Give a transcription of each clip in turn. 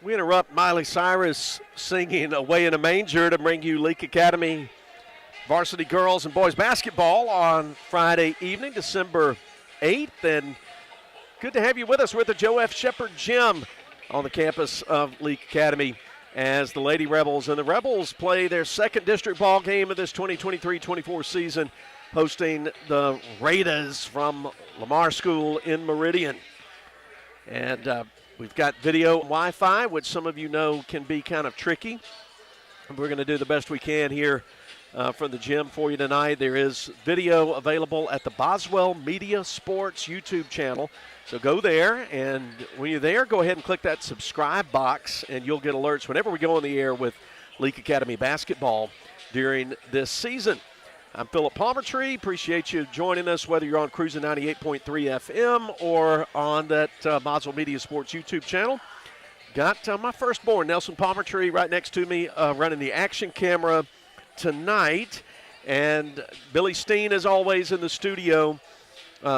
We interrupt Miley Cyrus singing Away in a Manger to bring you Leake Academy varsity girls and boys basketball on Friday evening, December 8th. And good to have you with us. We're at the Joe F. Shepherd Gym on the campus of Leake Academy as the Lady Rebels and the Rebels play their second district ball game of this 2023-24 season, hosting the Raiders from Lamar School in Meridian. And we've got video Wi-Fi, which some of you know can be kind of tricky. We're going to do the best we can here from the gym for you tonight. There is video available at the Boswell Media Sports YouTube channel. So go there, and when you're there, go ahead and click that subscribe box, and you'll get alerts whenever we go on the air with Leake Academy basketball during this season. I'm Philip Palmertree. Appreciate you joining us, whether you're on Cruising 98.3 FM or on that Boswell Media Sports YouTube channel. Got my firstborn, Nelson Palmertree, right next to me, running the action camera tonight. And Billy Steen, as always, in the studio,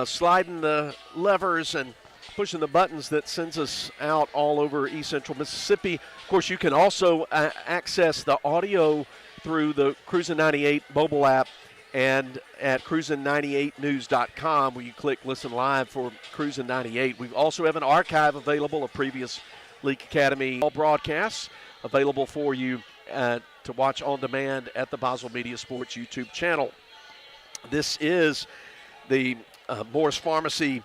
sliding the levers and pushing the buttons that sends us out all over East Central Mississippi. Of course, you can also access the audio through the Cruising 98 mobile app and at cruising98news.com, where you click Listen Live for Cruising 98. We also have an archive available of previous Leake Academy broadcasts available for you to watch on demand at the Boswell Media Sports YouTube channel. This is the Morris Pharmacy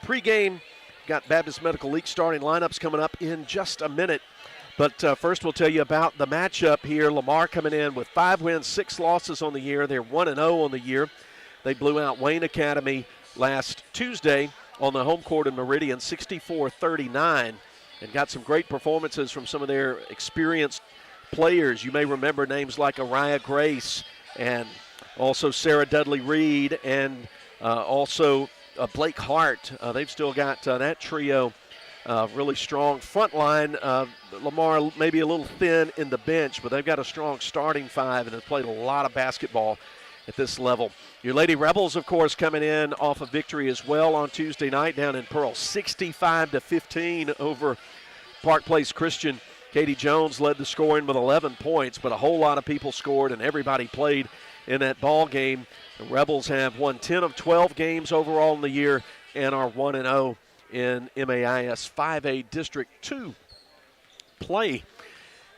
pregame. Got Baptist Medical Leake starting lineups coming up in just a minute. But first we'll tell you about the matchup here. Lamar coming in with 5 wins, 6 losses on the year. They're 1-0 on the year. They blew out Wayne Academy last Tuesday on the home court in Meridian, 64-39, and got some great performances from some of their experienced players. You may remember names like Araya Grace and also Sarah Dudley Reed and also Blake Hart. They've still got that trio. Really strong front line. Lamar maybe a little thin in the bench, but they've got a strong starting 5 and have played a lot of basketball at this level. Your Lady Rebels, of course, coming in off a victory as well on Tuesday night down in Pearl, 65-15 over Park Place Christian. Katie Jones led the scoring with 11 points, but a whole lot of people scored and everybody played in that ball game. The Rebels have won 10 of 12 games overall in the year and are 1-0 in MAIS 5A District 2 play.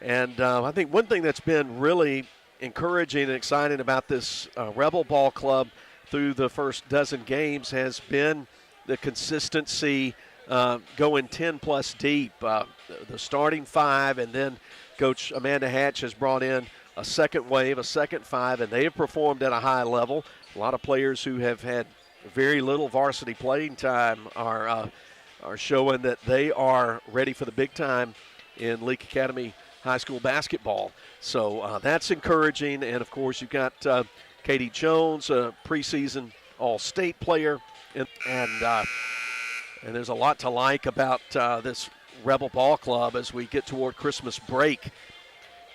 And I think one thing that's been really encouraging and exciting about this Rebel Ball Club through the first dozen games has been the consistency going 10-plus deep. The starting 5, and then Coach Amanda Hatch has brought in a second wave, a second 5, and they have performed at a high level. A lot of players who have had very little varsity playing time are showing that they are ready for the big time in Leake Academy High School basketball. So that's encouraging. And, of course, you've got Katie Jones, a preseason All-State player. And there's a lot to like about this Rebel Ball Club as we get toward Christmas break,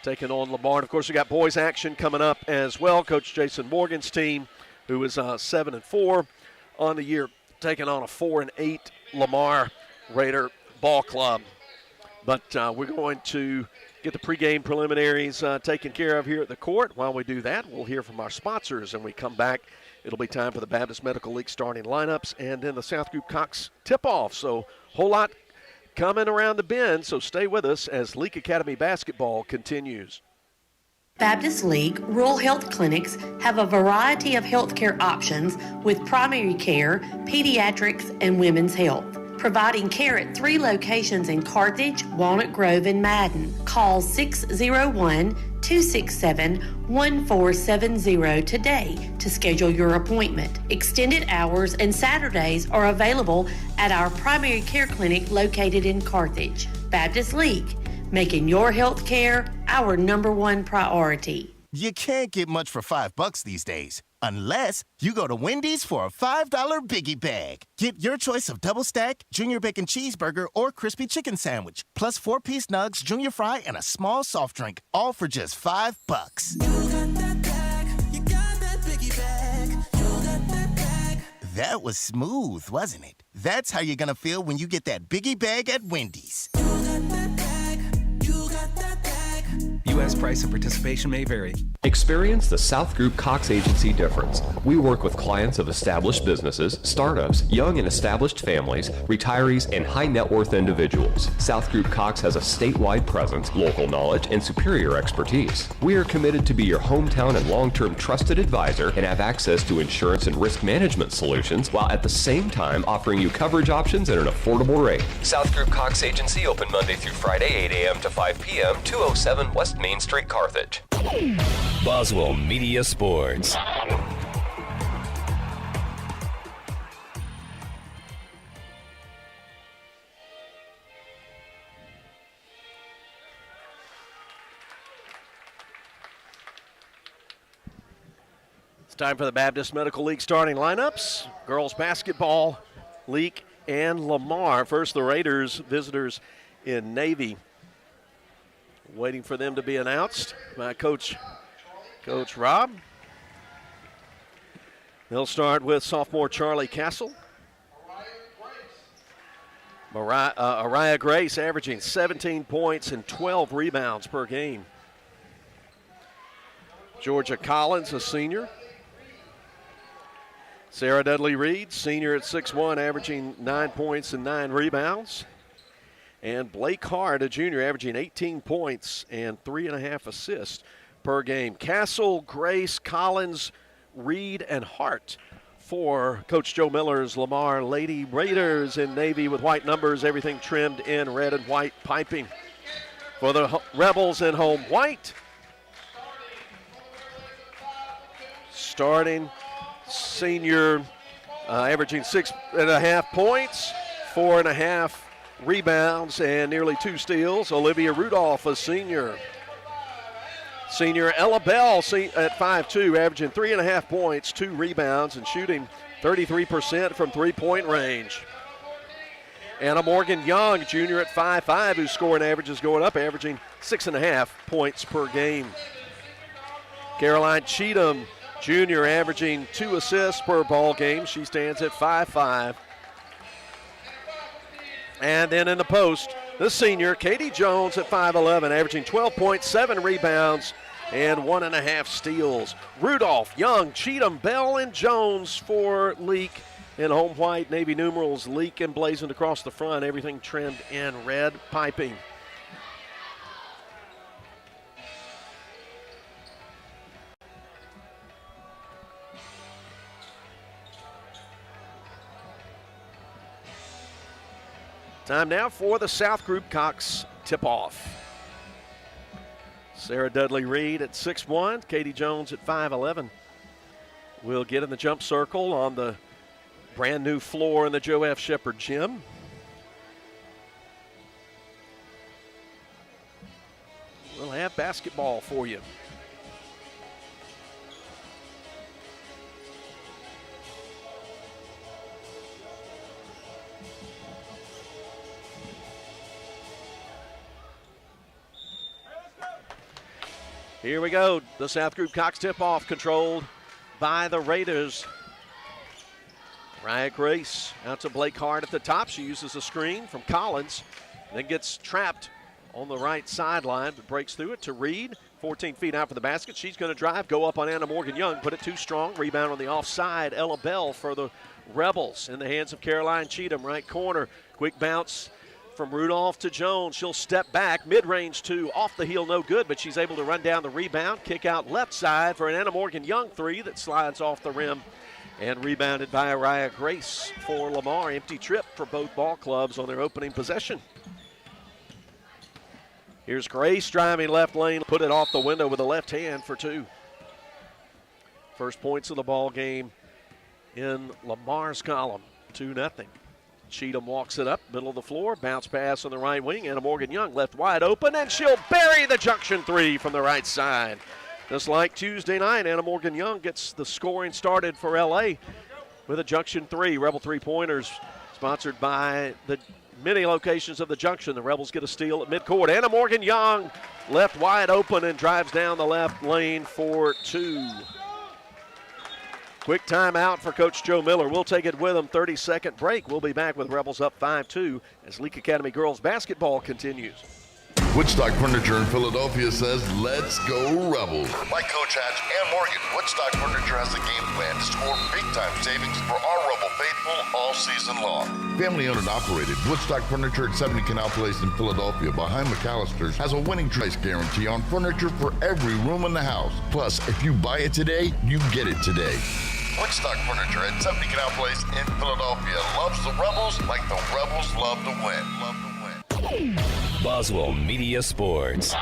taking on Lamar. And, of course, we got boys action coming up as well. Coach Jason Morgan's team, who is 7-4 on the year, taking on a 4-8 Lamar Raider Ball Club. But we're going to get the pregame preliminaries taken care of here at the court. While we do that, we'll hear from our sponsors, and we come back. It'll be time for the Baptist Medical League starting lineups and then the South Group Cox tip-off. So a whole lot coming around the bend, so stay with us as Leake Academy basketball continues. Baptist League Rural Health Clinics have a variety of healthcare options with primary care, pediatrics, and women's health. Providing care at 3 locations in Carthage, Walnut Grove, and Madden. Call 601-267-1470 today to schedule your appointment. Extended hours and Saturdays are available at our primary care clinic located in Carthage. Baptist League, making your health care our #1 priority. You can't get much for $5 these days, unless you go to Wendy's for a $5 Biggie Bag. Get your choice of double stack, junior bacon cheeseburger, or crispy chicken sandwich, plus 4-piece nugs, junior fry, and a small soft drink, all for just $5. You got that bag, you got that Biggie Bag, you got that bag. That was smooth, wasn't it? That's how you're gonna feel when you get that Biggie Bag at Wendy's. You got that bag, U.S. price and participation may vary. Experience the South Group Cox Agency difference. We work with clients of established businesses, startups, young and established families, retirees, and high net worth individuals. South Group Cox has a statewide presence, local knowledge, and superior expertise. We are committed to be your hometown and long-term trusted advisor and have access to insurance and risk management solutions while at the same time offering you coverage options at an affordable rate. South Group Cox Agency open Monday through Friday, 8 a.m. to 5 p.m., 207 West Main Street, Carthage. Boswell Media Sports. It's time for the Baptist Medical League starting lineups. Girls basketball, Leake and Lamar. First, the Raiders, visitors in Navy. Waiting for them to be announced by Coach Rob. They'll start with sophomore Charlie Castle. Araya Grace averaging 17 points and 12 rebounds per game. Georgia Collins, a senior. Sarah Dudley Reed, senior at 6'1", averaging 9 points and 9 rebounds. And Blake Hart, a junior, averaging 18 points and 3.5 assists per game. Castle, Grace, Collins, Reed, and Hart for Coach Joe Miller's Lamar Lady Raiders in Navy with white numbers, everything trimmed in red and white piping. For the Rebels in home white, starting senior, averaging 6.5 points, 4.5 rebounds, and nearly 2 steals. Olivia Rudolph, a senior. Senior Ella Bell at 5'2", averaging 3.5 points, 2 rebounds, and shooting 33% from three-point range. Anna Morgan Young, junior at 5'5", whose scoring average is going up, averaging 6.5 points per game. Caroline Cheatham, junior, averaging 2 assists per ball game. She stands at 5'5". And then in the post, the senior, Katie Jones at 5'11", averaging 12.7 rebounds and 1.5 steals. Rudolph, Young, Cheatham, Bell, and Jones for Leake in home white. Navy numerals, Leake emblazoned across the front, everything trimmed in red piping. Time now for the South Group Cox tip-off. Sarah Dudley Reed at 6'1", Katie Jones at 5'11". Will get in the jump circle on the brand new floor in the Joe F. Shepherd Gym. We'll have basketball for you. Here we go. The South Group Cox tip-off controlled by the Raiders. Ryan Grace out to Blake Hart at the top. She uses a screen from Collins, then gets trapped on the right sideline, but breaks through it to Reed. 14 feet out for the basket. She's going to drive, go up on Anna Morgan Young, put it too strong. Rebound on the offside. Ella Bell for the Rebels in the hands of Caroline Cheatham, right corner. Quick bounce from Rudolph to Jones. She'll step back, mid-range 2, off the heel, no good, but she's able to run down the rebound, kick out left side for an Anna Morgan Young 3 that slides off the rim and rebounded by Araya Grace for Lamar. Empty trip for both ball clubs on their opening possession. Here's Grace driving left lane, put it off the window with a left hand for 2. First points of the ball game in Lamar's column, 2-0. Cheatham walks it up, middle of the floor, bounce pass on the right wing. Anna Morgan Young left wide open, and she'll bury the junction 3 from the right side. Just like Tuesday night, Anna Morgan Young gets the scoring started for LA with a junction 3. Rebel three-pointers sponsored by the many locations of the junction. The Rebels get a steal at midcourt. Anna Morgan Young left wide open and drives down the left lane for 2. Quick timeout for Coach Joe Miller. We'll take it with him. 30-second break. We'll be back with Rebels up 5-2 as Leake Academy girls basketball continues. Woodstock Furniture in Philadelphia says, let's go Rebels. Like Coach Hatch and Morgan, Woodstock Furniture has a game plan to score big-time savings for our Rebel faithful all season long. Family owned and operated, Woodstock Furniture at 70 Canal Place in Philadelphia behind McAllister's has a winning price guarantee on furniture for every room in the house. Plus, if you buy it today, you get it today. Woodstock Furniture at 70 Canal Place in Philadelphia loves the Rebels like the Rebels love to win. Boswell Media Sports.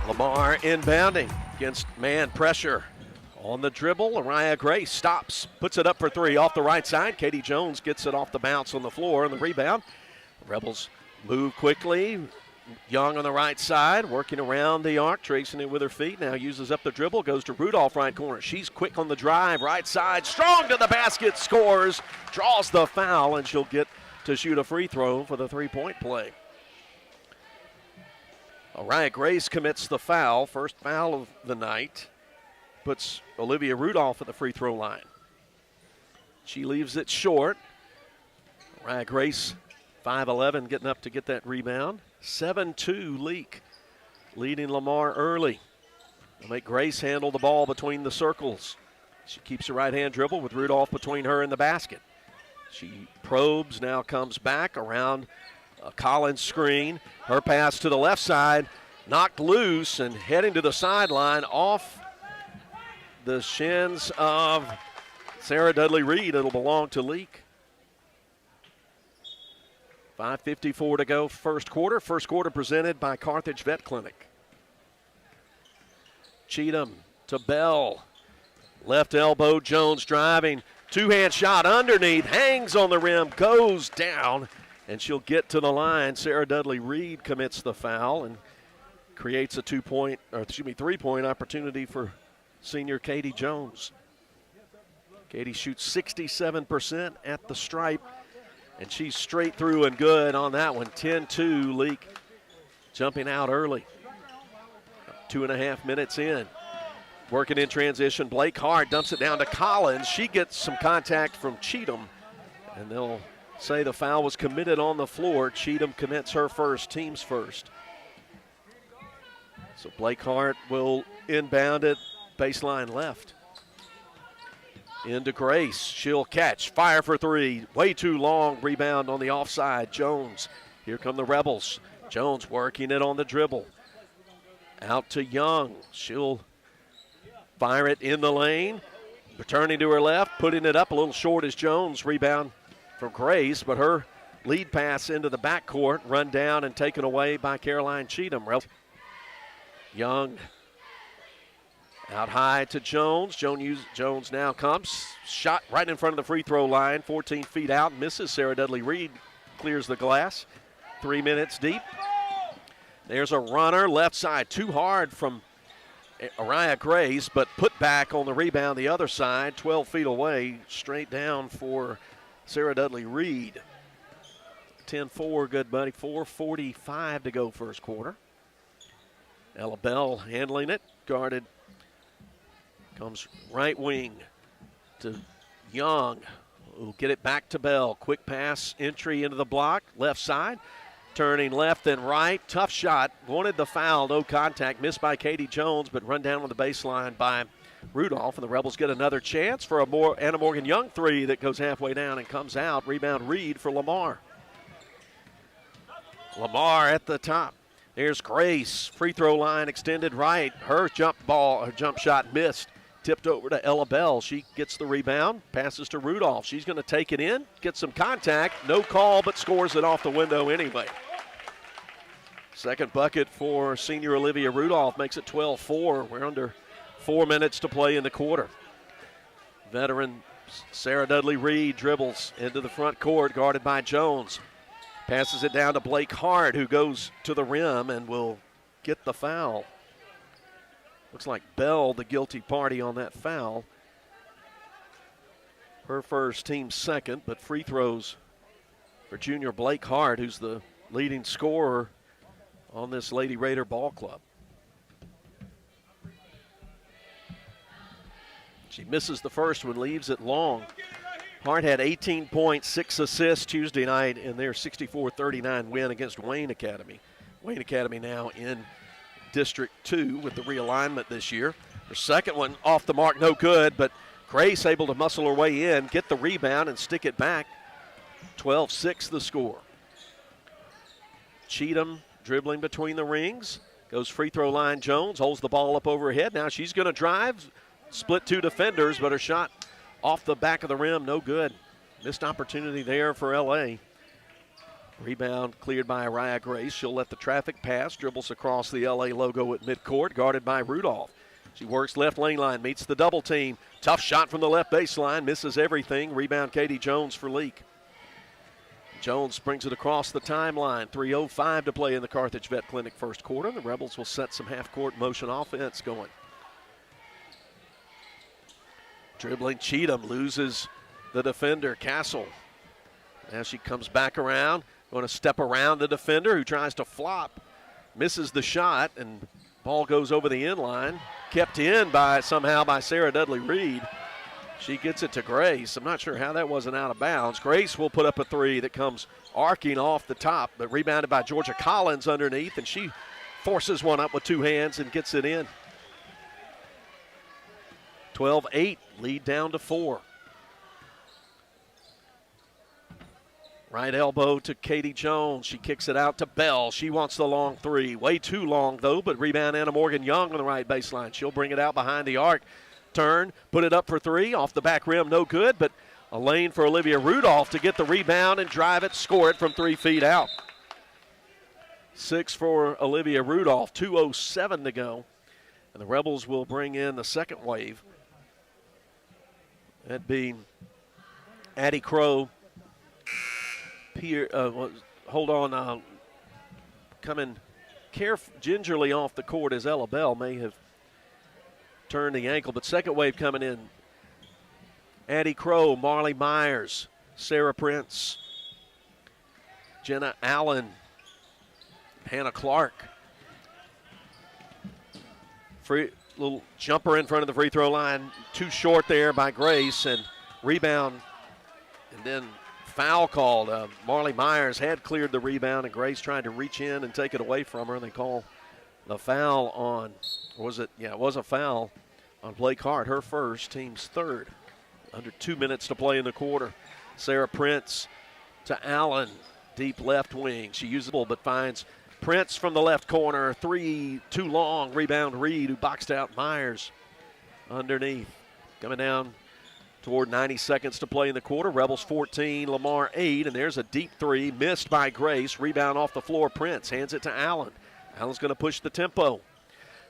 Lamar inbounding against man pressure. On the dribble, Araya Grace stops, puts it up for three off the right side. Katie Jones gets it off the bounce on the floor on the rebound. Rebels move quickly. Young on the right side, working around the arc, tracing it with her feet. Now uses up the dribble, goes to Rudolph, right corner. She's quick on the drive, right side, strong to the basket, scores, draws the foul, and she'll get to shoot a free throw for the three-point play. Araya Grace commits the foul, first foul of the night. Puts Olivia Rudolph at the free throw line. She leaves it short. Araya Grace, 5'11", getting up to get that rebound. 7-2 Leake, leading Lamar early. They'll make Grace handle the ball between the circles. She keeps her right-hand dribble with Rudolph between her and the basket. She probes, now comes back around a Collins screen. Her pass to the left side, knocked loose and heading to the sideline off the shins of Sarah Dudley Reed. It'll belong to Leake. 5:54 to go first quarter. First quarter presented by Carthage Vet Clinic. Cheatham to Bell. Left elbow, Jones driving. Two-hand shot underneath, hangs on the rim, goes down, and she'll get to the line. Sarah Dudley Reed commits the foul and creates a three-point opportunity for senior Katie Jones. Katie shoots 67% at the stripe, and she's straight through and good on that one. 10-2 Leake jumping out early. 2.5 minutes in. Working in transition, Blake Hart dumps it down to Collins. She gets some contact from Cheatham, and they'll say the foul was committed on the floor. Cheatham commits her first, team's first. So Blake Hart will inbound it, baseline left. Into Grace, she'll catch, fire for three, way too long, rebound on the offside, Jones. Here come the Rebels. Jones working it on the dribble. Out to Young, she'll fire it in the lane, returning to her left, putting it up a little short as Jones. Rebound from Grace, but her lead pass into the backcourt, run down and taken away by Caroline Cheatham. Young out high to Jones. Jones now comes, shot right in front of the free throw line, 14 feet out, misses. Sarah Dudley Reed clears the glass. 3 minutes deep. There's a runner, left side, too hard from Araya Grace, but put back on the rebound the other side, 12 feet away, straight down for Sarah Dudley Reed. 10-4, good buddy, 4:45 to go first quarter. Ella Bell handling it, guarded, comes right wing to Young, who'll get it back to Bell. Quick pass, entry into the block, left side. Turning left and right, tough shot, wanted the foul, no contact, missed by Katie Jones, but run down on the baseline by Rudolph, and the Rebels get another chance for Anna Morgan Young three that goes halfway down and comes out. Rebound Reed for Lamar. Lamar at the top. There's Grace, free throw line extended right. Her jump shot missed. Tipped over to Ella Bell. She gets the rebound, passes to Rudolph. She's going to take it in, get some contact. No call, but scores it off the window anyway. Second bucket for senior Olivia Rudolph makes it 12-4. We're under 4 minutes to play in the quarter. Veteran Sarah Dudley Reed dribbles into the front court, guarded by Jones. Passes it down to Blake Hart, who goes to the rim and will get the foul. Looks like Bell, the guilty party on that foul. Her first, team second, but free throws for junior Blake Hart, who's the leading scorer on this Lady Raider ball club. She misses the first one, leaves it long. Hart had 18 points, 6 assists Tuesday night in their 64-39 win against Wayne Academy. Wayne Academy now in District 2 with the realignment this year. Their second one off the mark, no good, but Grace able to muscle her way in, get the rebound, and stick it back. 12-6 the score. Cheatham dribbling between the rings. Goes free throw line. Jones holds the ball up overhead. Now she's going to drive. Split 2 defenders, but her shot off the back of the rim, no good. Missed opportunity there for LA. Rebound cleared by Araya Grace. She'll let the traffic pass. Dribbles across the LA logo at midcourt, guarded by Rudolph. She works left lane line, meets the double team. Tough shot from the left baseline, misses everything. Rebound Katie Jones for Leake. Jones brings it across the timeline. 3:05 to play in the Carthage Vet Clinic first quarter. The Rebels will set some half-court motion offense going. Dribbling Cheatham, loses the defender, Castle. Now she comes back around, going to step around the defender who tries to flop. Misses the shot, and ball goes over the inline. Kept in somehow by Sarah Dudley Reed. She gets it to Grace. I'm not sure how that wasn't out of bounds. Grace will put up a three that comes arcing off the top, but rebounded by Georgia Collins underneath, and she forces one up with 2 hands and gets it in. 12-8, lead down to 4. Right elbow to Katie Jones. She kicks it out to Bell. She wants the long three. Way too long, though, but rebound Anna Morgan Young on the right baseline. She'll bring it out behind the arc. Turn, put it up for 3. Off the back rim, no good, but a lane for Olivia Rudolph to get the rebound and drive it, score it from 3 feet out. 6 for Olivia Rudolph, 2:07 to go. And the Rebels will bring in the second wave. That'd be Addie Crow. Coming gingerly off the court as Ella Bell may have turned the ankle, but second wave coming in. Addie Crow, Marley Myers, Sarah Prince, Jenna Allen, Hannah Clark. Free little jumper in front of the free throw line, too short there by Grace, and rebound, and then foul called. Marley Myers had cleared the rebound, and Grace tried to reach in and take it away from her, and they call the foul on, it was a foul on Blake Hart, her first, team's third. Under 2 minutes to play in the quarter. Sarah Prince to Allen, deep left wing. She uses it, but finds Prince from the left corner. 3, too long. Rebound Reed, who boxed out Myers underneath. Coming down toward 90 seconds to play in the quarter. Rebels 14, Lamar 8, and there's a deep 3 missed by Grace. Rebound off the floor. Prince hands it to Allen. Allen's going to push the tempo.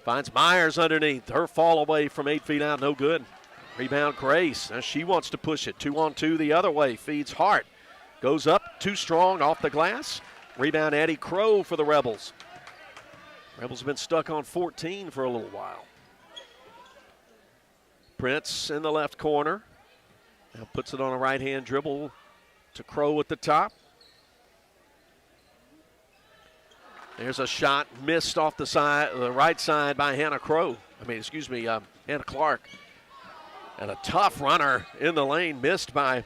Finds Myers underneath. Her fall away from 8 feet out, no good. Rebound Grace. Now she wants to push it. 2-on-2 the other way. Feeds Hart. Goes up, too strong off the glass. Rebound Addie Crow for the Rebels. Rebels have been stuck on 14 for a little while. Prince in the left corner. Now puts it on a right-hand dribble to Crow at the top. There's a shot missed off the right side by Hannah Clark. And a tough runner in the lane missed by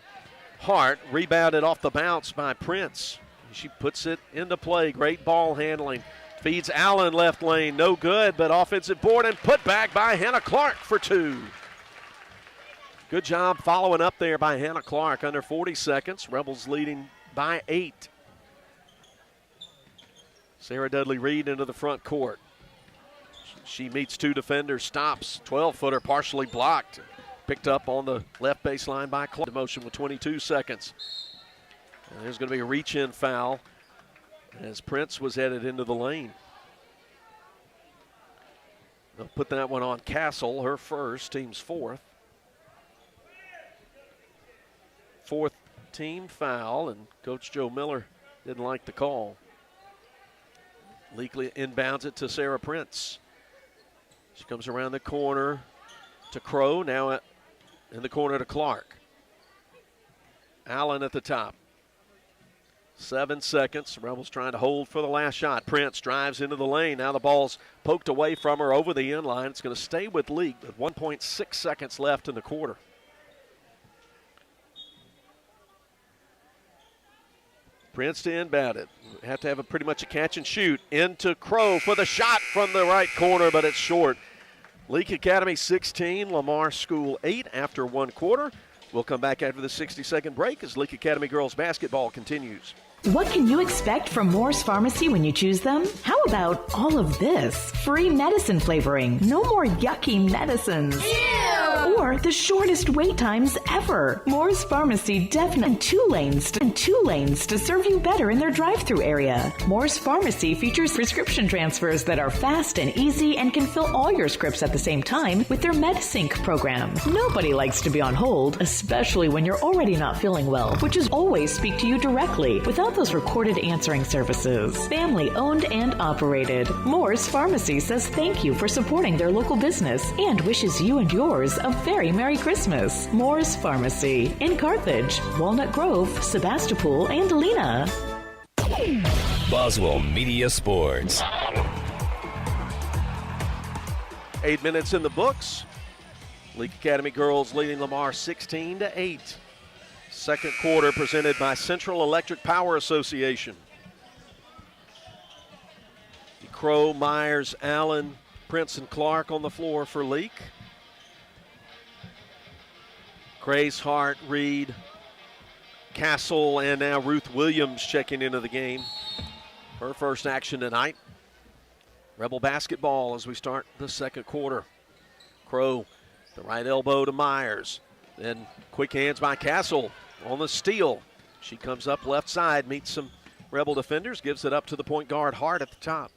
Hart. Rebounded off the bounce by Prince. She puts it into play. Great ball handling. Feeds Allen left lane. No good, but offensive board and put back by Hannah Clark for 2. Good job following up there by Hannah Clark. Under 40 seconds. Rebels leading by 8. Sarah Dudley Reed into the front court. She meets 2 defenders, stops. 12-footer partially blocked. Picked up on the left baseline by Clark. Motion with 22 seconds. And there's going to be a reach-in foul as Prince was headed into the lane. They'll put that one on Castle, her first, team's 4th. 4th team foul, and Coach Joe Miller didn't like the call. Leake inbounds it to Sarah Prince. She comes around the corner to Crow, now in the corner to Clark. Allen at the top. 7 seconds. Rebels trying to hold for the last shot. Prince drives into the lane. Now the ball's poked away from her over the end line. It's going to stay with Leake with 1.6 seconds left in the quarter. Prince to inbound it. Have to have pretty much a catch and shoot. Into Crow for the shot from the right corner, but it's short. Leake Academy 16, Lamar School 8 after one quarter. We'll come back after the 60-second break as Leake Academy girls basketball continues. What can you expect from Moore's Pharmacy when you choose them? How about all of this? Free medicine flavoring. No more yucky medicines. Ew! Or the shortest wait times ever. Moore's Pharmacy definitely two lanes to serve you better in their drive-thru area. Moore's Pharmacy features prescription transfers that are fast and easy and can fill all your scripts at the same time with their MedSync program. Nobody likes to be on hold, especially when you're already not feeling well, which is always speak to you directly without those recorded answering services. Family owned and operated. Moore's Pharmacy says thank you for supporting their local business and wishes you and yours a very Merry Christmas. Moore's Pharmacy in Carthage, Walnut Grove, Sebastopol, and Lena. Boswell Media Sports. 8 minutes in the books. Leake Academy girls leading Lamar 16-8. Second quarter presented by Central Electric Power Association. Crow, Myers, Allen, Prince, and Clark on the floor for Leake. Grace, Hart, Reed, Castle, and now Ruth Williams checking into the game. Her first action tonight. Rebel basketball as we start the second quarter. Crow, the right elbow to Myers. Then quick hands by Castle on the steal. She comes up left side, meets some Rebel defenders, gives it up to the point guard Hart at the top.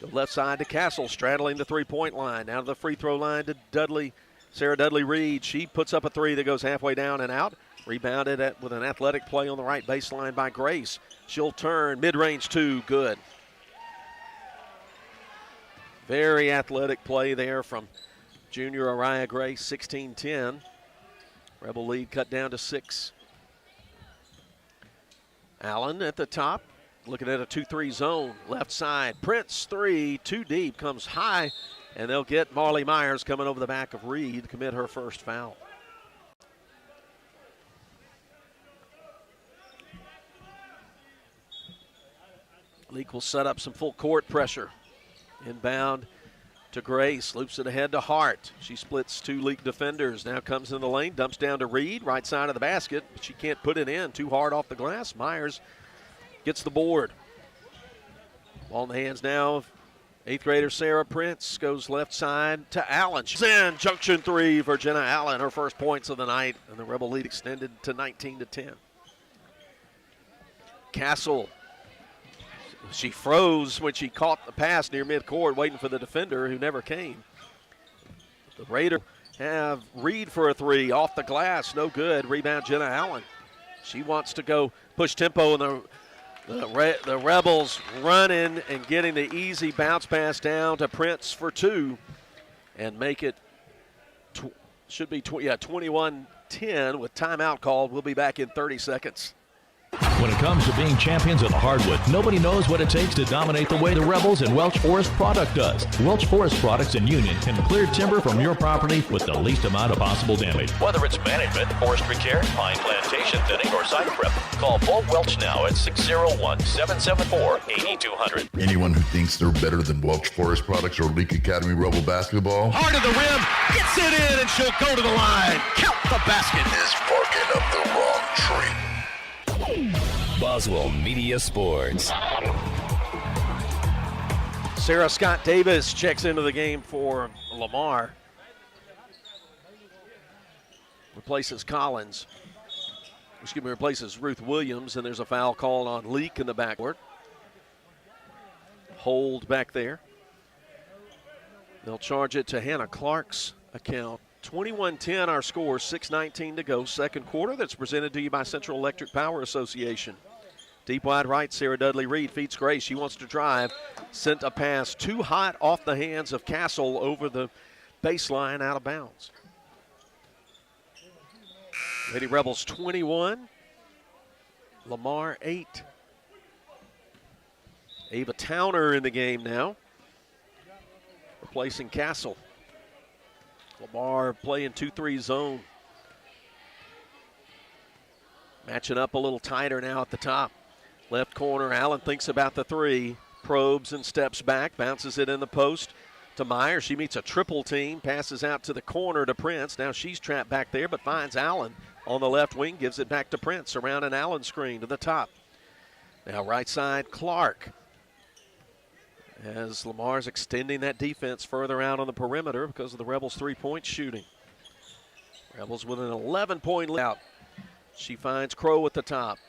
Go left side to Castle, straddling the three-point line. Down to the free throw line to Dudley, Sarah Dudley Reed. She puts up a three that goes halfway down and out. Rebounded with an athletic play on the right baseline by Grace. She'll turn, mid-range two, good. Very athletic play there from junior Araya Grace, 16-10. Rebel lead cut down to 6. Allen at the top, looking at a 2-3 zone, left side. Prince three, too deep, comes high, and they'll get Marley Myers coming over the back of Reed to commit her first foul. Leake will set up some full court pressure. Inbound to Grace, loops it ahead to Hart. She splits two Leake defenders, now comes in the lane, dumps down to Reed, right side of the basket, but she can't put it in, too hard off the glass. Myers gets the board. Ball in the hands now of 8th grader Sarah Prince, goes left side to Allen. She's in, junction three for Jenna Allen, her first points of the night, and the Rebel lead extended to 19-10. Castle. She froze when she caught the pass near midcourt, waiting for the defender who never came. The Raiders have Reed for a three, off the glass, no good. Rebound Jenna Allen. She wants to go push tempo, and the Rebels running and getting the easy bounce pass down to Prince for two and make it, should be 21-10 with timeout called. We'll be back in 30 seconds. When it comes to being champions of the hardwood, nobody knows what it takes to dominate the way the Rebels and Welch Forest Product does. Welch Forest Products in Union can clear timber from your property with the least amount of possible damage. Whether it's management, forestry care, pine plantation thinning, or site prep, call Paul Welch now at 601-774-8200. Anyone who thinks they're better than Welch Forest Products or Leake Academy Rebel basketball Hard of the rim, gets it in, and she'll go to the line. Count the basket. is barking up the wrong tree. Boswell Media Sports. Sarah Scott Davis checks into the game for Lamar. Replaces Ruth Williams, and there's a foul called on Leake in the backcourt. Hold back there. They'll charge it to Hannah Clark's account. 21-10 our score, 6:19 to go. Second quarter that's presented to you by Central Electric Power Association. Deep wide right, Sarah Dudley Reed feeds Grace. She wants to drive. Sent a pass too hot off the hands of Castle over the baseline, out of bounds. Lady Rebels 21, Lamar 8. Ava Towner in the game now, replacing Castle. Lamar playing 2-3 zone. Matching up a little tighter now at the top. Left corner, Allen thinks about the three, probes and steps back, bounces it in the post to Meyer. She meets a triple team, passes out to the corner to Prince. Now she's trapped back there, but finds Allen on the left wing, gives it back to Prince around an Allen screen to the top. Now right side, Clark. As Lamar's extending that defense further out on the perimeter because of the Rebels' three-point shooting. Rebels with an 11-point lead out. She finds Crow at the top.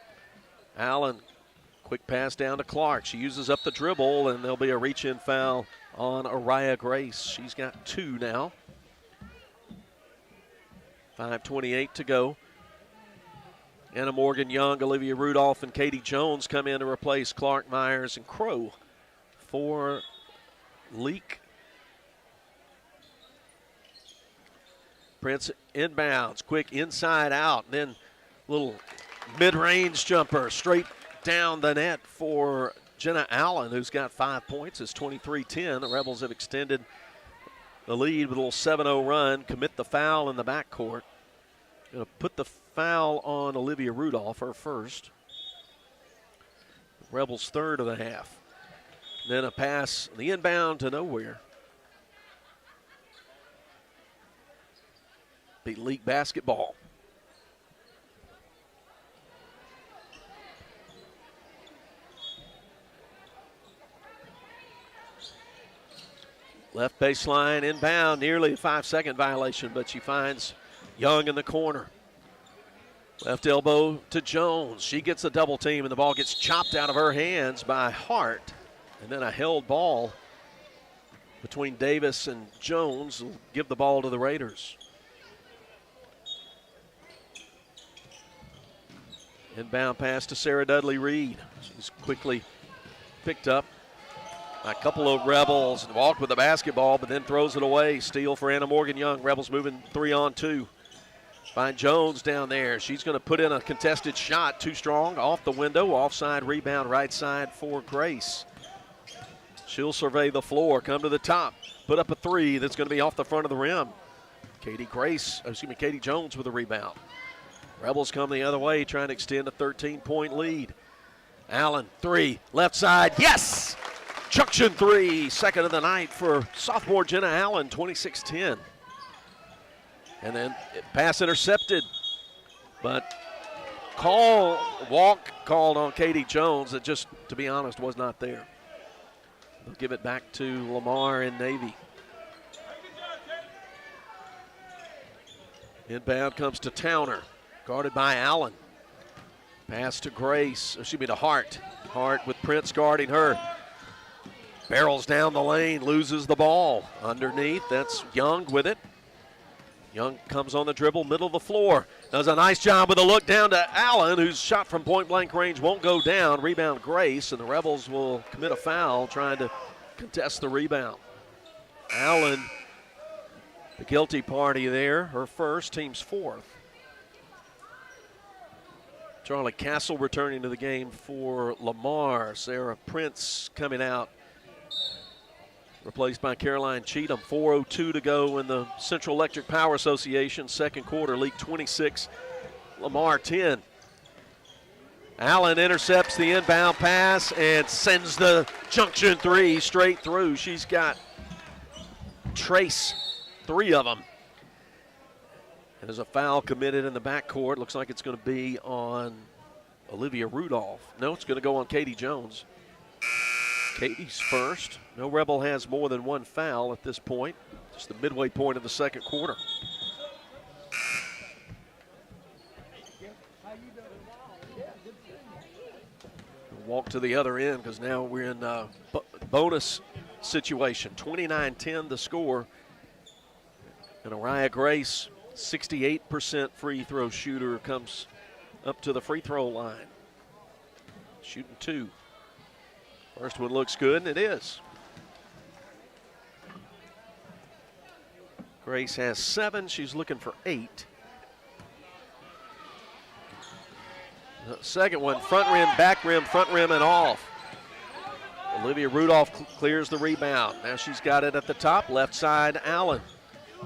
Allen, quick pass down to Clark. She uses up the dribble, and there'll be a reach-in foul on Araya Grace. She's got 2 now. 5:28 to go. Anna Morgan Young, Olivia Rudolph, and Katie Jones come in to replace Clark, Myers, and Crow for Leake. Prince inbounds, quick inside out, and then little mid-range jumper straight down the net for Jenna Allen, who's got 5 points. It's 23-10. The Rebels have extended the lead with a little 7-0 run. Commit the foul in the backcourt. Going to put the foul on Olivia Rudolph, her first. Rebels' third of the half. Then a pass, the inbound to nowhere. Be League basketball. Left baseline, inbound, nearly a 5-second violation, but she finds Young in the corner. Left elbow to Jones. She gets a double team, and the ball gets chopped out of her hands by Hart. And then a held ball between Davis and Jones will give the ball to the Raiders. Inbound pass to Sarah Dudley Reed. She's quickly picked up by a couple of Rebels and walked with the basketball, but then throws it away. Steal for Anna Morgan Young. Rebels moving 3-on-2. Find Jones down there. She's going to put in a contested shot. Too strong. Off the window. Offside rebound right side for Grace. She'll survey the floor. Come to the top. Put up a three that's going to be off the front of the rim. Katie Jones with a rebound. Rebels come the other way, trying to extend a 13-point lead. Allen, three, left side, yes! Junction three, second of the night for sophomore Jenna Allen, 26-10. And then pass intercepted, but walk called on Katie Jones that just, to be honest, was not there. They'll give it back to Lamar and Navy. Inbound comes to Towner. Guarded by Allen. Pass to Grace, to Hart. Hart with Prince guarding her. Barrels down the lane, loses the ball. Underneath, that's Young with it. Young comes on the dribble, middle of the floor. Does a nice job with a look down to Allen, whose shot from point-blank range won't go down. Rebound Grace, and the Rebels will commit a foul trying to contest the rebound. Allen, the guilty party there, her first, team's fourth. Charlie Castle returning to the game for Lamar. Sarah Prince coming out, replaced by Caroline Cheatham. 4:02 to go in the Central Electric Power Association second quarter. League 26, Lamar 10. Allen intercepts the inbound pass and sends the junction three straight through. She's got trace, 3 of them. And there's a foul committed in the backcourt. Looks like it's going to be on Olivia Rudolph. No, it's going to go on Katie Jones. Katie's first. No Rebel has more than 1 foul at this point. Just the midway point of the second quarter. Walk to the other end because now we're in a bonus situation. 29-10 the score. And Araya Grace, 68% free throw shooter, comes up to the free throw line. Shooting 2. First one looks good, and it is. Grace has 7. She's looking for 8. The second one, front rim, back rim, front rim, and off. Olivia Rudolph clears the rebound. Now she's got it at the top, left side, Allen.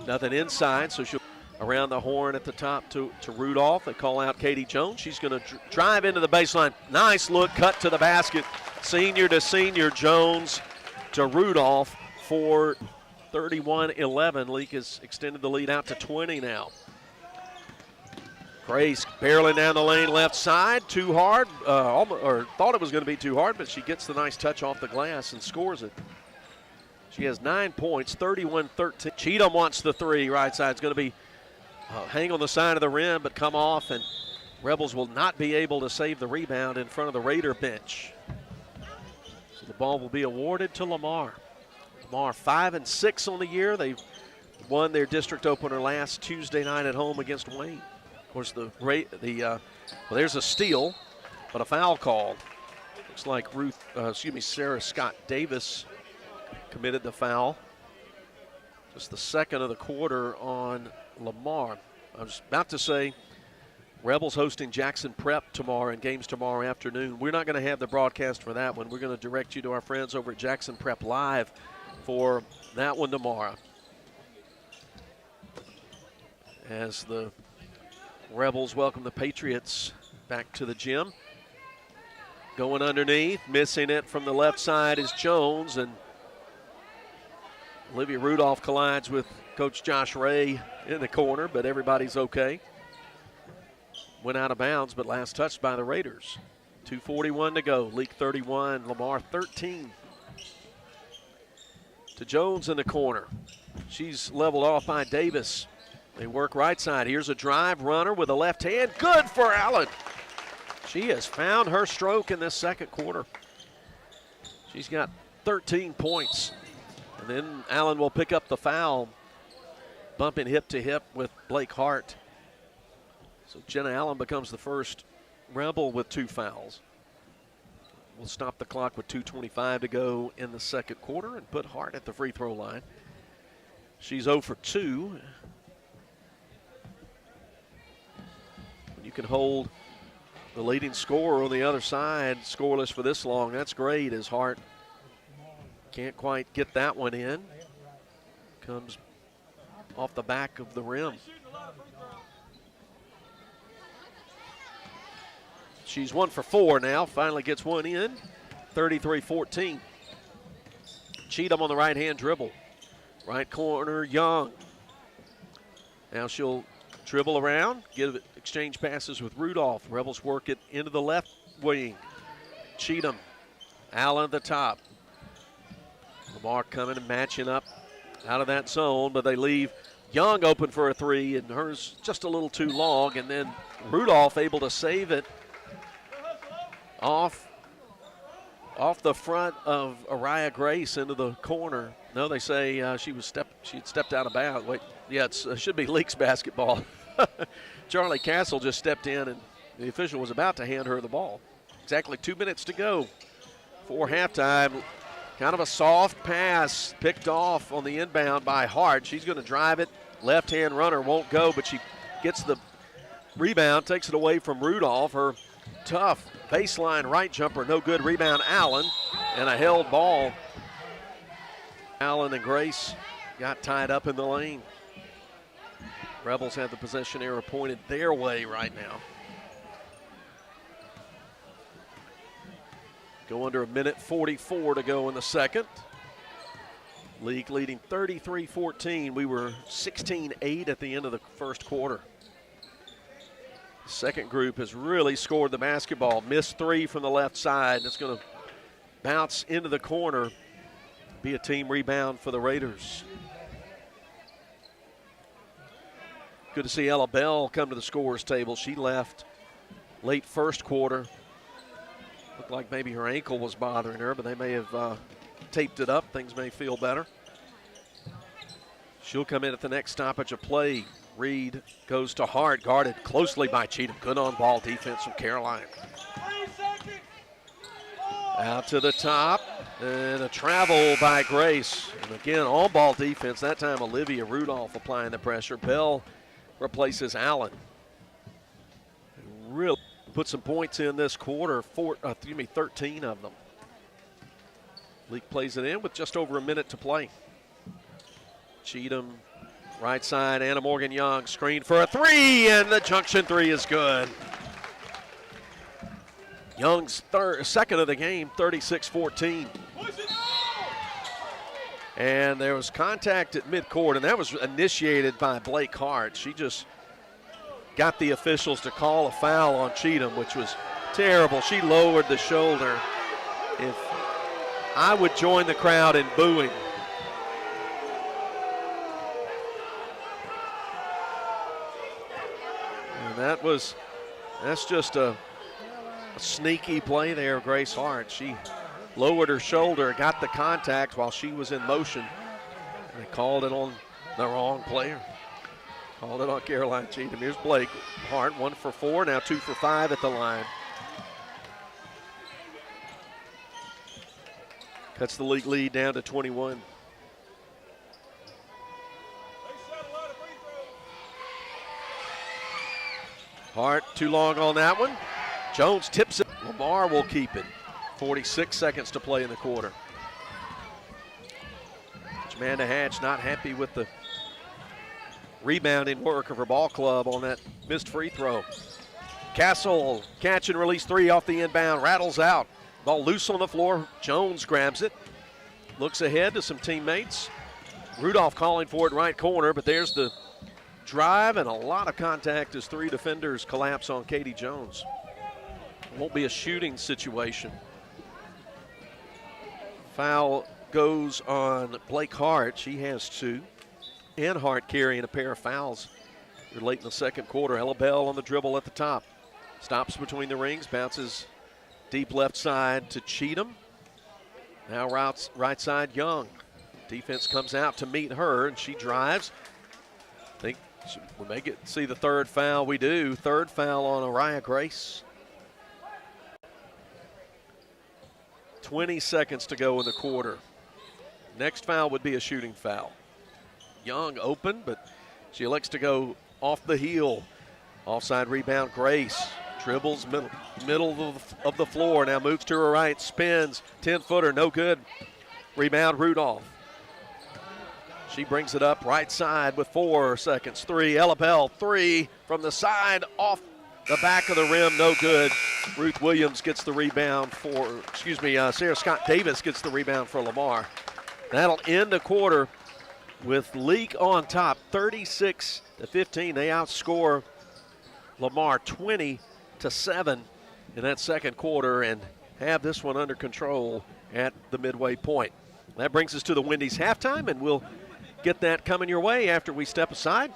Nothing inside, so she'll. around the horn at the top to Rudolph. They call out Katie Jones. She's going to drive into the baseline. Nice look, cut to the basket. Senior to senior, Jones to Rudolph for 31-11. Leake has extended the lead out to 20 now. Grace barreling down the lane left side, too hard, or thought it was going to be too hard, but she gets the nice touch off the glass and scores it. She has 9 points, 31-13. Cheatham wants the three. Right side is going to be hang on the side of the rim, but come off, and Rebels will not be able to save the rebound in front of the Raider bench. So the ball will be awarded to Lamar. Lamar 5-6 on the year. They won their district opener last Tuesday night at home against Wayne. Of course, there's a steal, but a foul call. Looks like Sarah Scott Davis committed the foul. Just the second of the quarter on Lamar. I was about to say Rebels hosting Jackson Prep tomorrow and games tomorrow afternoon. We're not going to have the broadcast for that one. We're going to direct you to our friends over at Jackson Prep Live for that one tomorrow. As the Rebels welcome the Patriots back to the gym. Going underneath, missing it from the left side is Jones, and Olivia Rudolph collides with Coach Josh Ray in the corner, but everybody's okay. Went out of bounds, but last touched by the Raiders. 2:41 to go. Leake 31, Lamar 13. To Jones in the corner. She's leveled off by Davis. They work right side. Here's a drive runner with a left hand. Good for Allen. She has found her stroke in this second quarter. She's got 13 points. And then Allen will pick up the foul, bumping hip to hip with Blake Hart. So Jenna Allen becomes the first Rebel with 2 fouls. We'll stop the clock with 2:25 to go in the second quarter and put Hart at the free throw line. She's 0 for 2. You can hold the leading scorer on the other side scoreless for this long. That's great, as Hart can't quite get that one in. Comes off the back of the rim. She's 1 for 4 now. Finally gets one in. 33-14. Cheatham on the right-hand dribble. Right corner, Young. Now she'll dribble around, exchange passes with Rudolph. Rebels work it into the left wing. Cheatham, Allen at the top. Lamar coming and matching up out of that zone, but they leave Young open for a three, and hers just a little too long, and then Rudolph able to save it off the front of Araya Grace into the corner. No, they say she had stepped out of bounds. Wait, yeah, it should be Leake's basketball. Charlie Castle just stepped in, and the official was about to hand her the ball. Exactly 2 minutes to go for halftime. Kind of a soft pass picked off on the inbound by Hart. She's going to drive it. Left-hand runner won't go, but she gets the rebound, takes it away from Rudolph. Her tough baseline right jumper, no good. Rebound, Allen, and a held ball. Allen and Grace got tied up in the lane. Rebels have the possession arrow pointed their way right now. Go under 1:44 to go in the second. Leake leading 33-14. We were 16-8 at the end of the first quarter. Second group has really scored the basketball. Missed three from the left side. It's going to bounce into the corner. Be a team rebound for the Raiders. Good to see Ella Bell come to the scorer's table. She left late first quarter. Looked like maybe her ankle was bothering her, but they may have taped it up. Things may feel better. She'll come in at the next stoppage of play. Reed goes to Hart, guarded closely by Cheatham. Good on-ball defense from Caroline. Out to the top, and a travel by Grace. And again, on-ball defense. That time Olivia Rudolph applying the pressure. Bell replaces Allen. Really put some points in this quarter, 13 of them. Leake plays it in with just over a minute to play. Cheatham Right side, Anna Morgan Young screen for a three, and the junction three is good. Young's second of the game, 36-14. And there was contact at midcourt, and that was initiated by Blake Hart. She just got the officials to call a foul on Cheatham, which was terrible. She lowered the shoulder. If I would join the crowd in booing. And that's just a sneaky play there, Grace Hart. She lowered her shoulder, got the contact while she was in motion. And they called it on the wrong player. Called it on Caroline Cheatham. Here's Blake Hart, 1 for 4, now 2 for 5 at the line. Cuts the league lead down to 21. Hart too long on that one. Jones tips it. Lamar will keep it. 46 seconds to play in the quarter. Amanda Hatch not happy with the rebounding work of her ball club on that missed free throw. Castle, catch and release three off the inbound, rattles out. Ball loose on the floor. Jones grabs it. Looks ahead to some teammates. Rudolph calling for it right corner, but there's the drive and a lot of contact as three defenders collapse on Katie Jones. Won't be a shooting situation. Foul goes on Blake Hart. She has 2. And Hart carrying a pair of fouls late in the second quarter. Ella Bell on the dribble at the top. Stops between the rings, bounces deep left side to Cheatham. Now right side Young. Defense comes out to meet her, and she drives. I think we may see the third foul. We do. Third foul on Araya Grace. 20 seconds to go in the quarter. Next foul would be a shooting foul. Young open, but she elects to go off the heel. Offside rebound, Grace. Dribbles middle of the floor. Now moves to her right, spins. 10-footer, no good. Rebound, Rudolph. She brings it up right side with 4 seconds. 3, Ella Bell, 3 from the side, off the back of the rim, no good. Ruth Williams gets the rebound Sarah Scott Davis gets the rebound for Lamar. That'll end the quarter with Leake on top, 36-15. They outscore Lamar 20-7 in that second quarter and have this one under control at the midway point. That brings us to the Wendy's halftime, and we'll get that coming your way after we step aside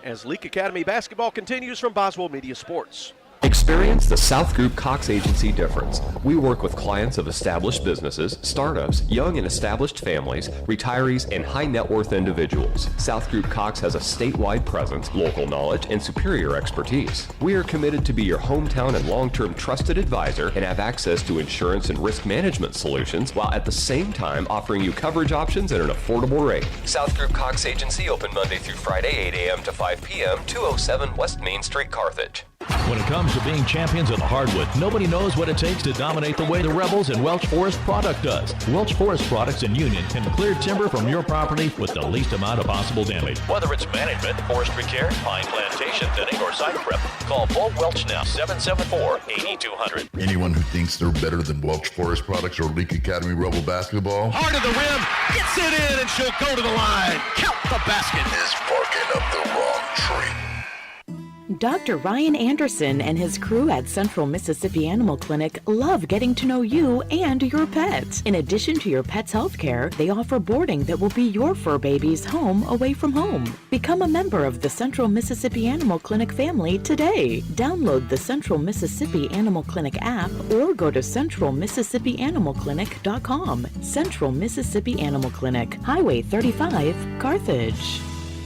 as Leake Academy basketball continues from Boswell Media Sports. Experience the South Group Cox Agency difference. We work with clients of established businesses, startups, young and established families, retirees, and high net worth individuals. South Group Cox has a statewide presence, local knowledge, and superior expertise. We are committed to be your hometown and long-term trusted advisor and have access to insurance and risk management solutions while at the same time offering you coverage options at an affordable rate. South Group Cox Agency open Monday through Friday, 8 a.m. to 5 p.m., 207 West Main Street, Carthage. When it comes to being champions of the hardwood, nobody knows what it takes to dominate the way the Rebels and Welch Forest Product does. Welch Forest Products in Union can clear timber from your property with the least amount of possible damage. Whether it's management, forestry care, pine plantation thinning, or site prep, call Paul Welch now, 774-8200. Anyone who thinks they're better than Welch Forest Products or Leake Academy Rebel basketball Heart of the rim, gets it in, and she'll go to the line. Count the basket. is barking up the wrong tree. Dr. Ryan Anderson and his crew at Central Mississippi Animal Clinic love getting to know you and your pet. In addition to your pet's health care, they offer boarding that will be your fur baby's home away from home. Become a member of the Central Mississippi Animal Clinic family today. Download the Central Mississippi Animal Clinic app or go to centralmississippianimalclinic.com. Central Mississippi Animal Clinic, Highway 35, Carthage.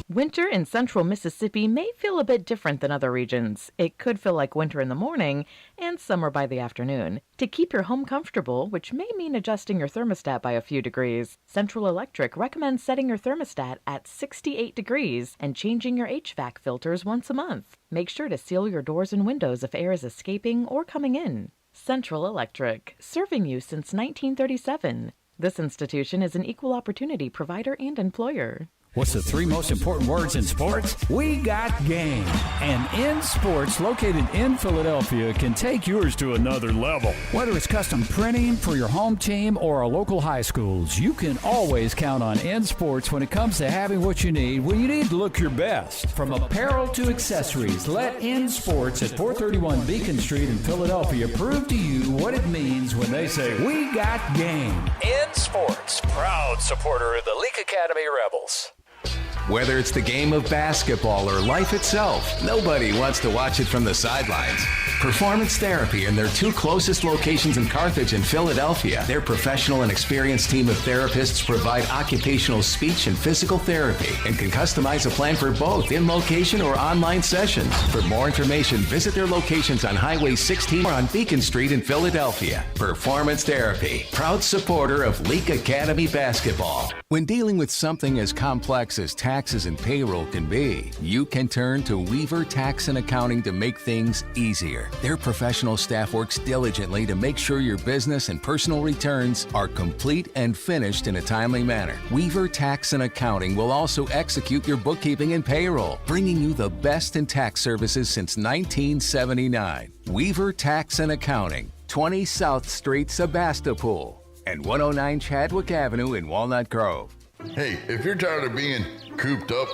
Winter in central Mississippi may feel a bit different than other regions. It could feel like winter in the morning and summer by the afternoon. To keep your home comfortable, which may mean adjusting your thermostat by a few degrees, Central Electric recommends setting your thermostat at 68 degrees and changing your HVAC filters once a month. Make sure to seal your doors and windows if air is escaping or coming in. Central Electric, serving you since 1937. This institution is an equal opportunity provider and employer. What's the three most important words in sports? We got game. And In Sports, located in Philadelphia, can take yours to another level. Whether it's custom printing for your home team or our local high schools, you can always count on In Sports when it comes to having what you need when you need to look your best. From apparel to accessories, let In Sports at 431 Beacon Street in Philadelphia prove to you what it means when they say, we got game. In Sports, proud supporter of the Leake Academy Rebels. Whether it's the game of basketball or life itself, nobody wants to watch it from the sidelines. Performance Therapy and their two closest locations in Carthage and Philadelphia. Their professional and experienced team of therapists provide occupational speech and physical therapy and can customize a plan for both in location or online sessions. For more information, visit their locations on Highway 16 or on Beacon Street in Philadelphia. Performance Therapy, proud supporter of Leake Academy basketball. When dealing with something as complex as taxes and payroll can be, you can turn to Weaver Tax and Accounting to make things easier. Their professional staff works diligently to make sure your business and personal returns are complete and finished in a timely manner. Weaver Tax and Accounting will also execute your bookkeeping and payroll, bringing you the best in tax services since 1979. Weaver Tax and Accounting, 20 South Street, Sebastopol, and 109 Chadwick Avenue in Walnut Grove. Hey, if you're tired of being cooped up,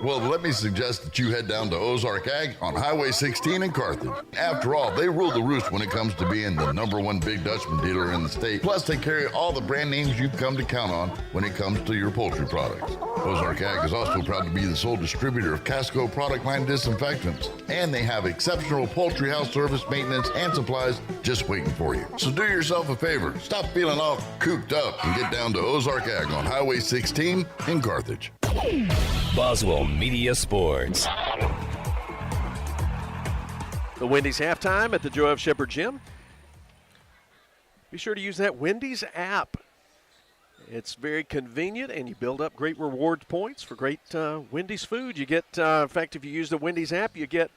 well, let me suggest that you head down to Ozark Ag on Highway 16 in Carthage. After all, they rule the roost when it comes to being the #1 Big Dutchman dealer in the state. Plus, they carry all the brand names you've come to count on when it comes to your poultry products. Ozark Ag is also proud to be the sole distributor of Casco product line disinfectants. And they have exceptional poultry house service, maintenance, and supplies just waiting for you. So do yourself a favor. Stop feeling all cooped up and get down to Ozark Ag on Highway 16 in Carthage. Boswell Media Sports. The Wendy's halftime at the Joe F. Shepherd Gym. Be sure to use that Wendy's app. It's very convenient, and you build up great reward points for great Wendy's food. You get, in fact, if you use the Wendy's app, you get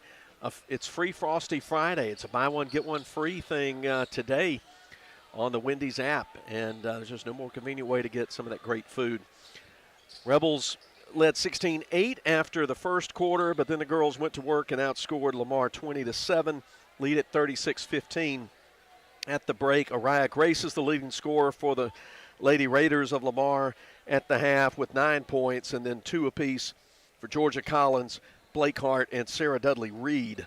it's free Frosty Friday. It's a buy one, get one free thing today on the Wendy's app, and there's just no more convenient way to get some of that great food. Rebels led 16-8 after the first quarter, but then the girls went to work and outscored Lamar 20-7, lead at 36-15 at the break. Araya Grace is the leading scorer for the Lady Raiders of Lamar at the half with 9 points, and then 2 apiece for Georgia Collins, Blake Hart, and Sarah Dudley Reed.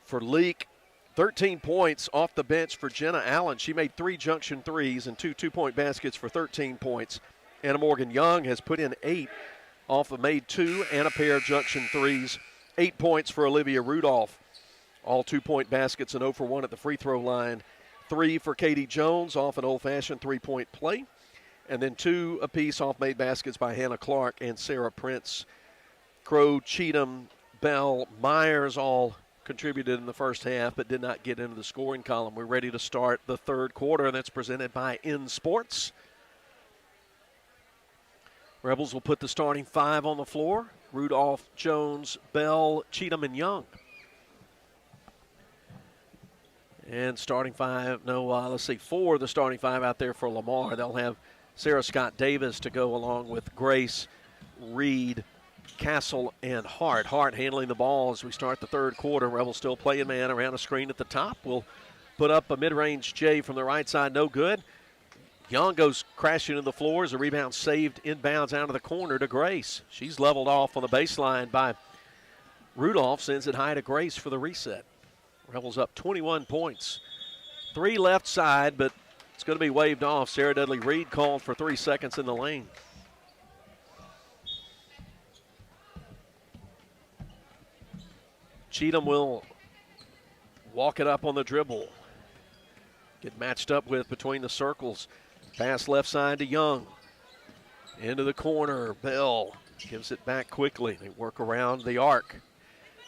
For Leake, 13 points off the bench for Jenna Allen. She made 3 junction threes and 2 two-point baskets for 13 points. Anna Morgan Young has put in 8 off of made 2 and a pair of junction threes. 8 points for Olivia Rudolph. All 2-point baskets and 0 for 1 at the free throw line. 3 for Katie Jones off an old-fashioned 3-point play. And then 2 apiece off made baskets by Hannah Clark and Sarah Prince. Crow, Cheatham, Bell, Myers all contributed in the first half but did not get into the scoring column. We're ready to start the third quarter, and that's presented by In Sports. Rebels will put the starting 5 on the floor. Rudolph, Jones, Bell, Cheatham, and Young. And starting 5, four of the starting 5 out there for Lamar. They'll have Sarah Scott Davis to go along with Grace, Reed, Castle, and Hart. Hart handling the ball as we start the third quarter. Rebels still playing man around a screen at the top. Will put up a mid-range J from the right side, no good. Young goes crashing to the floor as a rebound saved inbounds out of the corner to Grace. She's leveled off on the baseline by Rudolph, sends it high to Grace for the reset. Rebels up 21 points. 3 left side, but it's going to be waved off. Sarah Dudley Reed called for 3 seconds in the lane. Cheatham will walk it up on the dribble. Get matched up with between the circles. Pass left side to Young. Into the corner. Bell gives it back quickly. They work around the arc.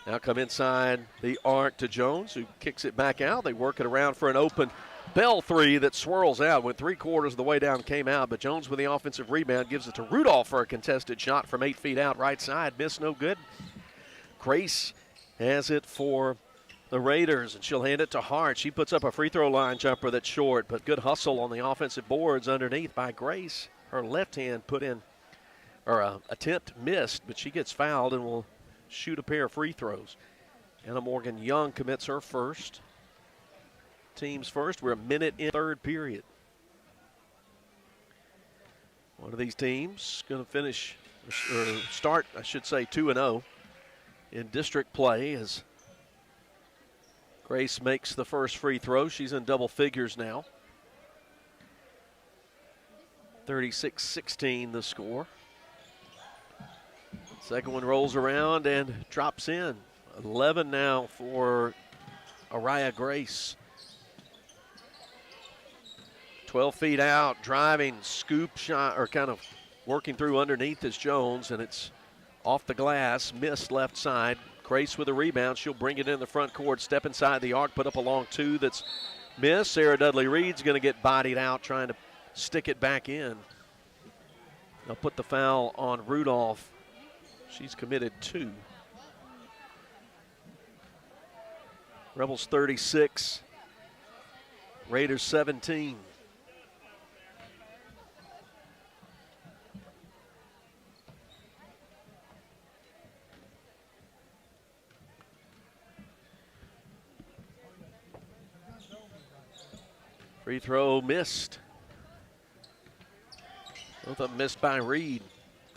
Now come inside the arc to Jones, who kicks it back out. They work it around for an open Bell 3 that swirls out. Went 3/4 of the way down, came out. But Jones with the offensive rebound gives it to Rudolph for a contested shot from 8 feet out right side. Miss, no good. Grace has it for the Raiders, and she'll hand it to Hart. She puts up a free throw line jumper that's short, but good hustle on the offensive boards underneath by Grace. Her left hand put in attempt missed, but she gets fouled and will shoot a pair of free throws. Anna Morgan Young commits her first. Team's first. We're a minute in third period. One of these teams going to finish, or start, I should say, 2-0 in district play as Grace makes the first free throw. She's in double figures now. 36-16 the score. Second one rolls around and drops in. 11 now for Araya Grace. 12 feet out, driving, scoop shot, or kind of working through underneath is Jones, and it's off the glass, missed left side. Grace with a rebound. She'll bring it in the front court, step inside the arc, put up a long two that's missed. Sarah Dudley-Reed's going to get bodied out trying to stick it back in. They'll put the foul on Rudolph. She's committed 2. Rebels 36, Raiders 17. Free throw missed. Both of them missed by Reed.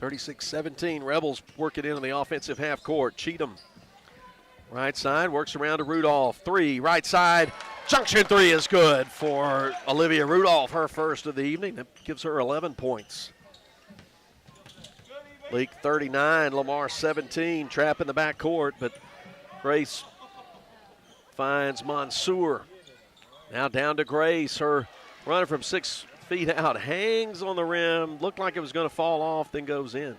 36-17, Rebels work it into the offensive half court. Cheatham, right side, works around to Rudolph. 3, right side, junction 3 is good for Olivia Rudolph, her first of the evening. That gives her 11 points. Leake 39, Lamar 17, trap in the back court, but Grace finds Mansour. Now down to Grace, her runner from 6 feet out, hangs on the rim, looked like it was going to fall off, then goes in.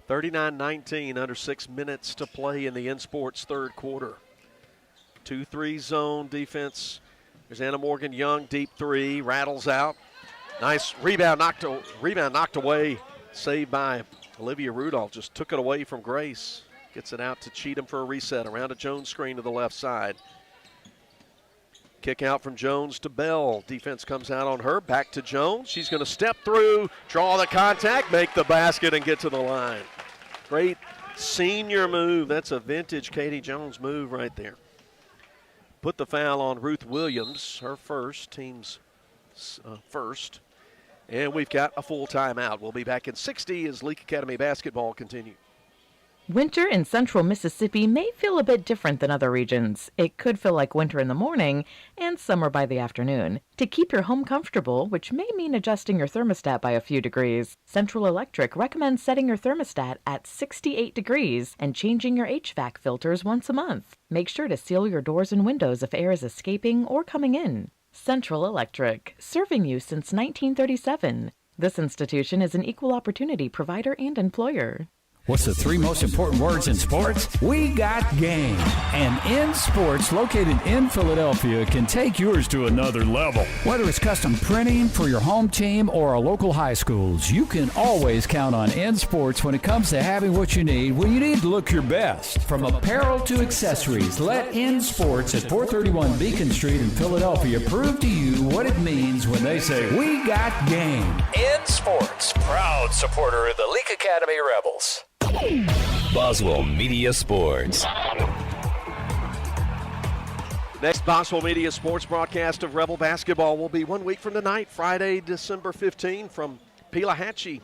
39-19, under 6 minutes to play in the InSports third quarter. 2-3 zone defense. There's Anna Morgan Young, deep 3, rattles out. Nice rebound knocked away, saved by Olivia Rudolph. Just took it away from Grace. Gets it out to Cheatham for a reset, around a Jones screen to the left side. Kick out from Jones to Bell. Defense comes out on her. Back to Jones. She's going to step through, draw the contact, make the basket, and get to the line. Great senior move. That's a vintage Katie Jones move right there. Put the foul on Ruth Williams, her first, team's first. And we've got a full timeout. We'll be back in 60 as Leake Academy basketball continues. Winter in central Mississippi may feel a bit different than other regions. It could feel like winter in the morning and summer by the afternoon. To keep your home comfortable, which may mean adjusting your thermostat by a few degrees, Central Electric recommends setting your thermostat at 68 degrees and changing your HVAC filters once a month. Make sure to seal your doors and windows if air is escaping or coming in. Central Electric, serving you since 1937. This institution is an equal opportunity provider and employer. What's the 3 most important words in sports? We got game. And InSports, located in Philadelphia, can take yours to another level. Whether it's custom printing for your home team or our local high schools, you can always count on InSports when it comes to having what you need when you need to look your best. From apparel to accessories, let InSports at 431 Beacon Street in Philadelphia prove to you what it means when they say, we got game. InSports, proud supporter of the Leake Academy Rebels. Boswell Media Sports. Next Boswell Media Sports broadcast of Rebel basketball will be 1 week from tonight, Friday, December 15, from Pelahatchie,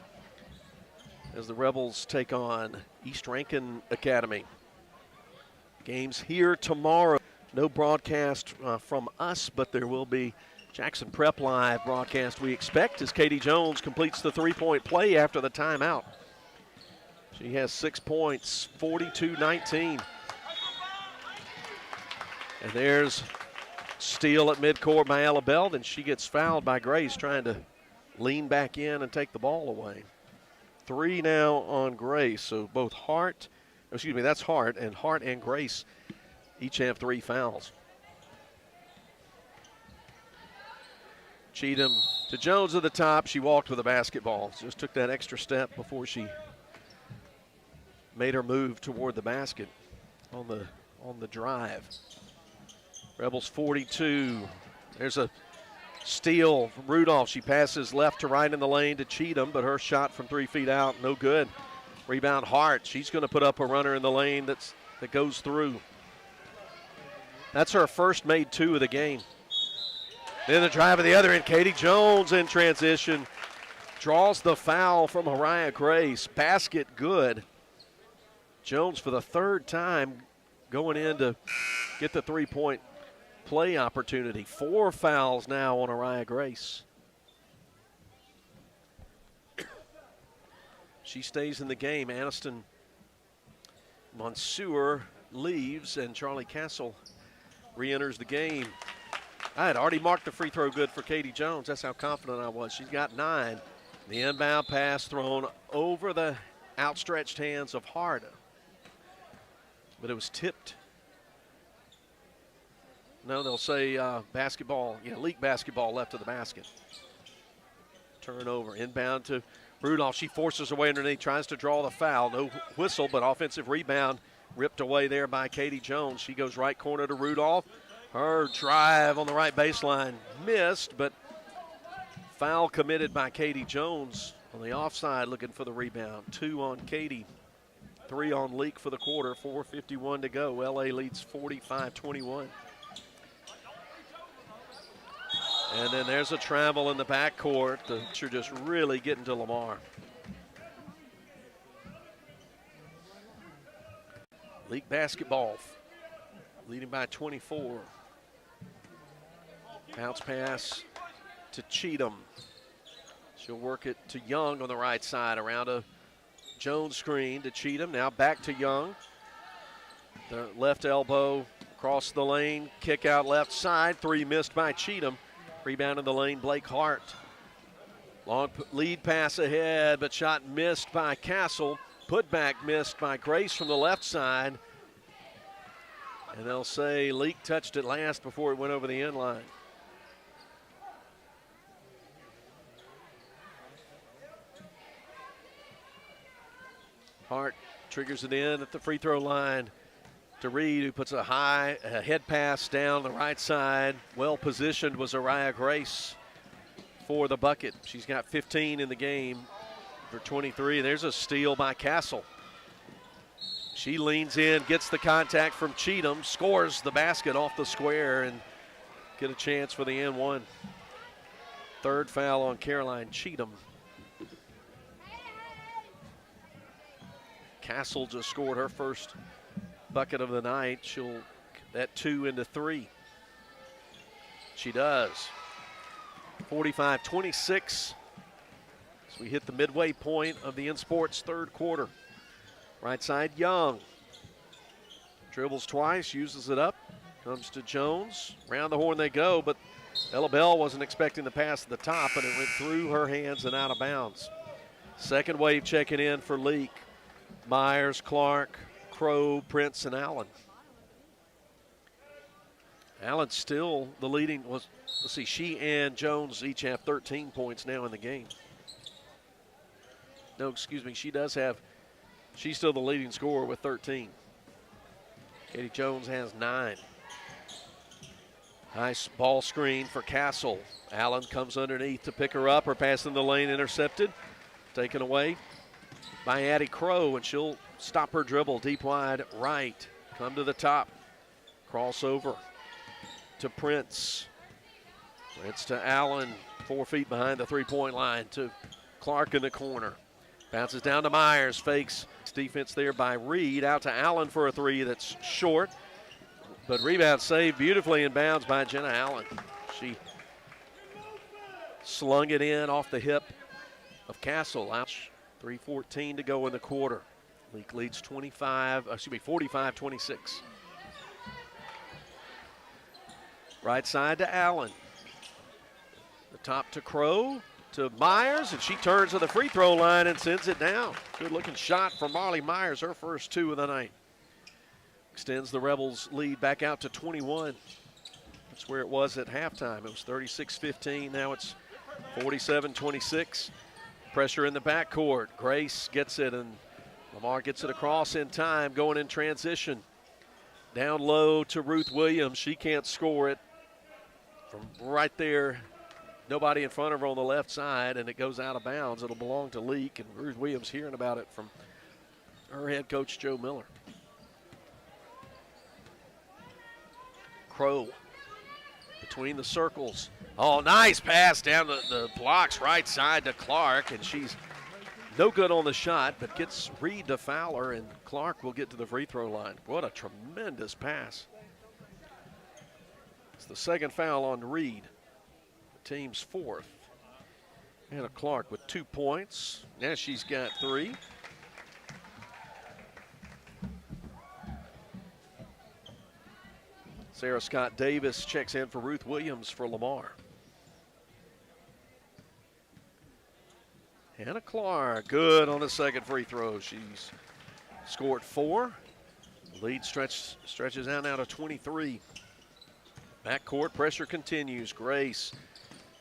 as the Rebels take on East Rankin Academy. Games here tomorrow. No broadcast from us, but there will be Jackson Prep Live broadcast we expect as Katie Jones completes the three-point play after the timeout. She has 6 points, 42-19. And there's steal at midcourt by Alabel. Then she gets fouled by Grace trying to lean back in and take the ball away. 3 now on Grace. So both Hart, that's Hart, and Hart and Grace each have 3 fouls. Cheatham to Jones at the top. She walked with the basketball. Just took that extra step before she made her move toward the basket on the drive. Rebels 42. There's a steal from Rudolph. She passes left to right in the lane to Cheatham, but her shot from 3 feet out, no good. Rebound Hart. She's going to put up a runner in the lane that goes through. That's her first made 2 of the game. Then the drive at the other end. Katie Jones in transition. Draws the foul from Mariah Grace. Basket good. Jones for the 3rd time going in to get the 3-point play opportunity. 4 fouls now on Mariah Grace. She stays in the game. Aniston Monsieur leaves, and Charlie Castle re-enters the game. I had already marked the free throw good for Katie Jones. That's how confident I was. She's got 9. The inbound pass thrown over the outstretched hands of Hart. But it was tipped. No, they'll say basketball, Leake basketball left of the basket. Turnover, inbound to Rudolph. She forces her way underneath, tries to draw the foul. No whistle, but offensive rebound ripped away there by Katie Jones. She goes right corner to Rudolph. Her drive on the right baseline missed, but foul committed by Katie Jones on the offside, looking for the rebound. 2 on Katie, 3 on Leake for the quarter, 4:51 to go. LA leads 45-21. And then there's a travel in the backcourt. They're just really getting to Lamar. Leake basketball, leading by 24. Bounce pass to Cheatham. She'll work it to Young on the right side, around a Jones screen to Cheatham. Now back to Young. The left elbow across the lane, kick out left side. 3 missed by Cheatham. Rebound in the lane, Blake Hart. Long lead pass ahead, but shot missed by Castle. Putback missed by Grace from the left side. And they'll say Leake touched it last before it went over the end line. Hart triggers it in at the free throw line to Reed, who puts a head pass down the right side. Well positioned was Mariah Grace for the bucket. She's got 15 in the game for 23. There's a steal by Castle. She leans in, gets the contact from Cheatham, scores the basket off the square, and get a chance for the N1. 3rd foul on Caroline Cheatham. Castle just scored her first bucket of the night. She'll that 2 into 3. She does. 45-26 as we hit the midway point of the InSports 3rd quarter. Right side, Young. Dribbles twice, uses it up, comes to Jones. Round the horn they go, but Ella Bell wasn't expecting the pass at the top, and it went through her hands and out of bounds. Second wave checking in for Leake. Myers, Clark, Crow, Prince, and Allen. Allen still the leading. Let's see, she and Jones each have 13 points now in the game. No, excuse me, she's still the leading scorer with 13. Katie Jones has 9. Nice ball screen for Castle. Allen comes underneath to pick her up. Her pass in the lane intercepted. Taken away by Addie Crow, and she'll stop her dribble deep wide right. Come to the top. Crossover to Prince. Prince to Allen. 4 feet behind the 3-point line to Clark in the corner. Bounces down to Myers. Fakes. Defense there by Reed. Out to Allen for a 3 that's short. But rebound saved beautifully in bounds by Jenna Allen. She slung it in off the hip of Castle. Ouch. 3:14 to go in the quarter. Leake leads 45-26. Right side to Allen. The top to Crow, to Myers, and she turns to the free throw line and sends it down. Good looking shot from Marley Myers, her first 2 of the night. Extends the Rebels' lead back out to 21. That's where it was at halftime. It was 36-15, now it's 47-26. Pressure in the backcourt. Grace gets it, and Lamar gets it across in time, going in transition. Down low to Ruth Williams. She can't score it from right there nobody in front of her on the left side, and it goes out of bounds. It'll belong to Leake, and Ruth Williams hearing about it from her head coach, Joe Miller. Crow between the circles. Oh, nice pass down the blocks right side to Clark, and she's no good on the shot, but gets Reed to foul her, and Clark will get to the free throw line. What a tremendous pass. It's the second foul on Reed, the team's fourth. Anna Clark with 2 points. Now she's got 3. Sarah Scott Davis checks in for Ruth Williams for Lamar. Hannah Clark, good on the second free throw. She's scored 4. Lead stretches out now to 23. Backcourt pressure continues. Grace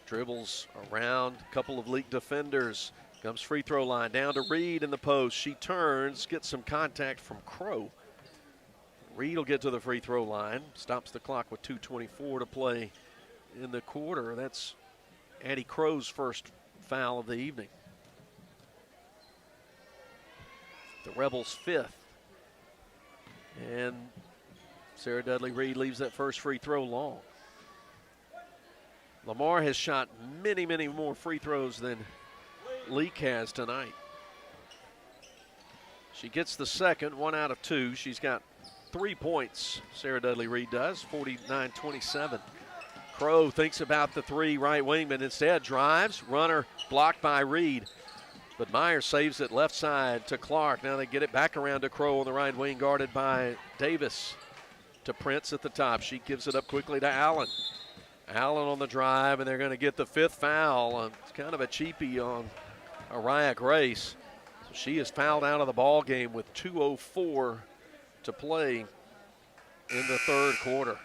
dribbles around a couple of Leake defenders. Comes free throw line down to Reed in the post. She turns, gets some contact from Crow. Reed will get to the free throw line. Stops the clock with 2:24 to play in the quarter. That's Addie Crow's first foul of the evening. The Rebels' 5th. And Sarah Dudley Reed leaves that first free throw long. Lamar has shot many, many more free throws than Leake has tonight. She gets the second, 1 out of 2. She's got 3 points, Sarah Dudley Reed does, 49-27. Crow thinks about the 3 right wing, but instead drives, runner blocked by Reed. But Meyer saves it left side to Clark. Now they get it back around to Crow on the right wing, guarded by Davis. To Prince at the top. She gives it up quickly to Allen. Allen on the drive, and they're going to get the 5th foul. It's kind of a cheapie on Araya Grace. So she is fouled out of the ball game with 2:04 to play in the third quarter.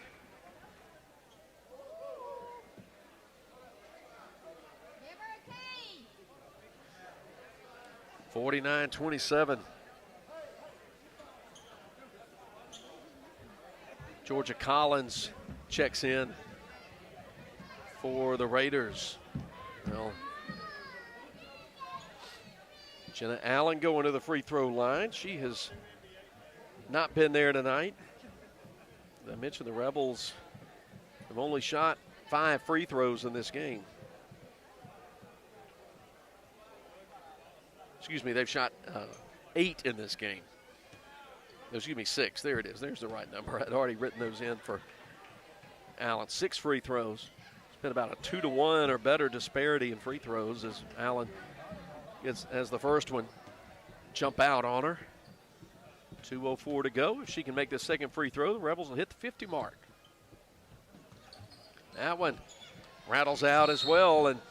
(49-27). Georgia Collins checks in for the Raiders. Well, Jenna Allen going to the free throw line. She has not been there tonight. As I mentioned, the Rebels have only shot 5 free throws in this game. Excuse me, they've shot 8 in this game. Excuse me, 6. There it is. There's the right number. I'd already written those in for Allen. 6 free throws. It's been about a 2-to-1 or better disparity in free throws as Allen has the first one jump out on her. 2:04 to go. If she can make the second free throw, the Rebels will hit the 50 mark. That one rattles out as well, and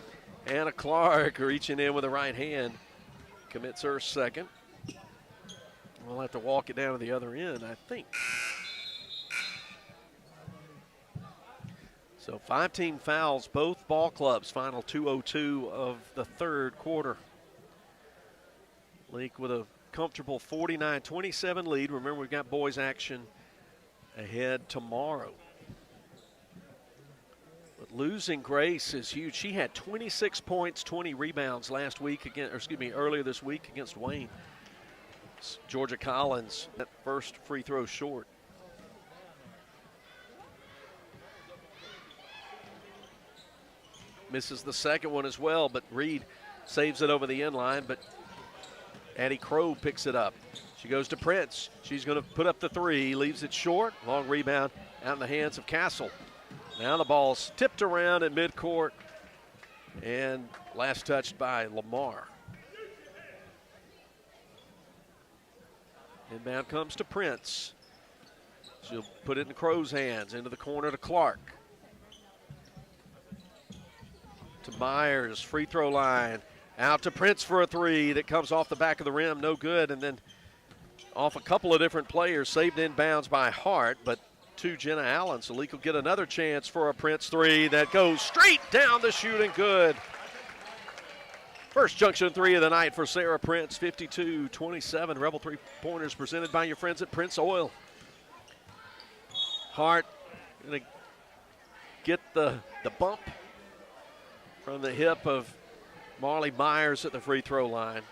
Anna Clark reaching in with the right hand commits her second. We'll have to walk it down to the other end, I think. So 5 team fouls, both ball clubs. Final 2:02 of the third quarter. Leake with a comfortable 49-27 lead. Remember, we've got boys action ahead tomorrow. But losing Grace is huge. She had 26 points, 20 rebounds last week earlier this week against Wayne. Georgia Collins, that first free throw short. Misses the second one as well, but Reed saves it over the end line, but Addie Crow picks it up. She goes to Prince. She's going to put up the 3, leaves it short. Long rebound out in the hands of Castle. Now the ball's tipped around at midcourt and last touched by Lamar. Inbound comes to Prince. She'll put it in Crow's hands, into the corner to Clark. To Myers, free throw line. Out to Prince for a 3 that comes off the back of the rim, no good. And then off a couple of different players, saved inbounds by Hart, but to Jenna Allen. So Leake will get another chance for a Prince 3 that goes straight down the shooting, good. First junction 3 of the night for Sarah Prince, 52-27. Rebel 3-pointers presented by your friends at Prince Oil. Hart going to get the bump from the hip of Marley Myers at the free throw line.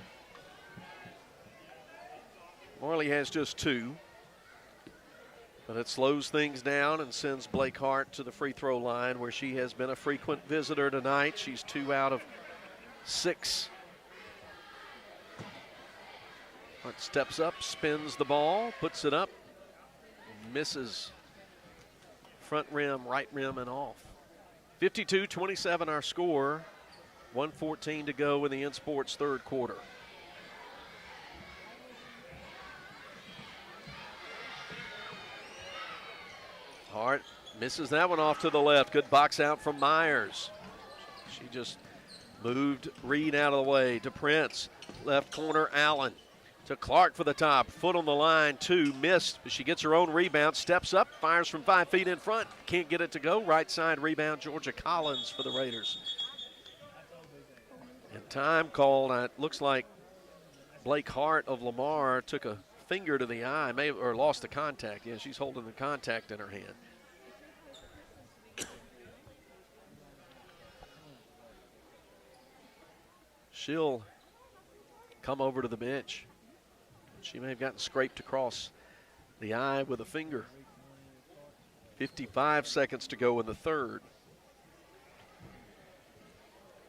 Marley has just 2, but it slows things down and sends Blake Hart to the free throw line, where she has been a frequent visitor tonight. She's 2 out of 6. Hart steps up, spins the ball, puts it up, misses front rim, right rim, and off. 52-27 our score. 1:14 to go in the InSports third quarter. Hart misses that one off to the left. Good box out from Myers. She just moved Reed out of the way to Prince. Left corner, Allen. To Clark for the top. Foot on the line, 2. Missed. She gets her own rebound. Steps up. Fires from 5 feet in front. Can't get it to go. Right side rebound, Georgia Collins for the Raiders. And time called. It looks like Blake Hart of Lamar took a finger to the eye, or lost the contact. Yeah, she's holding the contact in her hand. She'll come over to the bench. She may have gotten scraped across the eye with a finger. 55 seconds to go in the third.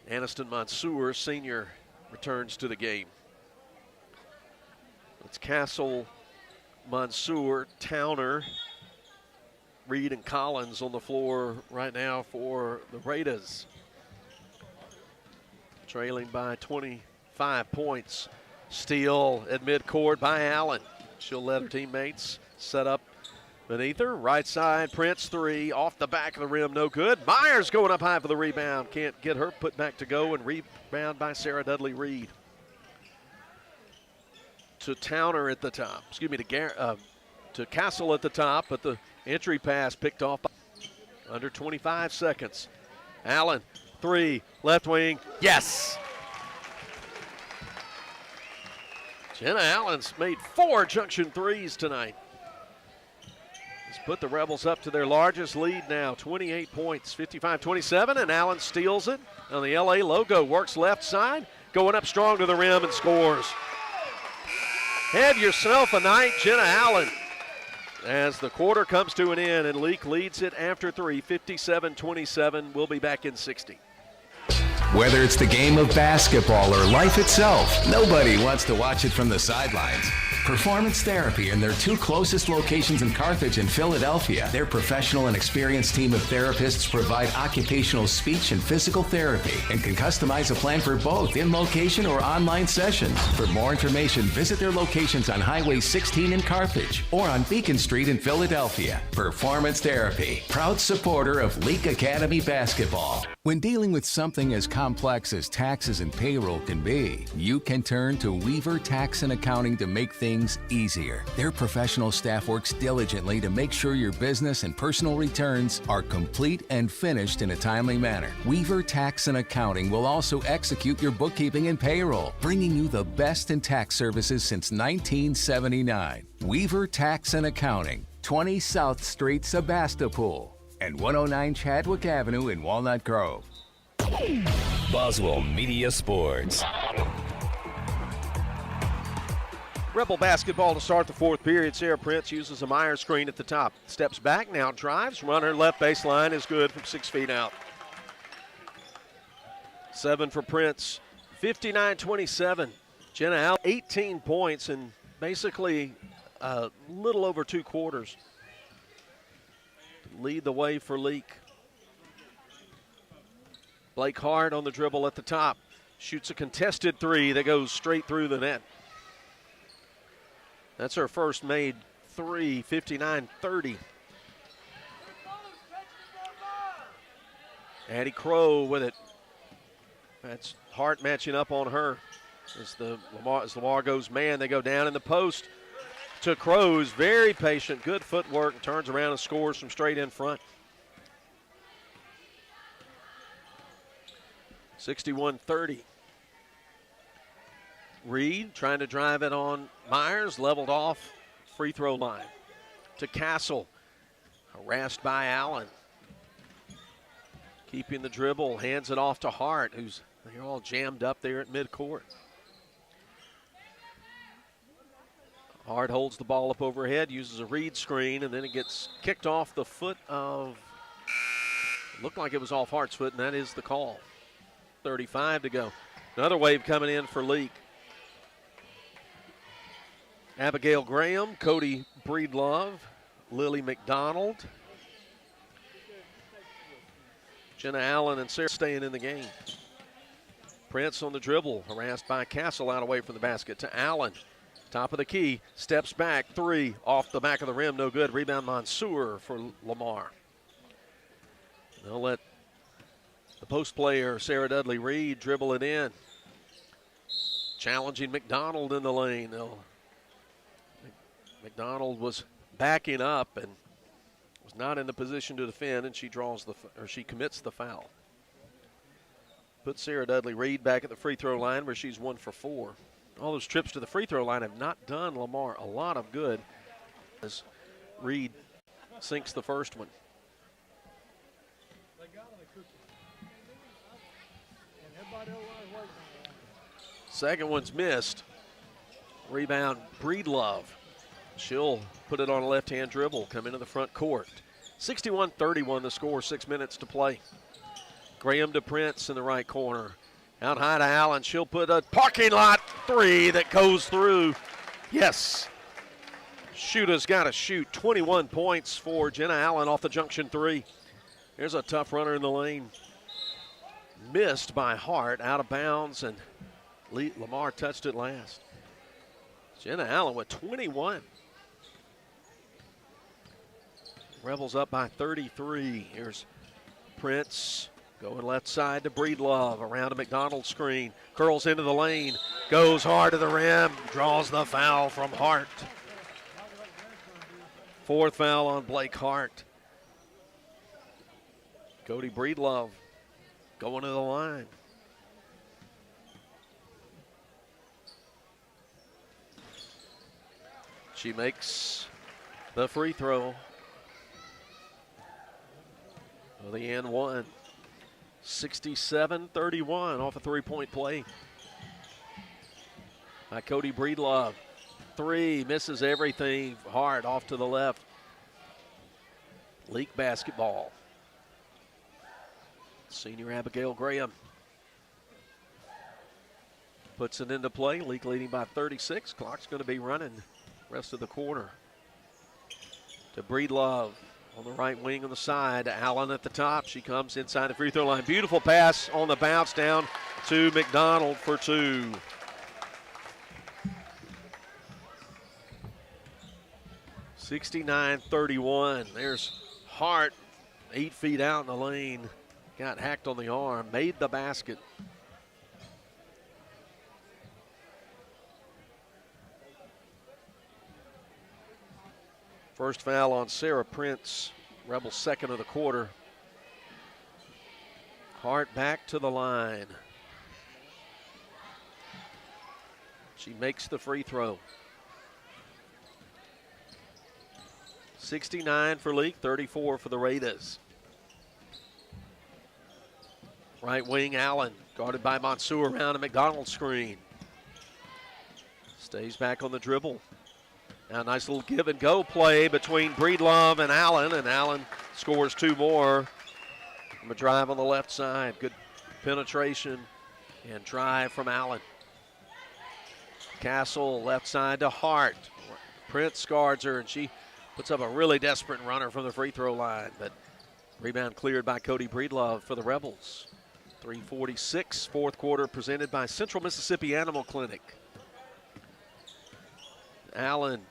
Aniston Mansour, senior, returns to the game. It's Castle, Mansour, Towner, Reed, and Collins on the floor right now for the Raiders. Trailing by 25 points. Steal at midcourt by Allen. She'll let her teammates set up beneath her. Right side, Prince 3, off the back of the rim, no good. Myers going up high for the rebound. Can't get her, put back to go, and rebound by Sarah Dudley Reed. To Towner at the top. Excuse me, to Castle at the top, but the entry pass picked off by under 25 seconds. Allen, 3, left wing, yes! Jenna Allen's made 4 junction threes tonight. It's put the Rebels up to their largest lead now, 28 points, 55-27, and Allen steals it. On the LA logo, works left side, going up strong to the rim and scores. Have yourself a night, Jenna Allen. As the quarter comes to an end and Leake leads it after 3, 57-27. We'll be back in 60. Whether it's the game of basketball or life itself, nobody wants to watch it from the sidelines. Performance Therapy and their 2 closest locations in Carthage and Philadelphia. Their professional and experienced team of therapists provide occupational speech and physical therapy and can customize a plan for both in location or online sessions. For more information, visit their locations on Highway 16 in Carthage or on Beacon Street in Philadelphia. Performance Therapy, proud supporter of Leake Academy basketball. When dealing with something as complex as taxes and payroll can be, you can turn to Weaver Tax and Accounting to make things easier. Their professional staff works diligently to make sure your business and personal returns are complete and finished in a timely manner. Weaver Tax and Accounting will also execute your bookkeeping and payroll, bringing you the best in tax services since 1979. Weaver Tax and Accounting, 20 South Street, Sebastopol, and 109 Chadwick Avenue in Walnut Grove. Boswell Media Sports. Rebel basketball to start the fourth period. Sarah Prince uses a Myers screen at the top. Steps back, now drives, runner left baseline is good from 6 feet out. 7 for Prince, 59-27. Jenna out 18 points in basically a little over 2 quarters. Lead the way for Leake. Blake Hart on the dribble at the top. Shoots a contested 3 that goes straight through the net. That's her first made 3, 59-30. Addie Crow with it. That's Hart matching up on her. As Lamar goes man, they go down in the post to Crow, who's very patient, good footwork, and turns around and scores from straight in front. 61-30. Reed trying to drive it on Myers, leveled off free throw line. To Castle, harassed by Allen. keeping the dribble, hands it off to Hart, they're all jammed up there at midcourt. Hart holds the ball up overhead, uses a read screen, and then it gets kicked off the foot of, looked like it was off Hart's foot, and that is the call. 35 to go. Another wave coming in for Leake. Abigail Graham, Cody Breedlove, Lily McDonald, Jenna Allen, and Sarah staying in the game. Prince on the dribble, harassed by Castle, out away from the basket to Allen. Top of the key, steps back, three, off the back of the rim, no good. Rebound Mansour for Lamar. They'll let the post player, Sarah Dudley Reed, dribble it in. Challenging McDonald in the lane. McDonald was backing up and was not in the position to defend, and she commits the foul. Put Sarah Dudley Reed back at the free throw line where she's 1 for 4. All those trips to the free throw line have not done Lamar a lot of good as Reed sinks the first one. Second one's missed. Rebound Breedlove. She'll put it on a left-hand dribble, come into the front court. 61-31 the score, 6 minutes to play. Graham to Prince in the right corner. Out high to Allen. She'll put a parking lot three that goes through. Yes. Shooter's got to shoot. 21 points for Jenna Allen off the junction three. There's a tough runner in the lane. Missed by Hart, out of bounds, and Lamar touched it last. Jenna Allen with 21. Rebels up by 33. Here's Prince. Going left side to Breedlove, around a McDonald screen, curls into the lane, goes hard to the rim, draws the foul from Hart. Fourth foul on Blake Hart. Cody Breedlove going to the line. She makes the free throw for the and one. 67-31 off a three-point play by Cody Breedlove. Three, misses everything. Hard off to the left. Leake basketball. Senior Abigail Graham puts it into play. Leake leading by 36. Clock's going to be running rest of the quarter. To Breedlove. On the right wing on the side, Allen at the top. She comes inside the free throw line. Beautiful pass on the bounce down to McDonald for two. (69-31). There's Hart, 8 feet out in the lane. Got hacked on the arm, made the basket. First foul on Sarah Prince, Rebels second of the quarter. Hart back to the line. She makes the free throw. 69 for Leake, 34 for the Raiders. Right wing Allen, guarded by Mansour around a McDonald screen. Stays back on the dribble. Now a nice little give and go play between Breedlove and Allen scores two more from a drive on the left side. Good penetration and drive from Allen. Castle left side to Hart. Prince guards her, and she puts up a really desperate runner from the free throw line, but rebound cleared by Cody Breedlove for the Rebels. 3:46, fourth quarter, presented by Central Mississippi Animal Clinic. Allen,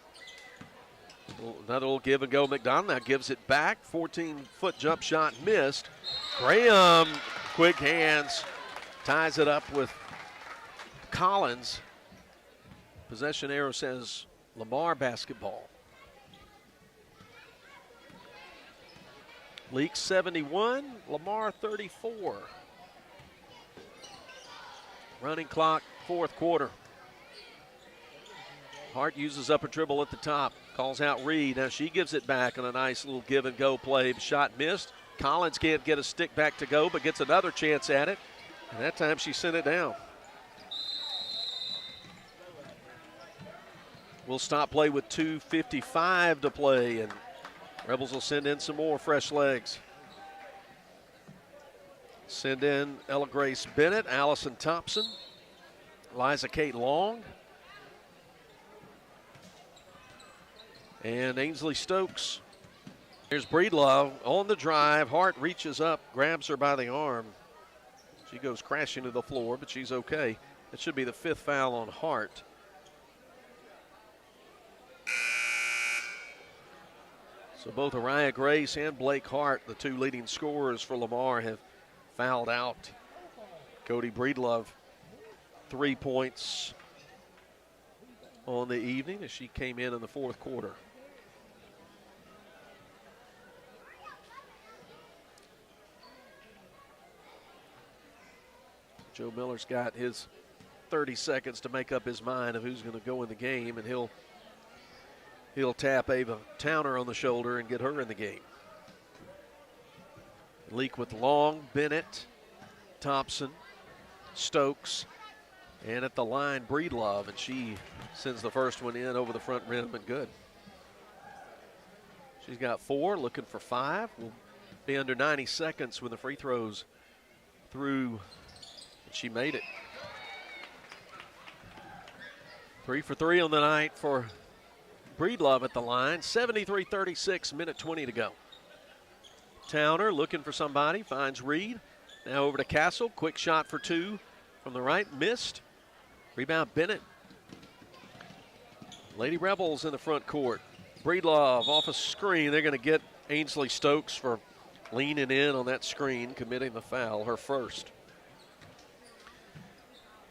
another little give and go. McDonald now gives it back. 14-foot jump shot missed. Graham, quick hands, ties it up with Collins. Possession arrow says Lamar basketball. Leake 71, Lamar 34. Running clock, fourth quarter. Hart uses up a dribble at the top, calls out Reed. Now she gives it back on a nice little give and go play. Shot missed. Collins can't get a stick back to go, but gets another chance at it. And that time she sent it down. We'll stop play with 2:55 to play, and Rebels will send in some more fresh legs. Send in Ella Grace Bennett, Allison Thompson, Liza Kate Long, and Ainsley Stokes. Here's Breedlove on the drive. Hart reaches up, grabs her by the arm. She goes crashing to the floor, but she's okay. It should be the 5th foul on Hart. So both Araya Grace and Blake Hart, the 2 leading scorers for Lamar, have fouled out. Cody Breedlove, 3 points on the evening as she came in the 4th quarter. Joe Miller's got his 30 seconds to make up his mind of who's going to go in the game, and he'll tap Ava Towner on the shoulder and get her in the game. Leake with Long, Bennett, Thompson, Stokes, and at the line, Breedlove, and she sends the first one in over the front rim and good. She's got 4, looking for 5. Will be under 90 seconds when the free throws through, and she made it. 3 for 3 on the night for Breedlove at the line. 73-36, minute 20 to go. Towner looking for somebody, finds Reed. Now over to Castle, quick shot for 2 from the right, missed. Rebound Bennett. Lady Rebels in the front court. Breedlove off a screen. They're going to get Ainsley Stokes for leaning in on that screen, committing the foul, her first.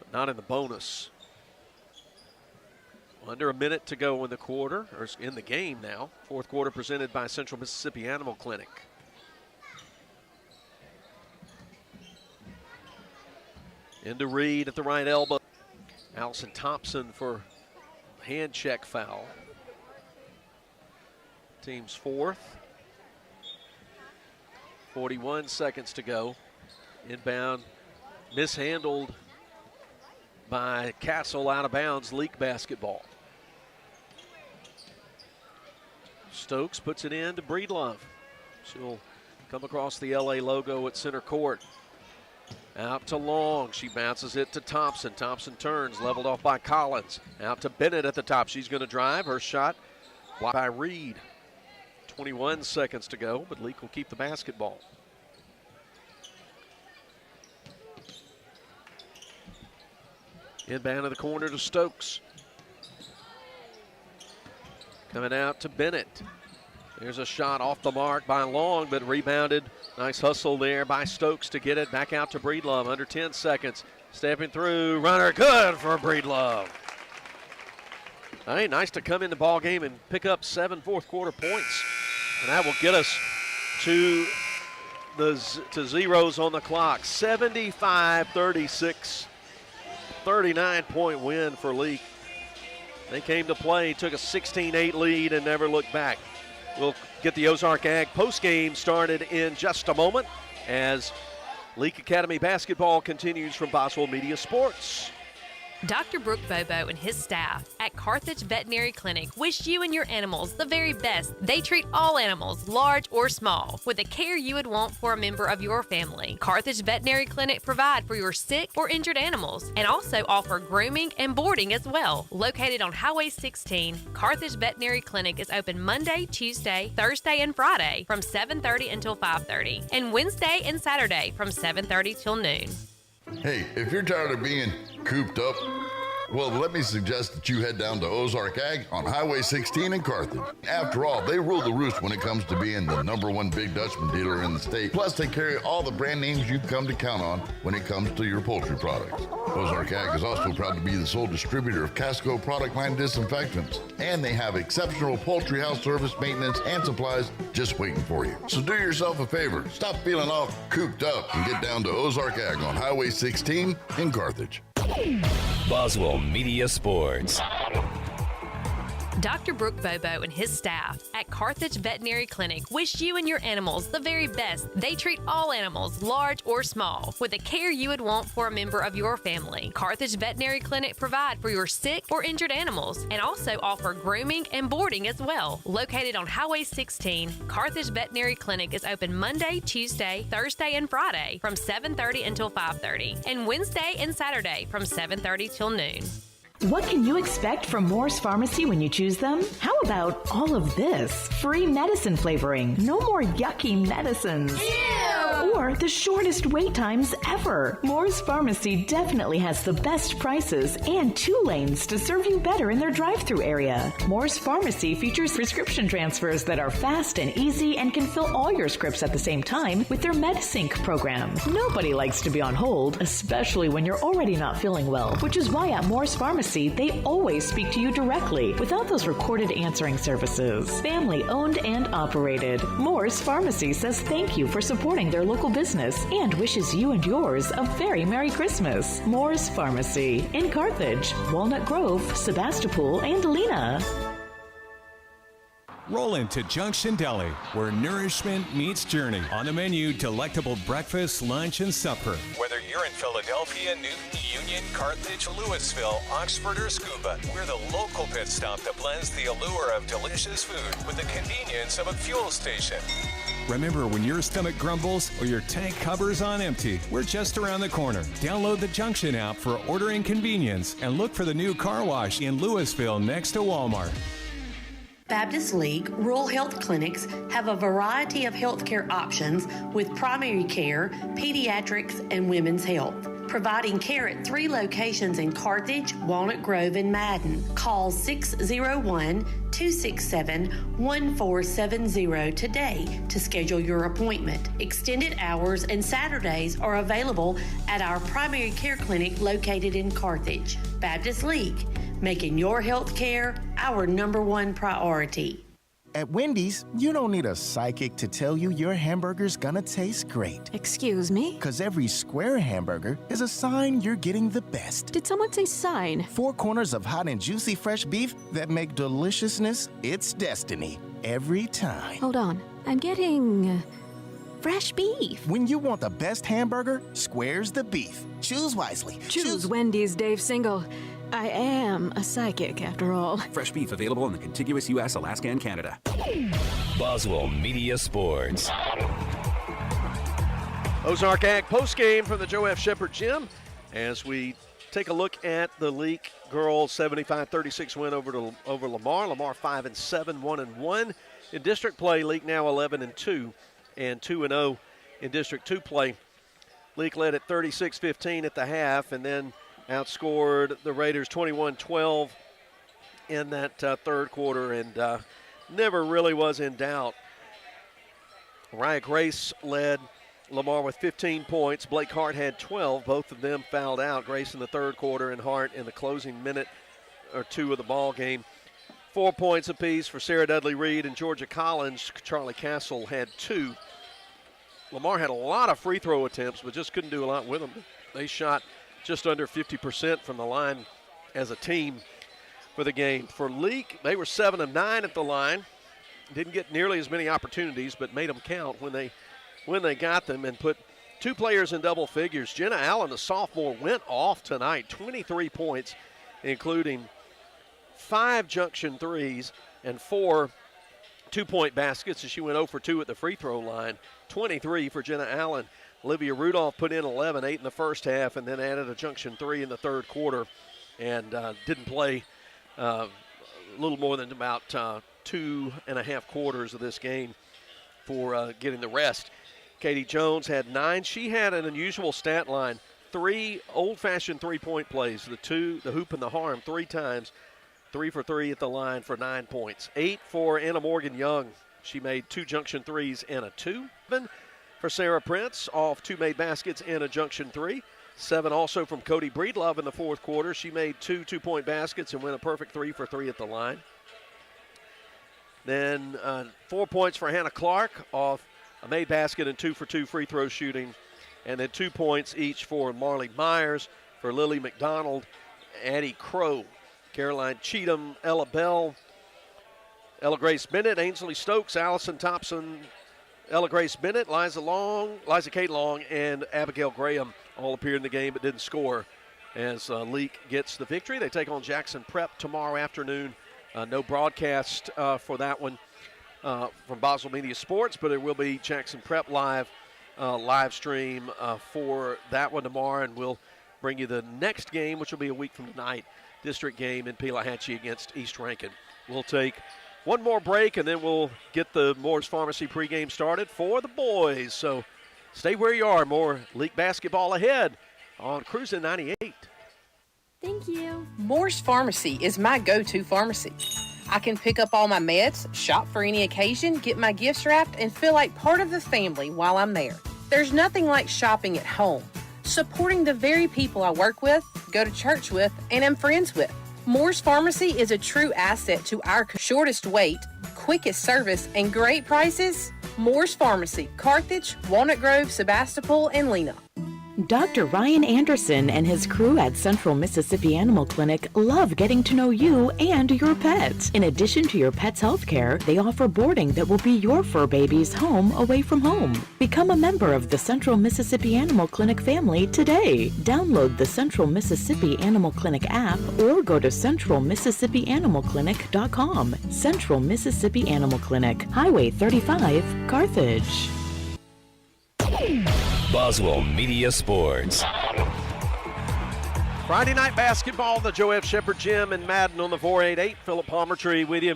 But not in the bonus. Under a minute to go in the quarter, or in the game now. 4th quarter presented by Central Mississippi Animal Clinic. Into Reed at the right elbow. Allison Thompson for hand check foul. Team's 4th. 41 seconds to go. Inbound mishandled by Castle, out of bounds, Leake basketball. Stokes puts it in to Breedlove. She'll come across the LA logo at center court. Out to Long, she bounces it to Thompson. Thompson turns, leveled off by Collins. Out to Bennett at the top, she's gonna drive. Her shot blocked by Reed. 21 seconds to go, but Leake will keep the basketball. Inbound to the corner to Stokes. Coming out to Bennett. There's a shot off the mark by Long, but rebounded. Nice hustle there by Stokes to get it back out to Breedlove. Under 10 seconds. Stepping through, runner good for Breedlove. Hey, nice to come in the ball game and pick up 7 4th quarter points. And that will get us to zeros on the clock. 75-36. 39-point win for Leake. They came to play, took a 16-8 lead, and never looked back. We'll get the Ozark Ag postgame started in just a moment as Leake Academy basketball continues from Boswell Media Sports. Dr. Brooke Bobo and his staff at Carthage Veterinary Clinic wish you and your animals the very best. They treat all animals, large or small, with the care you would want for a member of your family. Carthage Veterinary Clinic provide for your sick or injured animals and also offer grooming and boarding as well. Located on Highway 16, Carthage Veterinary Clinic is open Monday, Tuesday, Thursday, and Friday from 7:30 until 5:30, and Wednesday and Saturday from 7:30 till noon. Hey, if you're tired of being cooped up, well, let me suggest that you head down to Ozark Ag on Highway 16 in Carthage. After all, they rule the roost when it comes to being the #1 Big Dutchman dealer in the state. Plus, they carry all the brand names you've come to count on when it comes to your poultry products. Ozark Ag is also proud to be the sole distributor of Casco product line disinfectants. And they have exceptional poultry house service, maintenance, and supplies just waiting for you. So do yourself a favor. Stop feeling all cooped up and get down to Ozark Ag on Highway 16 in Carthage. Boswell Media Sports. Dr. Brooke Bobo and his staff at Carthage Veterinary Clinic wish you and your animals the very best. They treat all animals, large or small, with the care you would want for a member of your family. Carthage Veterinary Clinic provide for your sick or injured animals and also offer grooming and boarding as well. Located on Highway 16, Carthage Veterinary Clinic is open Monday, Tuesday, Thursday, and Friday from 7:30 until 5:30, and Wednesday and Saturday from 7:30 till noon. What can you expect from Moore's Pharmacy when you choose them? How about all of this? Free medicine flavoring. No more yucky medicines. Ew! Or the shortest wait times ever. Moore's Pharmacy definitely has the best prices and 2 lanes to serve you better in their drive-thru area. Moore's Pharmacy features prescription transfers that are fast and easy and can fill all your scripts at the same time with their MedSync program. Nobody likes to be on hold, especially when you're already not feeling well, which is why at Moore's Pharmacy, they always speak to you directly without those recorded answering services. Family owned and operated. Moore's Pharmacy says thank you for supporting their local business and wishes you and yours a very Merry Christmas. Moore's Pharmacy in Carthage, Walnut Grove, Sebastopol, and Lena. Roll into Junction Deli, where nourishment meets journey. On the menu, delectable breakfast, lunch, and supper. Whether you're in Philadelphia, Newton, Union, Carthage, Louisville, Oxford, or Scuba, we're the local pit stop that blends the allure of delicious food with the convenience of a fuel station. Remember, when your stomach grumbles or your tank covers on empty, we're just around the corner. Download the Junction app for ordering convenience and look for the new car wash in Louisville next to Walmart. Baptist Leake Rural Health Clinics have a variety of healthcare options with primary care, pediatrics, and women's health. Providing care at 3 locations in Carthage, Walnut Grove, and Madden. Call 601-267-1470 today to schedule your appointment. Extended hours and Saturdays are available at our primary care clinic located in Carthage. Baptist Leake, making your health care our #1 priority. At Wendy's, you don't need a psychic to tell you your hamburger's gonna taste great. Excuse me? Because every square hamburger is a sign you're getting the best. Did someone say sign? 4 corners of hot and juicy fresh beef that make deliciousness its destiny every time. Hold on. I'm getting fresh beef. When you want the best hamburger, square's the beef. Choose wisely. Choose Wendy's, Dave Single. I am a psychic, after all. Fresh beef available in the contiguous U.S., Alaska, and Canada. Boswell Media Sports. Ozark Ag postgame from the Joe F. Shepherd Gym as we take a look at the Leake girls 75-36 win over Lamar. Lamar 5-7, 1-1 in district play. Leake now 11-2 and 2-0 in District 2 play. Leake led at 36-15 at the half and then outscored the Raiders 21-12 in that third quarter and never really was in doubt. Mariah Grace led Lamar with 15 points. Blake Hart had 12. Both of them fouled out. Grace in the third quarter and Hart in the closing minute or 2 of the ball game. 4 points apiece for Sarah Dudley Reed and Georgia Collins. Charlie Castle had 2. Lamar had a lot of free throw attempts, but just couldn't do a lot with them. They shot just under 50% from the line as a team for the game. For Leake, they were 7 of 9 at the line. Didn't get nearly as many opportunities, but made them count when they got them and put 2 players in double figures. Jenna Allen, the sophomore, went off tonight, 23 points, including 5 junction threes and 4 two-point baskets, and she went 0 for 2 at the free throw line. 23 for Jenna Allen. Olivia Rudolph put in 11, 8 in the first half, and then added a junction 3 in the third quarter and didn't play a little more than about 2.5 quarters of this game for getting the rest. Katie Jones had 9. She had an unusual stat line, 3 old-fashioned three-point plays, the hoop and the harm 3 times, 3 for 3 at the line for 9 points. 8 for Anna Morgan Young. She made 2 junction 3s and a 2. 7 for Sarah Prince off 2 made baskets and a junction 3. 7 also from Cody Breedlove in the fourth quarter. She made 2 two-point baskets and went a perfect 3 for 3 at the line. Then 4 points for Hannah Clark off a made basket and 2 for 2 free throw shooting. And then 2 points each for Marley Myers, for Lily McDonald, Addie Crow, Caroline Cheatham, Ella Bell, Ella Grace Bennett, Ainsley Stokes, Allison Thompson, Ella Grace Bennett, Liza Kate Long, and Abigail Graham all appeared in the game but didn't score as Leake gets the victory. They take on Jackson Prep tomorrow afternoon. No broadcast for that one from Boswell Media Sports, but there will be Jackson Prep live stream for that one tomorrow, and we'll bring you the next game, which will be a week from tonight, district game in Pelahatchie against East Rankin. We'll take one more break, and then we'll get the Moore's Pharmacy pregame started for the boys. So stay where you are. More League basketball ahead on Cruisin' 98. Thank you. Moore's Pharmacy is my go-to pharmacy. I can pick up all my meds, shop for any occasion, get my gifts wrapped, and feel like part of the family while I'm there. There's nothing like shopping at home, supporting the very people I work with, go to church with, and am friends with. Moore's Pharmacy is a true asset to our shortest wait, quickest service, and great prices. Moore's Pharmacy, Carthage, Walnut Grove, Sebastopol, and Lena. Dr. Ryan Anderson and his crew at Central Mississippi Animal Clinic love getting to know you and your pets. In addition to your pet's health care, they offer boarding that will be your fur baby's home away from home. Become a member of the Central Mississippi Animal Clinic family today. Download the Central Mississippi Animal Clinic app or go to centralmississippianimalclinic.com. Central Mississippi Animal Clinic, Highway 35, Carthage. Boswell Media Sports. Friday night basketball, the Joe F. Shepherd Gym in Madden on the 488. Philip Palmertree with you.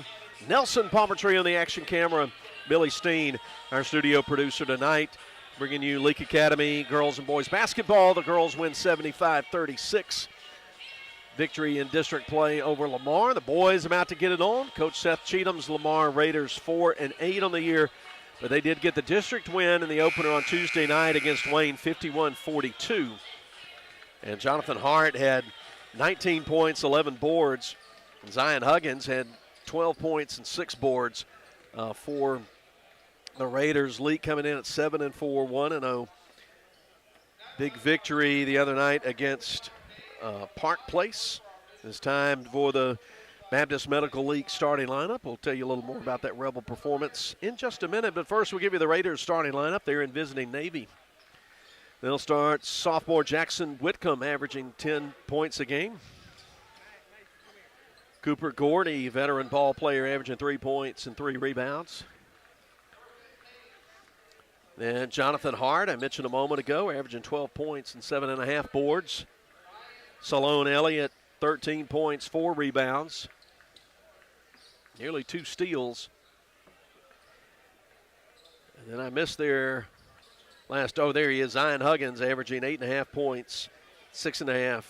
Nelson Palmertree on the action camera. Billy Steen, our studio producer tonight, bringing you Leake Academy girls and boys basketball. The girls win 75-36. Victory in district play over Lamar. The boys about to get it on. Coach Seth Cheatham's Lamar Raiders 4-8 on the year. But they did get the district win in the opener on Tuesday night against Wayne, 51-42. And Jonathan Hart had 19 points, 11 boards. And Zion Huggins had 12 points and 6 boards for the Raiders. Leake coming in at 7-4, 1-0. Big victory the other night against Park Place. It's time for the Baptist Medical League starting lineup. We'll tell you a little more about that Rebel performance in just a minute, but first we'll give you the Raiders starting lineup. They're in visiting Navy. They'll start sophomore Jackson Whitcomb, averaging 10 points a game. Cooper Gordy, veteran ball player, averaging 3 points and 3 rebounds. Then Jonathan Hart, I mentioned a moment ago, averaging 12 points and 7.5 boards. Salone Elliott, 13 points, 4 rebounds. Nearly 2 steals. And then I missed their last, there he is, Zion Huggins, averaging 8.5 points, 6.5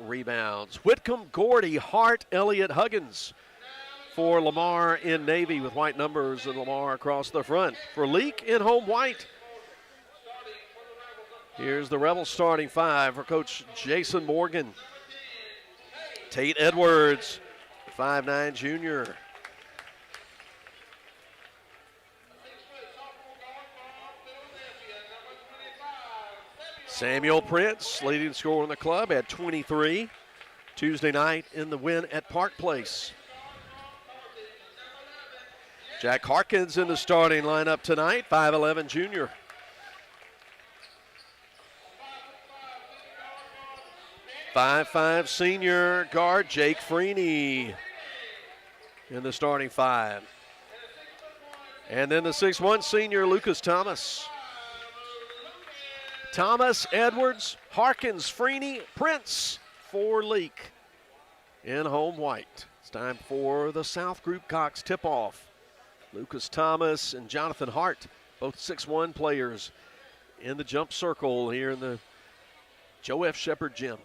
rebounds. Whitcomb, Gordy, Hart, Elliott, Huggins for Lamar in Navy with white numbers and Lamar across the front. For Leake in home white. Here's the Rebels starting 5 for Coach Jason Morgan. Tate Edwards, 5'9" junior. Samuel Prince, leading scorer in the club, had 23 Tuesday night in the win at Park Place. Jack Harkins in the starting lineup tonight, 5'11" junior. .55 senior guard Jake Freeney in the starting 5. And then the 6'1" senior Lucas Thomas. Thomas, Edwards, Harkins, Freeney, Prince for Leake in home white. It's time for the South Group Cox tip-off. Lucas Thomas and Jonathan Hart, both 6'1" players in the jump circle here in the Joe F. Shepherd Gym.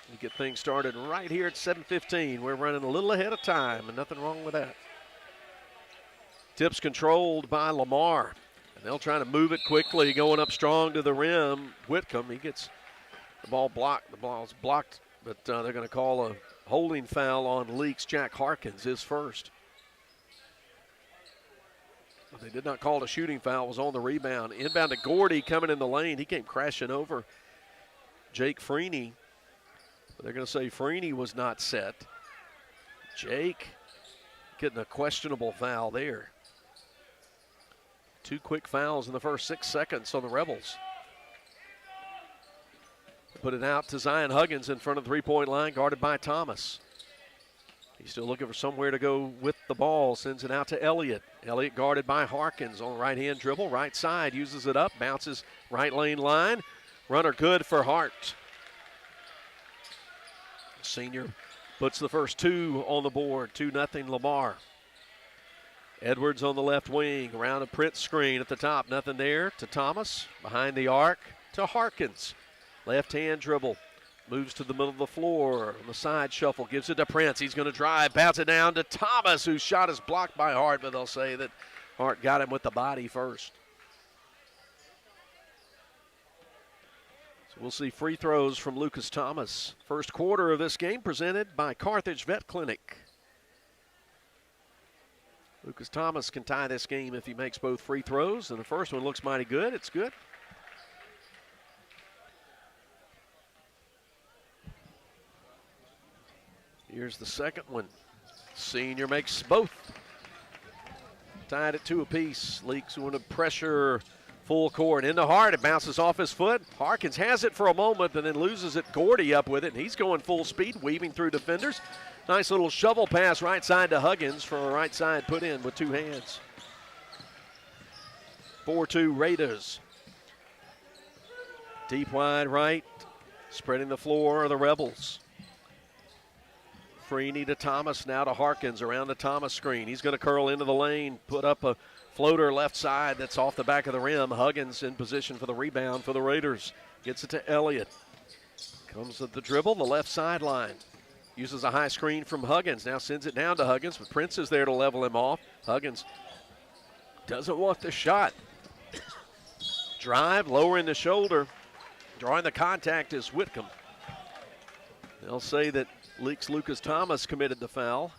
We get things started right here at 7:15. We're running a little ahead of time, and nothing wrong with that. Tips controlled by Lamar. And they'll try to move it quickly, going up strong to the rim. Whitcomb, he gets the ball blocked. The ball's blocked, but they're going to call a holding foul on Leake's Jack Harkins, his first. But they did not call it a shooting foul. It was on the rebound. Inbound to Gordy coming in the lane. He came crashing over Jake Freeney. But they're going to say Freeney was not set. Jake getting a questionable foul there. 2 quick fouls in the first 6 seconds on the Rebels. Put it out to Zion Huggins in front of the three-point line, guarded by Thomas. He's still looking for somewhere to go with the ball, sends it out to Elliott. Elliott guarded by Harkins on the right-hand dribble, right side, uses it up, bounces right lane line. Runner good for Hart. Senior puts the first 2 on the board, 2-0 Lamar. Edwards on the left wing, around a Prince screen at the top, nothing there to Thomas, behind the arc to Harkins. Left-hand dribble, moves to the middle of the floor, on the side shuffle, gives it to Prince. He's going to drive, bounce it down to Thomas, whose shot is blocked by Hart, but they'll say that Hart got him with the body first. So we'll see free throws from Lucas Thomas. First quarter of this game presented by Carthage Vet Clinic. Lucas Thomas can tie this game if he makes both free throws, and the first one looks mighty good. It's good. Here's the second one. Senior makes both. Tied at 2 apiece. Leake's going to pressure full court. Into Hart, it bounces off his foot. Harkins has it for a moment, but then loses it. Gordy up with it, and he's going full speed, weaving through defenders. Nice little shovel pass right side to Huggins for a right side put in with 2 hands. 4-2 Raiders. Deep wide right, spreading the floor are the Rebels. Freeney to Thomas, now to Harkins around the Thomas screen. He's going to curl into the lane, put up a floater left side that's off the back of the rim. Huggins in position for the rebound for the Raiders. Gets it to Elliott. Comes at the dribble, the left sideline. Uses a high screen from Huggins. Now sends it down to Huggins, but Prince is there to level him off. Huggins doesn't want the shot. Drive, lowering the shoulder. Drawing the contact is Whitcomb. They'll say that Leake's Lucas Thomas committed the foul.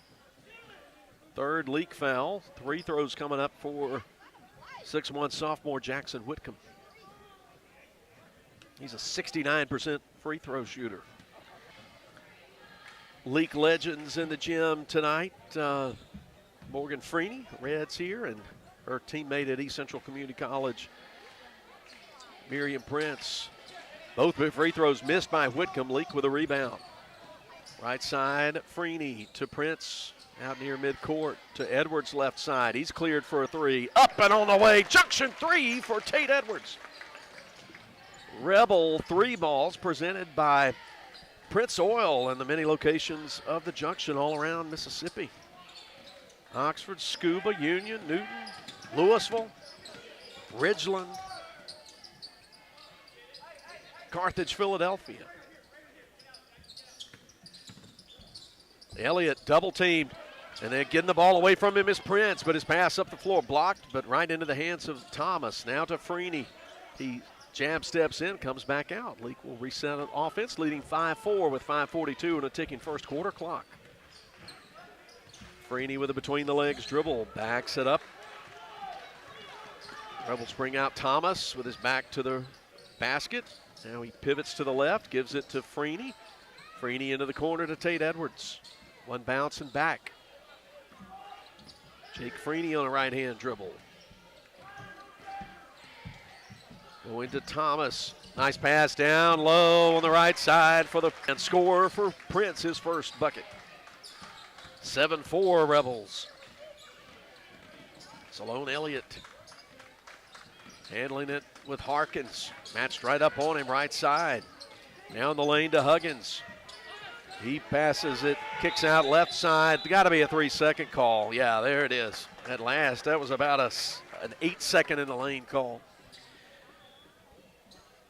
Third Leake foul. 3 throws coming up for 6'1" sophomore Jackson Whitcomb. He's a 69% free throw shooter. Leake legends in the gym tonight. Morgan Freeney, Reds here, and her teammate at East Central Community College, Miriam Prince. Both free throws missed by Whitcomb. Leake with a rebound. Right side, Freeney to Prince, out near midcourt to Edwards left side. He's cleared for a 3. Up and on the way, junction 3 for Tate Edwards. Rebel 3 balls presented by Prince Oil and the many locations of the junction all around Mississippi. Oxford, Scuba, Union, Newton, Louisville, Ridgeland, Carthage, Philadelphia. Elliott double teamed, and they're getting the ball away from him is Prince, but his pass up the floor blocked, but right into the hands of Thomas. Now to Freeney. He jab steps in, comes back out. Leake will reset an offense, leading 5-4 with 5:42 and a ticking first quarter clock. Freeney with a between the legs dribble, backs it up. Rebels bring out Thomas with his back to the basket. Now he pivots to the left, gives it to Freeney. Freeney into the corner to Tate Edwards. One bounce and back. Jake Freeney on a right-hand dribble. Going to Thomas. Nice pass down low on the right side for the and score for Prince, his first bucket. 7-4 Rebels. Salone Elliott handling it with Harkins. Matched right up on him, right side. Down the lane to Huggins. He passes it, kicks out left side. Got to be a 3-second call. Yeah, there it is. At last, that was about an 8-second in the lane call.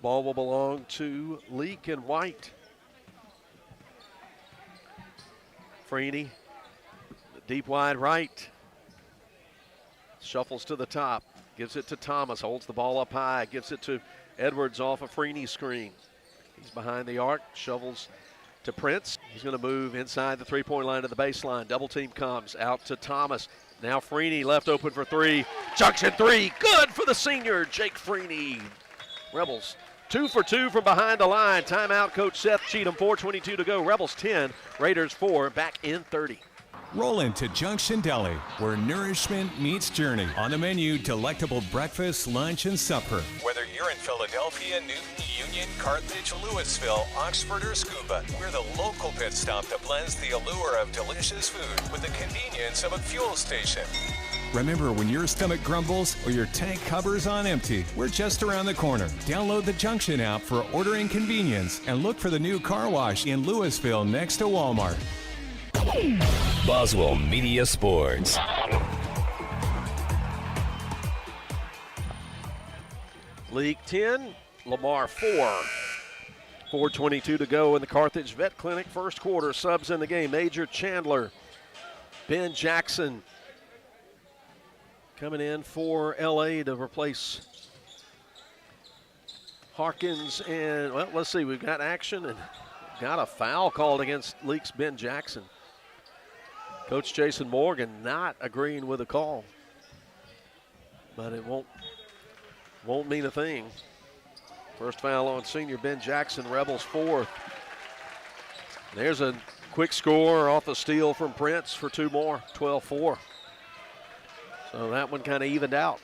Ball will belong to Leake and White. Freeney, deep wide right. Shuffles to the top, gives it to Thomas, holds the ball up high, gives it to Edwards off a Freeney screen. He's behind the arc, shovels to Prince. He's going to move inside the three-point line to the baseline. Double team comes out to Thomas. Now Freeney left open for 3. Junction 3, good for the senior, Jake Freeney. Rebels 2 for 2 from behind the line. Timeout, Coach Seth Cheatham, 4:22 to go. Rebels 10, Raiders 4, back in 30. Roll into Junction Deli, where nourishment meets journey. On the menu, delectable breakfast, lunch, and supper. Whether you're in Philadelphia, Newton, Union, Carthage, Louisville, Oxford, or Scuba, we're the local pit stop that blends the allure of delicious food with the convenience of a fuel station. Remember, when your stomach grumbles or your tank covers on empty, we're just around the corner. Download the Junction app for ordering convenience and look for the new car wash in Louisville next to Walmart. Boswell Media Sports. League 10, Lamar 4. 4:22 to go in the Carthage Vet Clinic first quarter. Subs in the game, Major Chandler, Ben Jackson coming in for LA to replace Harkins. And, well, let's see, we've got action and got a foul called against Leake's Ben Jackson. Coach Jason Morgan not agreeing with the call, but it won't mean a thing. First foul on senior Ben Jackson, Rebels 4th. There's a quick score off the steal from Prince for two more, 12-4. So that one kind of evened out.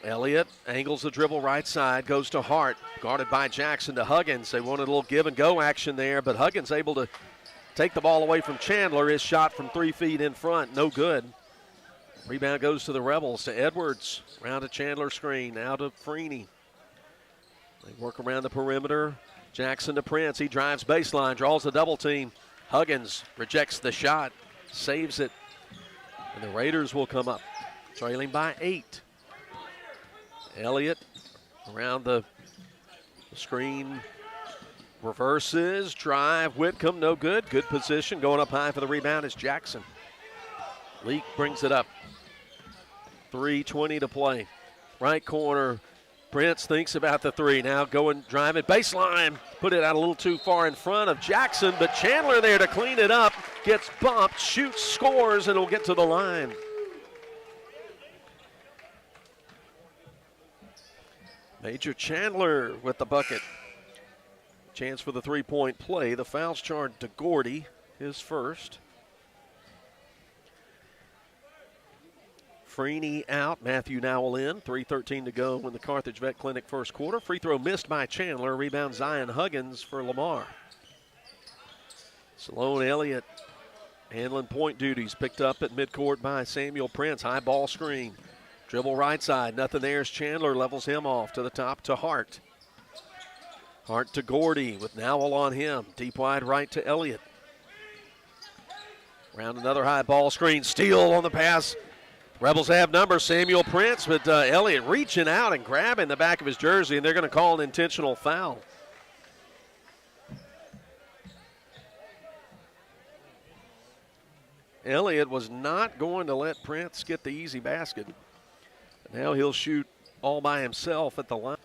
Elliott angles the dribble right side, goes to Hart, guarded by Jackson to Huggins. They wanted a little give and go action there, but Huggins able to take the ball away from Chandler. His shot from 3 feet in front, no good. Rebound goes to the Rebels, to Edwards. Round to Chandler screen, now to Freeney. They work around the perimeter. Jackson to Prince, he drives baseline, draws the double team. Huggins rejects the shot, saves it. And the Raiders will come up, trailing by 8. Elliott around the screen, reverses, drive, Whitcomb, no good. Good position, going up high for the rebound is Jackson. Leake brings it up. 3:20 to play. Right corner, Prince thinks about the three. Now going, driving, baseline. Put it out a little too far in front of Jackson, but Chandler there to clean it up. Gets bumped, shoots, scores, and will get to the line. Major Chandler with the bucket. Chance for the three-point play. The foul's charged to Gordy, his first. Freeney out, Matthew Nowell in. 3:13 to go in the Carthage Vet Clinic first quarter. Free throw missed by Chandler. Rebound Zion Huggins for Lamar. Sloan Elliott handling point duties. Picked up at midcourt by Samuel Prince. High ball screen. Dribble right side. Nothing there as Chandler levels him off to the top to Hart. Hart to Gordy with Nowell on him. Deep wide right to Elliott. Around another high ball screen. Steal on the pass. Rebels have numbers. Samuel Prince, but Elliott reaching out and grabbing the back of his jersey, and they're going to call an intentional foul. Elliott was not going to let Prince get the easy basket. Now he'll shoot all by himself at the line.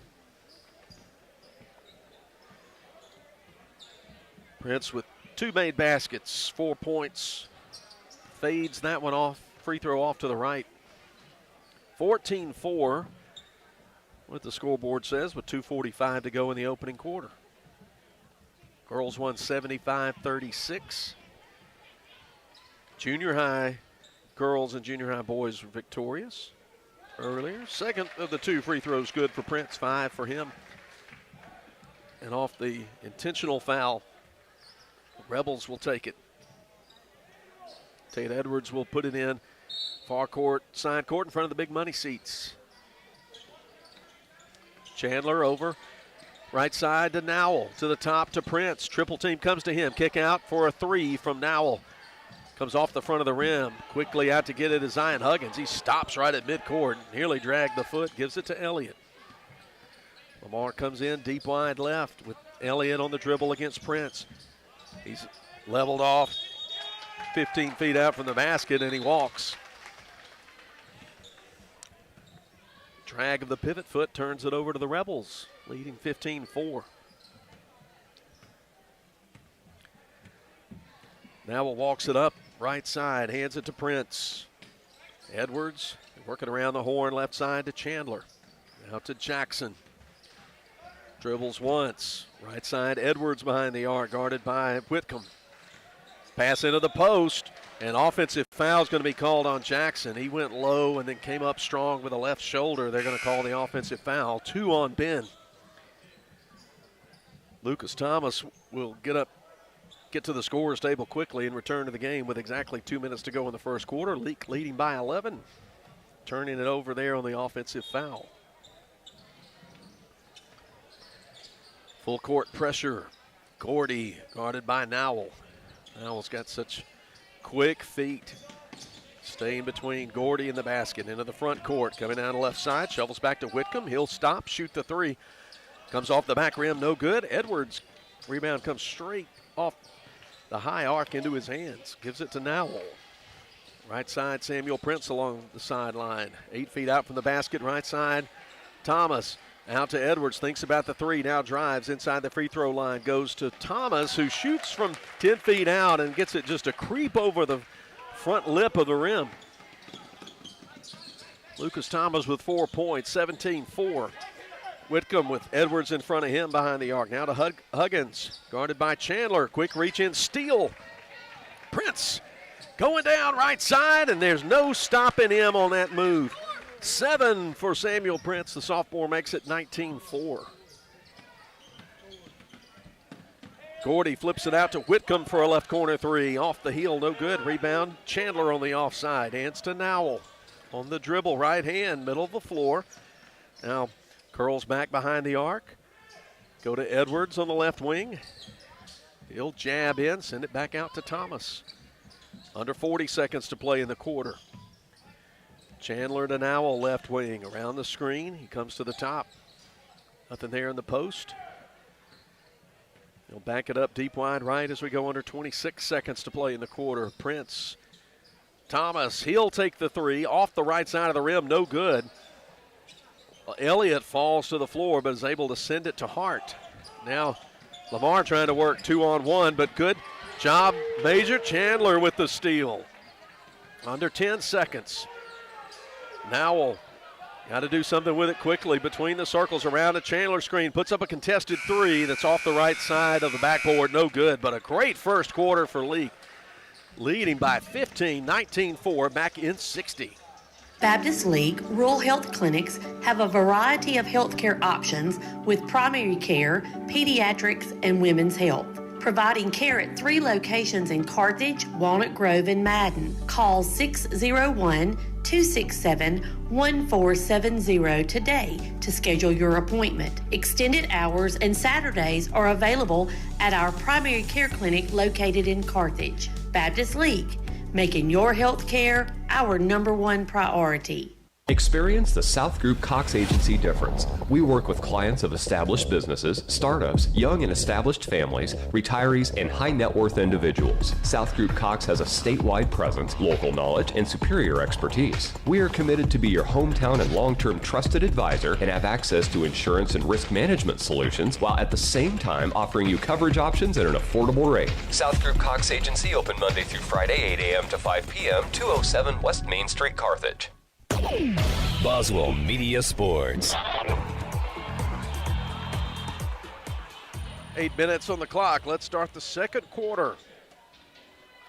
Prince with 2 made baskets, 4 points. Fades that one off. Free throw off to the right. 14-4, what the scoreboard says, with 2:45 to go in the opening quarter. Girls won 75-36. Junior high girls and junior high boys were victorious earlier. Second of the 2 free throws good for Prince, 5 for him. And off the intentional foul, the Rebels will take it. Tate Edwards will put it in. Far court, side court in front of the big money seats. Chandler over. Right side to Nowell. To the top to Prince. Triple team comes to him. Kick out for a 3 from Nowell. Comes off the front of the rim. Quickly out to get it is Zion Huggins. He stops right at midcourt. Nearly dragged the foot. Gives it to Elliott. Lamar comes in deep wide left with Elliott on the dribble against Prince. He's leveled off 15 feet out from the basket, and he walks. Drag of the pivot foot turns it over to the Rebels, leading 15-4. Nowell walks it up, right side, hands it to Prince. Edwards working around the horn, left side to Chandler. Out to Jackson. Dribbles once, right side, Edwards behind the arc, guarded by Whitcomb. Pass into the post, and offensive foul is going to be called on Jackson. He went low and then came up strong with a left shoulder. They're going to call the offensive foul. 2 on Ben. Lucas Thomas will get to the scorer's table quickly and return to the game with exactly 2 minutes to go in the first quarter. Leake leading by 11, turning it over there on the offensive foul. Full court pressure. Gordy guarded by Nowell. Nowell's got such quick feet. Staying between Gordy and the basket. Into the front court. Coming down the left side. Shovels back to Whitcomb. He'll stop. Shoot the three. Comes off the back rim. No good. Edwards. Rebound comes straight off the high arc into his hands. Gives it to Nowell. Right side. Samuel Prince along the sideline. 8 feet out from the basket. Right side. Thomas. Out to Edwards, thinks about the three, now drives inside the free throw line, goes to Thomas, who shoots from 10 feet out and gets it just a creep over the front lip of the rim. Lucas Thomas with 4 points, 17-4. Whitcomb with Edwards in front of him behind the arc. Now to Huggins, guarded by Chandler. Quick reach in, steal. Prince going down right side, and there's no stopping him on that move. 7 for Samuel Prince. The sophomore makes it 19-4. Gordy flips it out to Whitcomb for a left corner three. Off the heel, no good. Rebound, Chandler on the offside. Hands to Nowell. On the dribble, right hand, middle of the floor. Now curls back behind the arc. Go to Edwards on the left wing. He'll jab in, send it back out to Thomas. Under 40 seconds to play in the quarter. Chandler to Nowell, left wing, around the screen. He comes to the top. Nothing there in the post. He'll back it up deep wide right as we go under 26 seconds to play in the quarter. Prince, Thomas, he'll take the three off the right side of the rim, no good. Elliott falls to the floor but is able to send it to Hart. Now Lamar trying to work 2-on-1, but good job, Major. Chandler with the steal. Under 10 seconds. Nowell got to do something with it quickly. Between the circles, around a Chandler screen, puts up a contested three that's off the right side of the backboard. No good, but a great first quarter for Leake. Leading by 15, 19-4, back in 60. Baptist League Rural Health Clinics have a variety of healthcare options with primary care, pediatrics, and women's health. Providing care at 3 locations in Carthage, Walnut Grove, and Madden. Call 601-267-1470 today to schedule your appointment. Extended hours and Saturdays are available at our primary care clinic located in Carthage. Baptist League, making your health care our #1 priority. Experience the South Group Cox Agency difference. We work with clients of established businesses, startups, young and established families, retirees, and high net worth individuals. South Group Cox has a statewide presence, local knowledge, and superior expertise. We are committed to be your hometown and long-term trusted advisor and have access to insurance and risk management solutions while at the same time offering you coverage options at an affordable rate. South Group Cox Agency open Monday through Friday, 8 a.m. to 5 p.m., 207 West Main Street, Carthage. Boswell Media Sports. 8 minutes on the clock. Let's start the second quarter.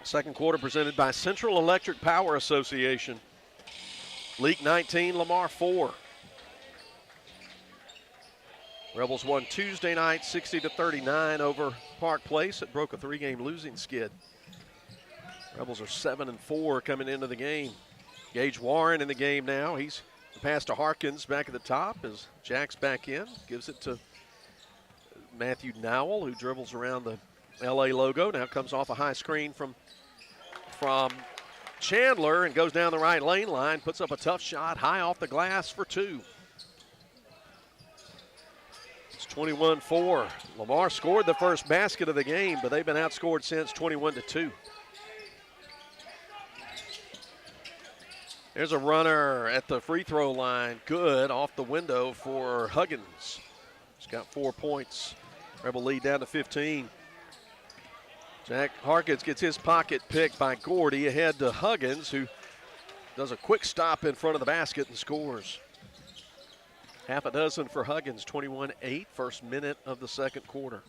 Second quarter presented by Central Electric Power Association. Leake 19, Lamar 4. Rebels won Tuesday night 60-39 over Park Place. It broke a 3-game losing skid. Rebels are 7-4 coming into the game. Gage Warren in the game now. He's passed to Harkins back at the top as Jack's back in. Gives it to Matthew Nowell, who dribbles around the LA logo. Now comes off a high screen from Chandler and goes down the right lane line. Puts up a tough shot high off the glass for 2. It's 21-4. Lamar scored the first basket of the game, but they've been outscored since 21-2. There's a runner at the free throw line. Good off the window for Huggins. He's got 4 points. Rebel lead down to 15. Jack Harkins gets his pocket picked by Gordy ahead to Huggins, who does a quick stop in front of the basket and scores. Half a dozen for Huggins, 21-8, first minute of the second quarter.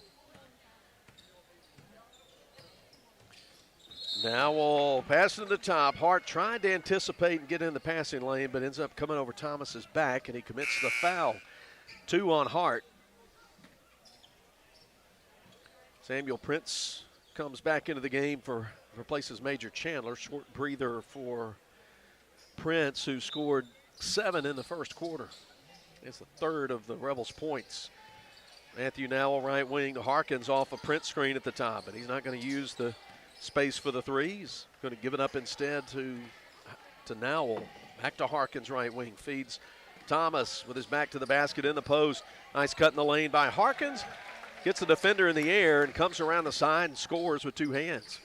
Now we'll pass it to the top. Hart tried to anticipate and get in the passing lane, but ends up coming over Thomas's back, and he commits the foul. 2 on Hart. Samuel Prince comes back into the game replaces Major Chandler. Short breather for Prince, who scored 7 in the first quarter. It's the third of the Rebels' points. Matthew Nowell, right wing to Harkins off a Prince screen at the top, but he's not going to use the space for the three. He's going to give it up instead to Nowell. Back to Harkins, right wing. Feeds Thomas with his back to the basket in the post. Nice cut in the lane by Harkins. Gets the defender in the air and comes around the side and scores with 2 hands.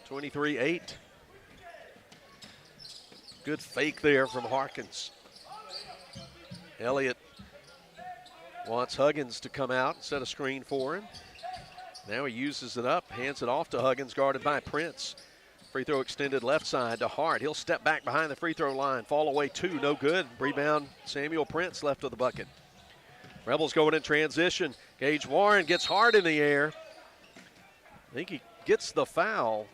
23-8. Good fake there from Harkins. Elliott wants Huggins to come out and set a screen for him. Now he uses it up, hands it off to Huggins, guarded by Prince. Free throw extended left side to Hart. He'll step back behind the free throw line. Fall away 2, no good. Rebound, Samuel Prince left of the bucket. Rebels going in transition. Gage Warren gets Hart in the air. I think he gets the foul,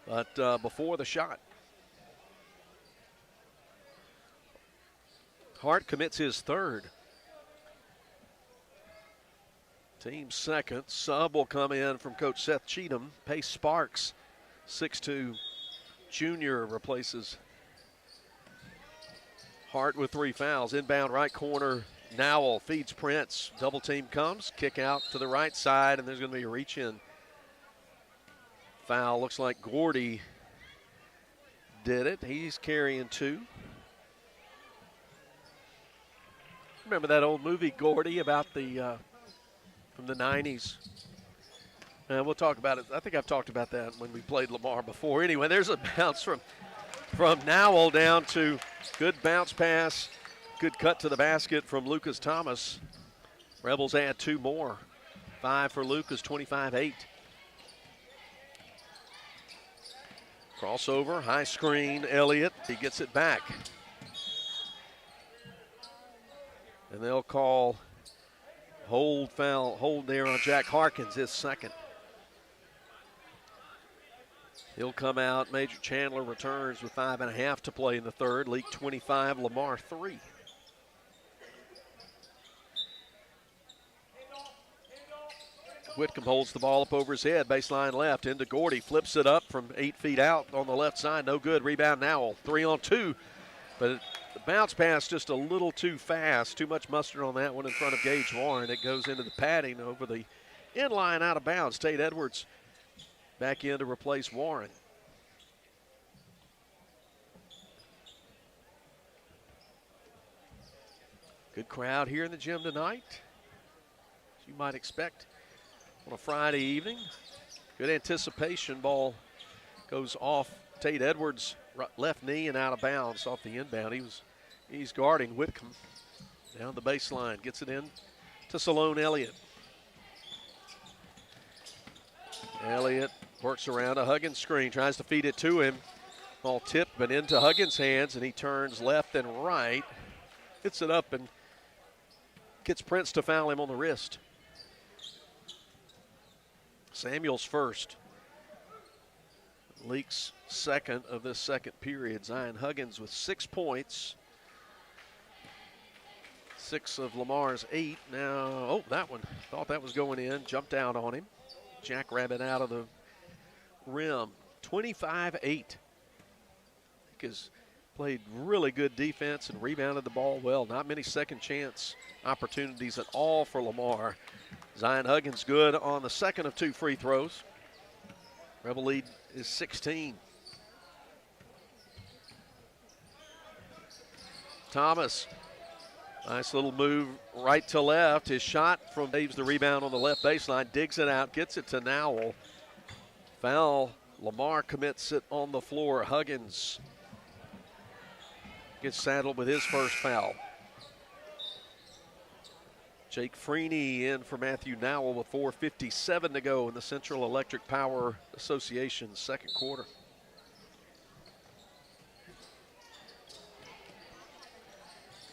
but before the shot. Hart commits his third. Team second. Sub will come in from Coach Seth Cheatham. Pace Sparks, 6'2", junior, replaces Hart with 3 fouls. Inbound right corner. Nowell feeds Prince. Double team comes. Kick out to the right side, and there's going to be a reach in foul. Looks like Gordy did it. He's carrying 2. Remember that old movie, Gordy, about the from the 90s? We'll talk about it. I think I've talked about that when we played Lamar before. Anyway, there's a bounce from Nowell down to good bounce pass. Good cut to the basket from Lucas Thomas. Rebels add 2 more. 5 for Lucas, 25-8. Crossover, high screen, Elliott. He gets it back. And they'll call hold there on Jack Harkins, his second. He'll come out. Major Chandler returns with 5.5 to play in the third. Leake 25, Lamar 3. Whitcomb holds the ball up over his head, baseline left, into Gordy, flips it up from 8 feet out on the left side, no good. Rebound Nowell, 3 on 2, but the bounce pass just a little too fast, too much mustard on that one in front of Gage Warren. It goes into the padding over the inline, out of bounds. Tate Edwards back in to replace Warren. Good crowd here in the gym tonight, as you might expect on a Friday evening. Good anticipation. Ball goes off Tate Edwards' left knee and out of bounds off the inbound. He's guarding Whitcomb down the baseline. Gets it in to Salone Elliott. Elliott works around a Huggins screen, tries to feed it to him. Ball tipped, but into Huggins' hands, and he turns left and right. Hits it up and gets Prince to foul him on the wrist. Samuel's first. Leake's second of this second period. Zion Huggins with 6 points. 6 of Lamar's 8. Now, that one, thought that was going in. Jumped out on him. Jackrabbit out of the rim. 25-8. Leake has played really good defense and rebounded the ball well. Not many second chance opportunities at all for Lamar. Zion Huggins good on the second of 2 free throws. Rebel lead is 16. Thomas, nice little move right to left. His shot from Dave's the rebound on the left baseline, digs it out, gets it to Nowell. Foul, Lamar commits it on the floor. Huggins gets saddled with his first foul. Jake Freeney in for Matthew Nowell with 4:57 to go in the Central Electric Power Association's second quarter.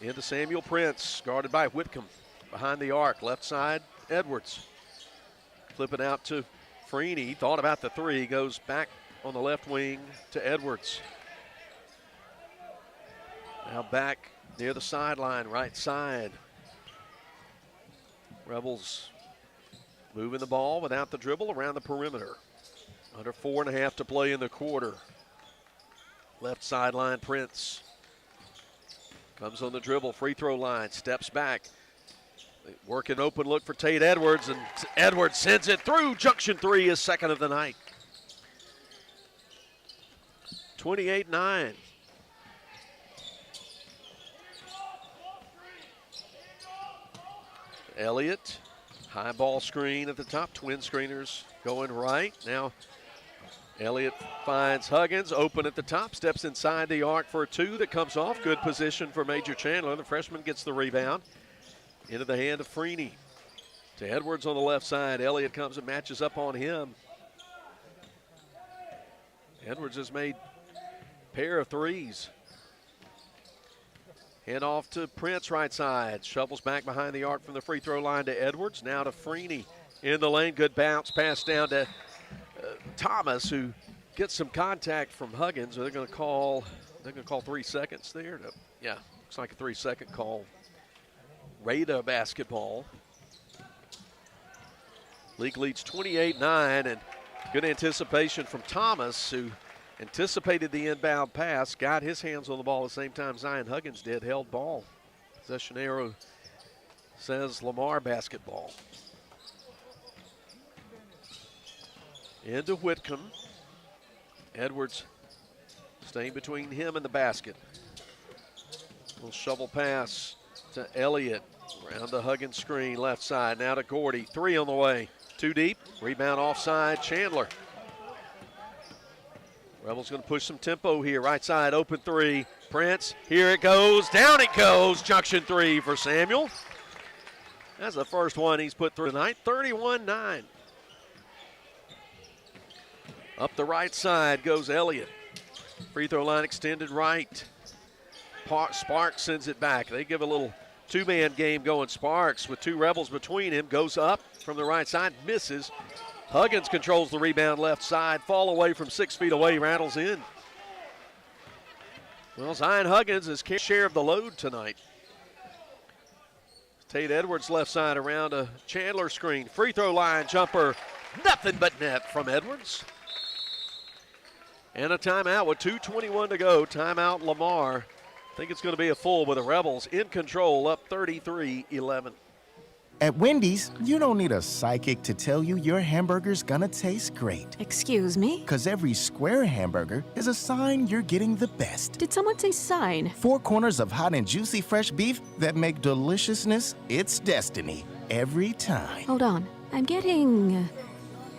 Into Samuel Prince, guarded by Whitcomb. Behind the arc, left side, Edwards. Flip it out to Freeney thought about the three, goes back on the left wing to Edwards. Now back near the sideline, right side. Rebels moving the ball without the dribble around the perimeter. Under 4.5 to play in the quarter. Left sideline, Prince. Comes on the dribble, free throw line, steps back. Working open look for Tate Edwards, and Edwards sends it through. Junction 3, his second of the night. 28-9. Elliott, high ball screen at the top. Twin screeners going right. Now Elliott finds Huggins, open at the top, steps inside the arc for a two that comes off. Good position for Major Chandler. The freshman gets the rebound. Into the hand of Freeney. To Edwards on the left side. Elliott comes and matches up on him. Edwards has made a pair of threes. Hand off to Prince right side. Shovels back behind the arc from the free throw line to Edwards. Now to Freeney in the lane. Good bounce. Pass down to Thomas, who gets some contact from Huggins. They're going to call 3 seconds there. Yeah, looks like a 3-second call. Rada basketball. Leake leads 28-9, and good anticipation from Thomas, who anticipated the inbound pass, got his hands on the ball at the same time Zion Huggins did, held ball. Possession arrow says Lamar basketball. Into Whitcomb. Edwards staying between him and the basket. Little shovel pass to Elliott. Around the Huggins screen, left side. Now to Gordy. 3 on the way. 2 deep. Rebound offside. Chandler. Rebels going to push some tempo here. Right side, open 3. Prince, here it goes. Down it goes. Junction 3 for Samuel. That's the first one he's put through tonight. 31-9. Up the right side goes Elliott. Free throw line extended right. Sparks sends it back. They give a little two-man game going. Sparks with 2 Rebels between him. Goes up from the right side. Misses. Huggins controls the rebound left side. Fall away from 6 feet away. Rattles in. Well, Zion Huggins has share of the load tonight. Tate Edwards left side around a Chandler screen. Free throw line jumper. Nothing but net from Edwards. And a timeout with 2:21 to go. Timeout Lamar. I think it's going to be a full with the Rebels in control, up 33-11. At Wendy's, you don't need a psychic to tell you your hamburger's gonna taste great. Excuse me? Because every square hamburger is a sign you're getting the best. Did someone say sign? 4 corners of hot and juicy fresh beef that make deliciousness its destiny every time. Hold on. I'm getting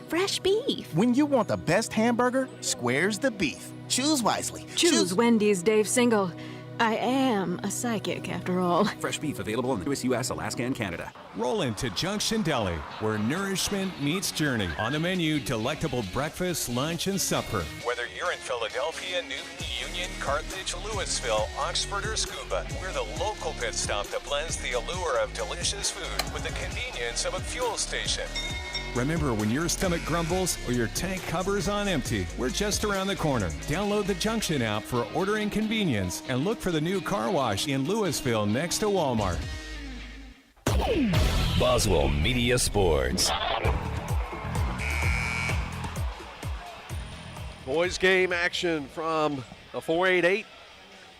fresh beef. When you want the best hamburger, square's the beef. Choose wisely. Choose Wendy's, Dave Single. I am a psychic, after all. Fresh beef available in the U.S., Alaska, and Canada. Roll into Junction Deli, where nourishment meets journey. On the menu, delectable breakfast, lunch, and supper. Whether you're in Philadelphia, Newton, Union, Carthage, Louisville, Oxford, or Scuba, we're the local pit stop that blends the allure of delicious food with the convenience of a fuel station. Remember, when your stomach grumbles or your tank covers on empty, we're just around the corner. Download the Junction app for ordering convenience and look for the new car wash in Louisville next to Walmart. Boswell Media Sports. Boys game action from a 4-8-8.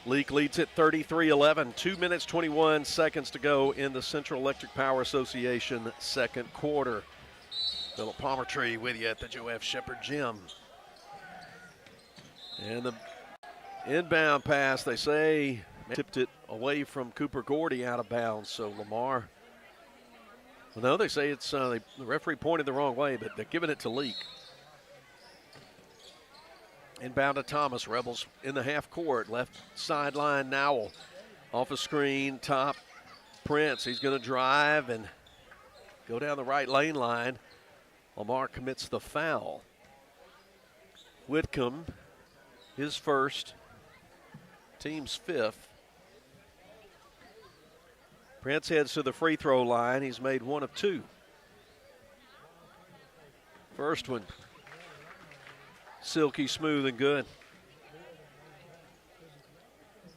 Leake leads at 33-11. 2 minutes, 21 seconds to go in the Central Electric Power Association second quarter. Philip Palmertree with you at the Joe F. Shepherd Gym. And the inbound pass, they say, tipped it away from Cooper Gordy out of bounds. So Lamar, well, no, they say it's the referee pointed the wrong way, but they're giving it to Leake. Inbound to Thomas. Rebels in the half court. Left sideline, Nowell. Off a screen, top. Prince, he's going to drive and go down the right lane line. Lamar commits the foul. Whitcomb, his first, team's 5th. Prince heads to the free throw line. He's made 1 of 2. First one, silky smooth and good.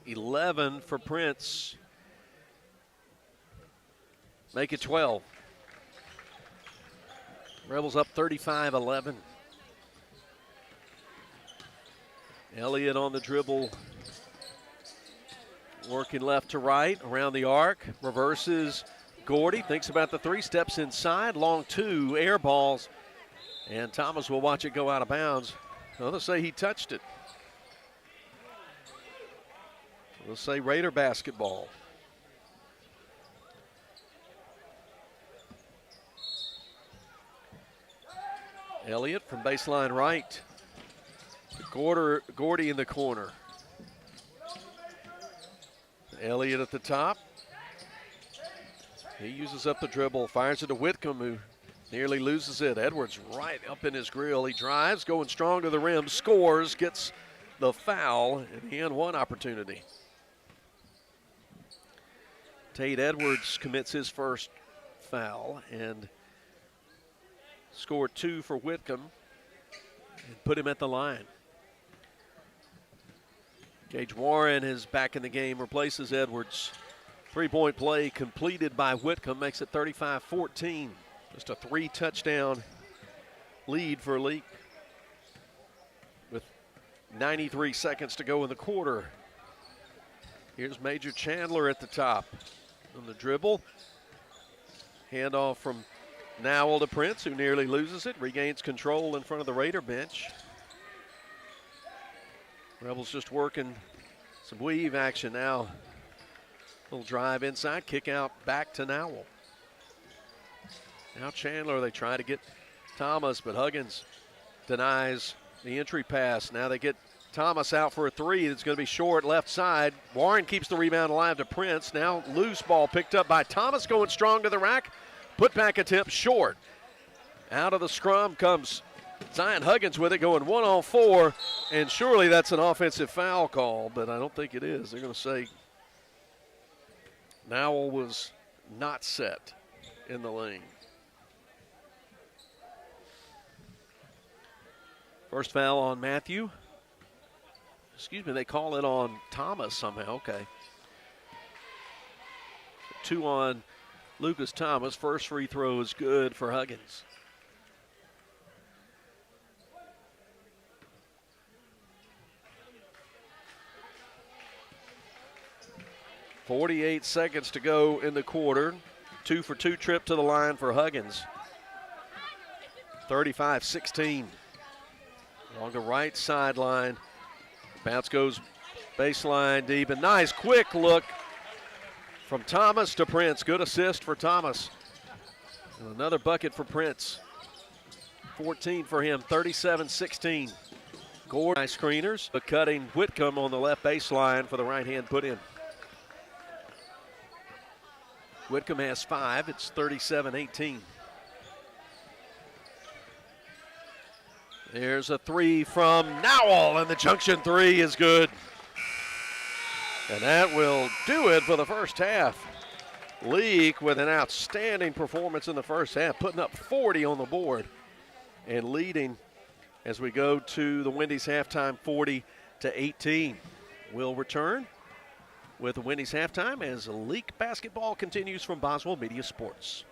11 for Prince. Make it 12. Rebels up 35-11. Elliott on the dribble, working left to right around the arc, reverses Gordy, thinks about the three, steps inside, long two, air balls, and Thomas will watch it go out of bounds. They'll say he touched it. We'll say Raider basketball. Elliott from baseline right. Gordy in the corner. Elliott at the top. He uses up the dribble, fires it to Whitcomb, who nearly loses it. Edwards right up in his grill. He drives, going strong to the rim, scores, gets the foul, and he had one opportunity. Tate Edwards commits his first foul and scored two for Whitcomb and put him at the line. Gage Warren is back in the game, replaces Edwards. Three-point play completed by Whitcomb, makes it 35-14. Just a 3-touchdown lead for Leake with 93 seconds to go in the quarter. Here's Major Chandler at the top on the dribble. Handoff from Nowell to Prince, who nearly loses it, regains control in front of the Raider bench. Rebels just working some weave action now. Little drive inside, kick out back to Nowell. Now Chandler, they try to get Thomas, but Huggins denies the entry pass. Now they get Thomas out for a three. It's going to be short left side. Warren keeps the rebound alive to Prince. Now loose ball picked up by Thomas, going strong to the rack. Put back attempt short. Out of the scrum comes Zion Huggins with it, going 1-on-4, and surely that's an offensive foul call, but I don't think it is. They're going to say Nowell was not set in the lane. First foul on Matthew. Excuse me, they call it on Thomas somehow. Okay. 2 on Lucas Thomas. First free throw is good for Huggins. .48 seconds to go in the quarter. 2-for-2 trip to the line for Huggins. 35-16. Along the right sideline. Bounce goes baseline deep. A nice quick look from Thomas to Prince. Good assist for Thomas. And another bucket for Prince. 14 for him, 37-16. Gordon, nice screeners, but cutting Whitcomb on the left baseline for the right hand put in. Whitcomb has 5. It's 37-18. There's a three from Nowell, and the junction three is good. And that will do it for the first half. Leake with an outstanding performance in the first half, putting up 40 on the board and leading as we go to the Wendy's halftime 40-18. We'll return with the Wendy's halftime as Leake basketball continues from Boswell Media Sports.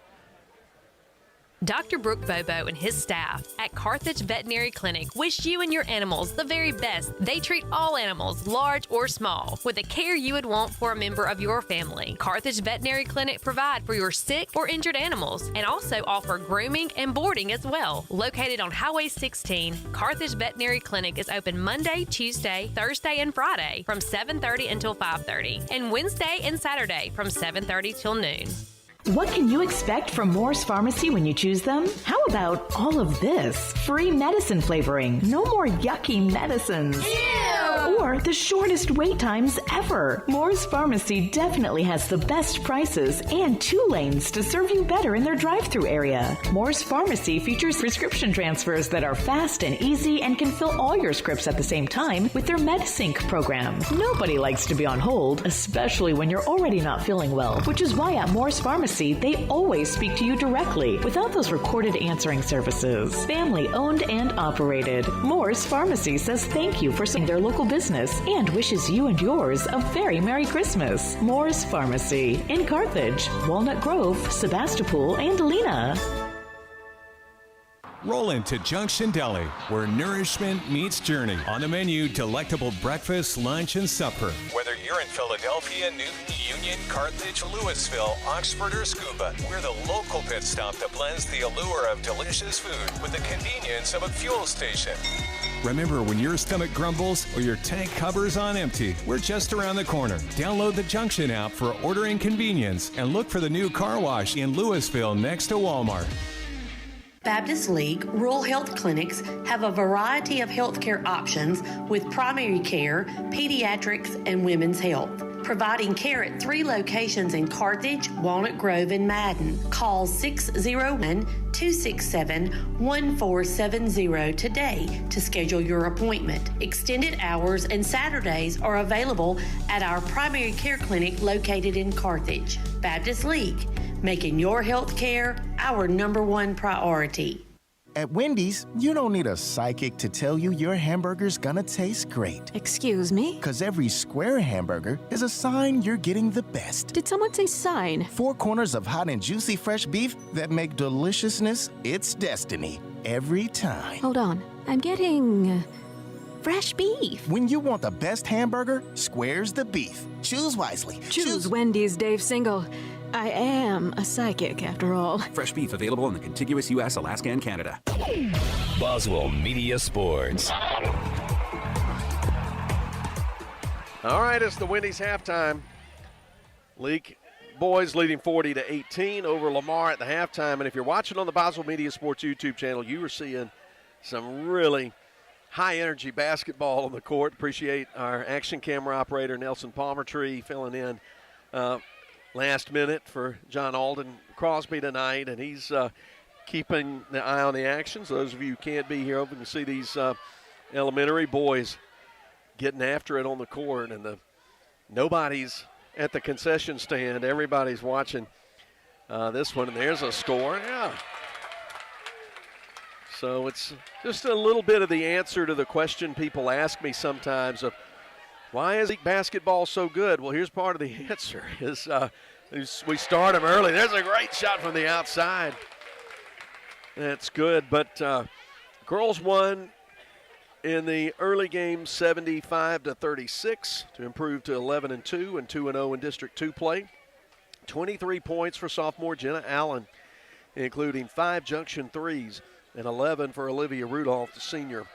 Dr. Brooke Bobo and his staff at Carthage Veterinary Clinic wish you and your animals the very best. They treat all animals, large or small, with the care you would want for a member of your family. Carthage Veterinary Clinic provide for your sick or injured animals and also offer grooming and boarding as well. Located on Highway 16, Carthage Veterinary Clinic is open Monday, Tuesday, Thursday, and Friday from 7:30 until 5:30, and Wednesday and Saturday from 7:30 till noon. What can you expect from Moore's Pharmacy when you choose them? How about all of this? Free medicine flavoring. No more yucky medicines. Ew! Or or the shortest wait times ever. Moore's Pharmacy definitely has the best prices and 2 lanes to serve you better in their drive-thru area. Moore's Pharmacy features prescription transfers that are fast and easy and can fill all your scripts at the same time with their MediSync program. Nobody likes to be on hold, especially when you're already not feeling well, which is why at Moore's Pharmacy, they always speak to you directly without those recorded answering services. Family owned and operated. Moore's Pharmacy says thank you for supporting their local business and wishes you and yours a very Merry Christmas. Moore's Pharmacy in Carthage, Walnut Grove, Sebastopol, and Lena. Roll into Junction Deli, where nourishment meets journey. On the menu, delectable breakfast, lunch, and supper. Whether you're in Philadelphia, Newton, Union, Carthage, Louisville, Oxford, or Scuba, we're the local pit stop that blends the allure of delicious food with the convenience of a fuel station. Remember, when your stomach grumbles or your tank covers on empty, we're just around the corner. Download the Junction app for ordering convenience and look for the new car wash in Louisville next to Walmart. Baptist League Rural Health Clinics have a variety of healthcare options with primary care, pediatrics, and women's health. Providing care at 3 locations in Carthage, Walnut Grove, and Madden. Call 601-267-1470 today to schedule your appointment. Extended hours and Saturdays are available at our primary care clinic located in Carthage. Baptist League, making your health care our #1 priority. At Wendy's, you don't need a psychic to tell you your hamburger's gonna taste great. Excuse me? Because every square hamburger is a sign you're getting the best. Did someone say sign? 4 corners of hot and juicy fresh beef that make deliciousness its destiny every time. Hold on. I'm getting fresh beef. When you want the best hamburger, square's the beef. Choose wisely. Choose Wendy's, Dave Single. I am a psychic, after all. Fresh beef available in the contiguous U.S., Alaska, and Canada. Boswell Media Sports. All right, it's the Wendy's halftime. Leake boys leading 40-18 over Lamar at the halftime. And if you're watching on the Boswell Media Sports YouTube channel, you are seeing some really high-energy basketball on the court. Appreciate our action camera operator, Nelson Palmertree, filling in last minute for John Alden Crosby tonight, and he's keeping the eye on the action. So those of you who can't be here, hoping to see these elementary boys getting after it on the court, and nobody's at the concession stand. Everybody's watching this one, and there's a score. Yeah. So it's just a little bit of the answer to the question people ask me sometimes of, why is basketball so good? Well, here's part of the answer. We start them early. There's a great shot from the outside. That's good. But girls won in the early game 75-36 to improve to 11-2 and 2-0 in District 2 play. 23 points for sophomore Jenna Allen, including 5 junction threes and 11 for Olivia Rudolph, the senior,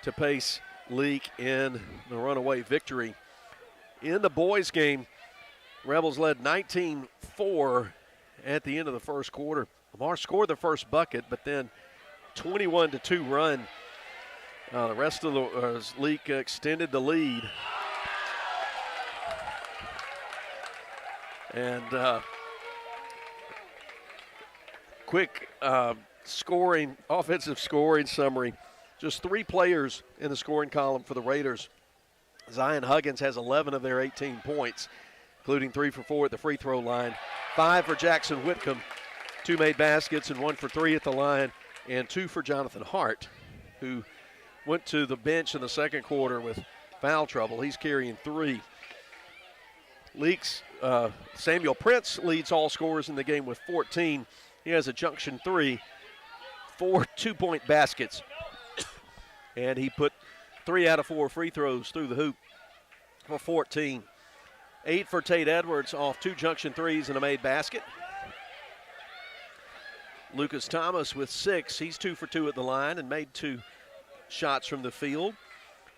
to pace Leake in the runaway victory. In the boys' game, Rebels led 19-4 at the end of the first quarter. Lamar scored the first bucket, but then 21-2 run. The rest of the Leake extended the lead. And quick offensive scoring summary. Just 3 players in the scoring column for the Raiders. Zion Huggins has 11 of their 18 points, including 3 for 4 at the free throw line. 5 for Jackson Whitcomb, 2 made baskets and 1 for 3 at the line, and 2 for Jonathan Hart, who went to the bench in the second quarter with foul trouble. He's carrying 3. Leake's Samuel Prince leads all scorers in the game with 14. He has a junction 3, 4 2-point baskets. And he put 3 out of 4 free throws through the hoop for 14. 8 for Tate Edwards off 2 junction threes and a made basket. Lucas Thomas with 6. He's 2 for 2 at the line and made 2 shots from the field.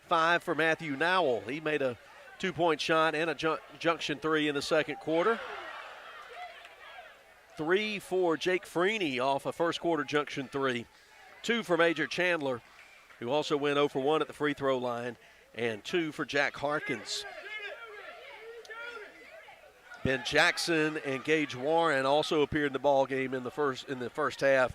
5 for Matthew Nowell. He made a 2-point shot and a junction 3 in the second quarter. 3 for Jake Freeney off a first quarter junction 3. 2 for Major Chandler, who also went 0 for 1 at the free throw line. and 2 for Jack Harkins. Ben Jackson and Gage Warren also appeared in the ball game in the first half,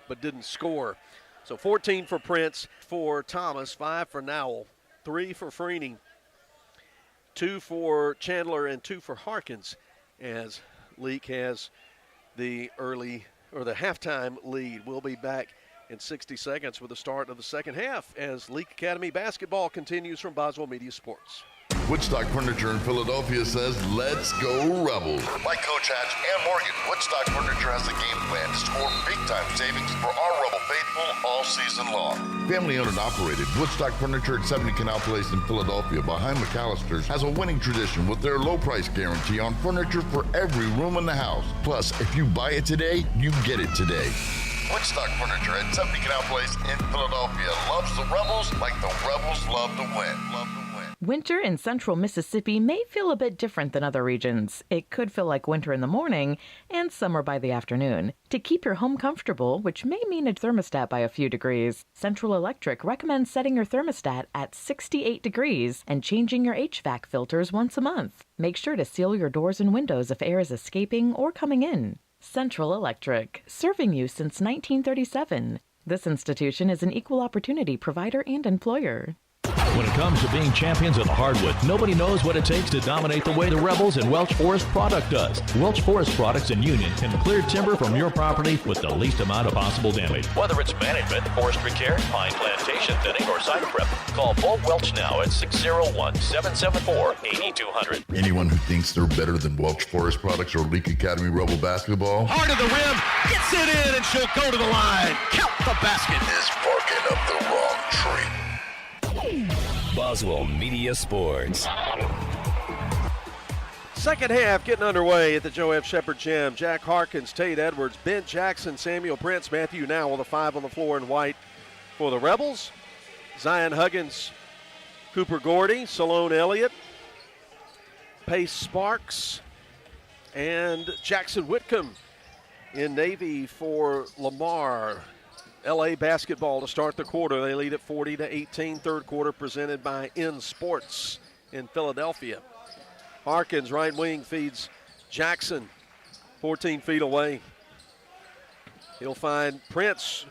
but didn't score. So 14 for Prince, for Thomas, 5 for Nowell, 3 for Freeney, 2 for Chandler, and 2 for Harkins, as Leake has the halftime lead. We'll be back in 60 seconds with the start of the second half as Leake Academy basketball continues from Boswell Media Sports. Woodstock Furniture in Philadelphia says, let's go Rebels. Like Coach Hatch and Morgan, Woodstock Furniture has a game plan to score big-time savings for our Rebel faithful all season long. Family owned and operated, Woodstock Furniture at 70 Canal Place in Philadelphia behind McAllister's has a winning tradition with their low price guarantee on furniture for every room in the house. Plus, if you buy it today, you get it today. Woodstock Furniture at 70 Canal Place in Philadelphia loves the Rebels like the Rebels love to win. Winter in central Mississippi may feel a bit different than other regions. It could feel like winter in the morning and summer by the afternoon. To keep your home comfortable, which may mean a thermostat by a few degrees, Central Electric recommends setting your thermostat at 68 degrees and changing your HVAC filters once a month. Make sure to seal your doors and windows if air is escaping or coming in. Central Electric, serving you since 1937. This institution is an equal opportunity provider and employer. When it comes to being champions of the hardwood, nobody knows what it takes to dominate the way the Rebels and Welch Forest Product does. Welch Forest Products in Union can clear timber from your property with the least amount of possible damage. Whether it's management, forestry care, pine plantation thinning, or site prep, call Paul Welch now at 601-774-8200. Anyone who thinks they're better than Welch Forest Products or Leake Academy Rebel basketball Heart of the rim, gets it in, and she'll go to the line. Count the basket. is barking up the wrong tree. Boswell Media Sports. Second half getting underway at the Joe F. Shepherd Gym. Jack Harkins, Tate Edwards, Ben Jackson, Samuel Prince, Matthew Nowell, the 5 on the floor in white for the Rebels. Zion Huggins, Cooper Gordy, Salone Elliott, Pace Sparks, and Jackson Whitcomb in Navy for Lamar. LA basketball to start the quarter. They lead at 40-18. Third quarter presented by N Sports in Philadelphia. Harkins, right wing, feeds Jackson 14 feet away. He'll find Prince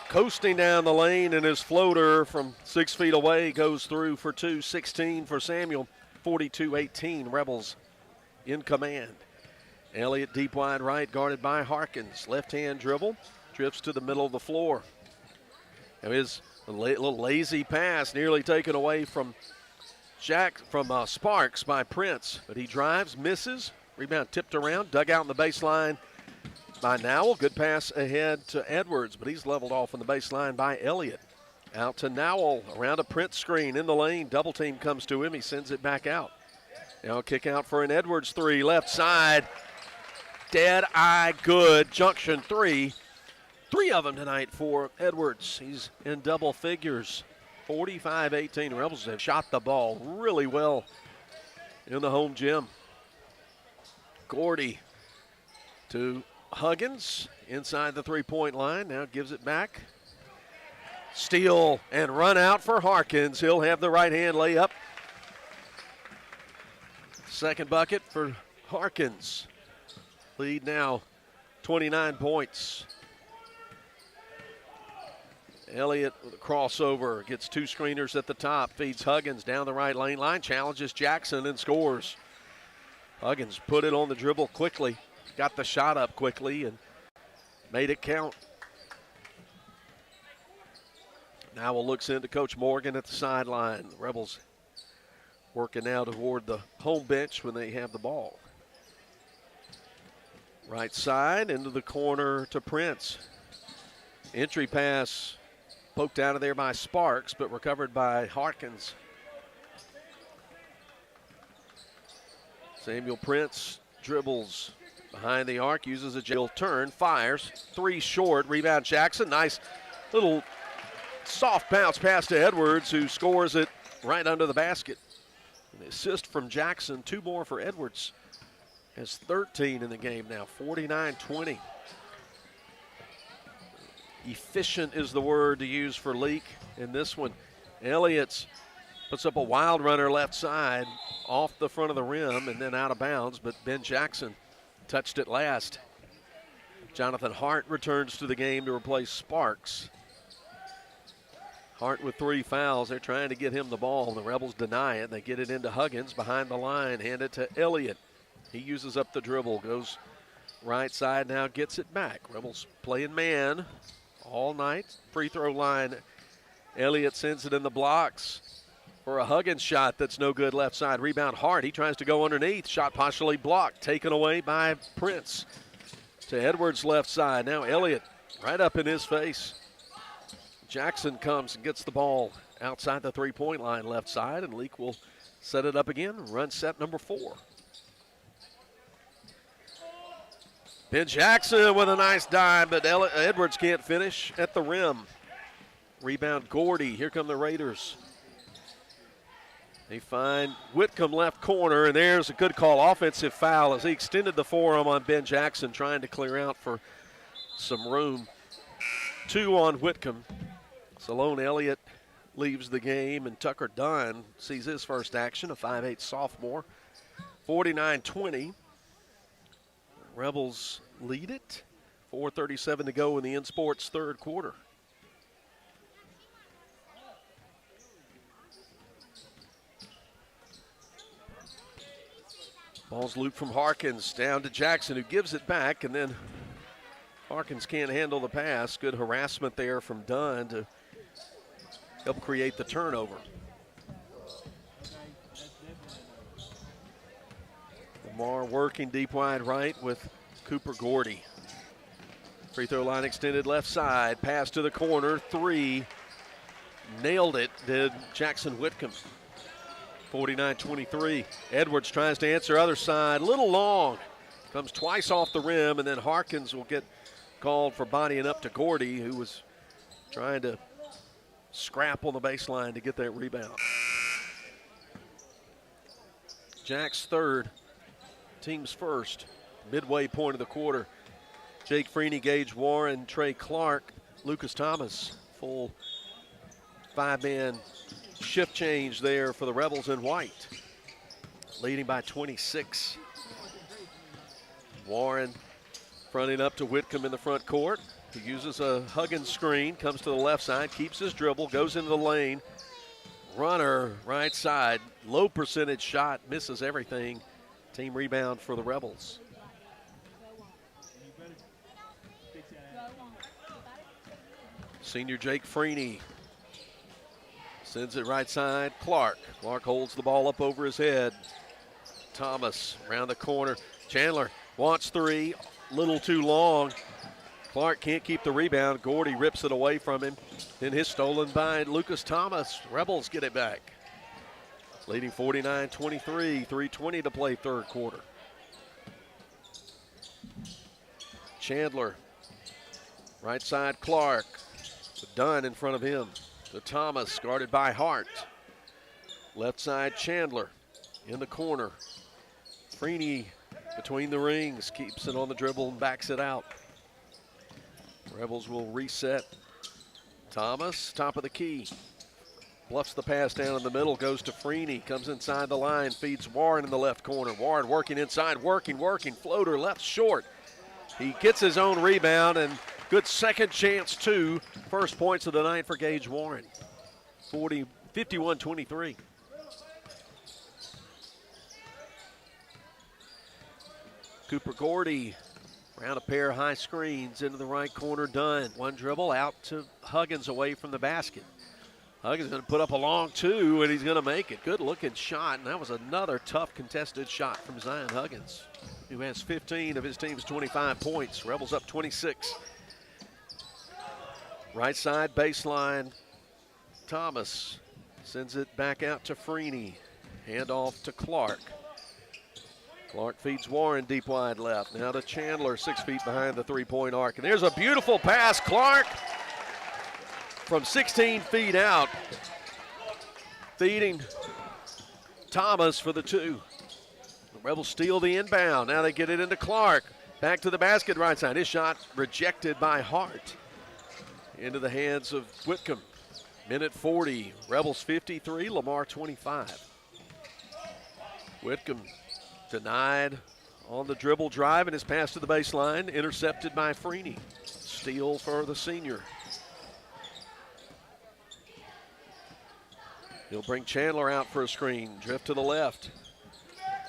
coasting down the lane, and his floater from 6 feet away goes through for 2. 16 for Samuel. 42-18. Rebels in command. Elliott deep wide right, guarded by Harkins. Left hand dribble. Drifts to the middle of the floor. Now his little lazy pass nearly taken away from Sparks by Prince. But he drives, misses. Rebound tipped around, dug out in the baseline by Nowell. Good pass ahead to Edwards, but he's leveled off on the baseline by Elliott. Out to Nowell, around a Prince screen in the lane. Double team comes to him. He sends it back out. Now a kick out for an Edwards 3, left side. Dead eye good. Junction 3. 3 of them tonight for Edwards. He's in double figures. 45-18. Rebels have shot the ball really well in the home gym. Gordy to Huggins inside the three-point line. Now gives it back. Steal and run out for Harkins. He'll have the right-hand layup. Second bucket for Harkins. Lead now 29 points. Elliott with a crossover, gets 2 screeners at the top, feeds Huggins down the right lane line, challenges Jackson and scores. Huggins put it on the dribble quickly, got the shot up quickly and made it count. Now we'll look into Coach Morgan at the sideline. The Rebels working now toward the home bench when they have the ball. Right side into the corner to Prince. Entry pass poked out of there by Sparks, but recovered by Harkins. Samuel Prince dribbles behind the arc, uses a jail turn, fires, 3 short, rebound Jackson. Nice little soft bounce pass to Edwards, who scores it right under the basket. An assist from Jackson, 2 more for Edwards. Has 13 in the game now, 49-20. Efficient is the word to use for Leake in this one. Elliott's Puts up a wild runner left side off the front of the rim and then out of bounds, but Ben Jackson touched it last. Jonathan Hart returns to the game to replace Sparks. Hart with 3 fouls. They're trying to get him the ball. The Rebels deny it. They get it into Huggins behind the line, hand it to Elliott. He uses up the dribble, goes right side now, gets it back. Rebels playing man all night. Free throw line. Elliott sends it in the blocks for a Huggins shot that's no good left side. Rebound Hart. He tries to go underneath. Shot partially blocked. Taken away by Prince. To Edwards left side. Now Elliott right up in his face. Jackson comes and gets the ball outside the three-point line left side, and Leake will set it up again. Run set number 4. Ben Jackson with a nice dime, but Edwards can't finish at the rim. Rebound Gordy. Here come the Raiders. They find Whitcomb left corner, and there's a good call. Offensive foul as he extended the forearm on Ben Jackson, trying to clear out for some room. 2 on Whitcomb. Salone Elliott leaves the game, and Tucker Dunn sees his first action, a 5'8 sophomore. 49-20. Rebels lead it. 4:37 to go in the InSports third quarter. Ball's looped from Harkins down to Jackson, who gives it back, and then Harkins can't handle the pass. Good harassment there from Dunn to help create the turnover. Lamar working deep wide right with Cooper Gordy. Free throw line extended left side. Pass to the corner. 3. Nailed it, did Jackson Whitcomb. 49-23. Edwards tries to answer other side. Little long. Comes twice off the rim, and then Harkins will get called for bodying up to Gordy, who was trying to scrap on the baseline to get that rebound. Jack's third, team's first. Midway point of the quarter. Jake Freeney, Gage Warren, Trey Clark, Lucas Thomas. Full 5-man shift change there for the Rebels in white. Leading by 26. Warren fronting up to Whitcomb in the front court. He uses a Huggins screen, comes to the left side, keeps his dribble, goes into the lane. Runner right side, low percentage shot, misses everything. Team rebound for the Rebels. Senior Jake Freeney sends it right side. Clark holds the ball up over his head. Thomas around the corner. Chandler wants 3, little too long. Clark can't keep the rebound. Gordy rips it away from him. Then his stolen by Lucas Thomas. Rebels get it back. Leading 49-23, 3:20 to play third quarter. Chandler, right side Clark. Dunn in front of him. To Thomas, guarded by Hart. Left side Chandler in the corner. Freeney between the rings, keeps it on the dribble and backs it out. Rebels will reset. Thomas, top of the key. Bluffs the pass down in the middle, goes to Freeney, comes inside the line, feeds Warren in the left corner. Warren working inside, working, floater left short. He gets his own rebound, and good second chance too. First points of the night for Gage Warren. 51-23. Cooper Gordy around a pair of high screens into the right corner. Dunn. One dribble out to Huggins away from the basket. Huggins going to put up a long 2, and he's going to make it. Good looking shot, and that was another tough contested shot from Zion Huggins, who has 15 of his team's 25 points. Rebels up 26. Right side baseline. Thomas sends it back out to Freeney. Hand off to Clark. Clark feeds Warren deep wide left. Now to Chandler, 6 feet behind the three-point arc. And there's a beautiful pass. Clark from 16 feet out, feeding Thomas for the 2. The Rebels steal the inbound. Now they get it into Clark. Back to the basket right side. His shot rejected by Hart. Into the hands of Whitcomb. Minute 40, Rebels 53, Lamar 25. Whitcomb denied on the dribble drive and his pass to the baseline, intercepted by Freeney. Steal for the senior. He'll bring Chandler out for a screen. Drift to the left.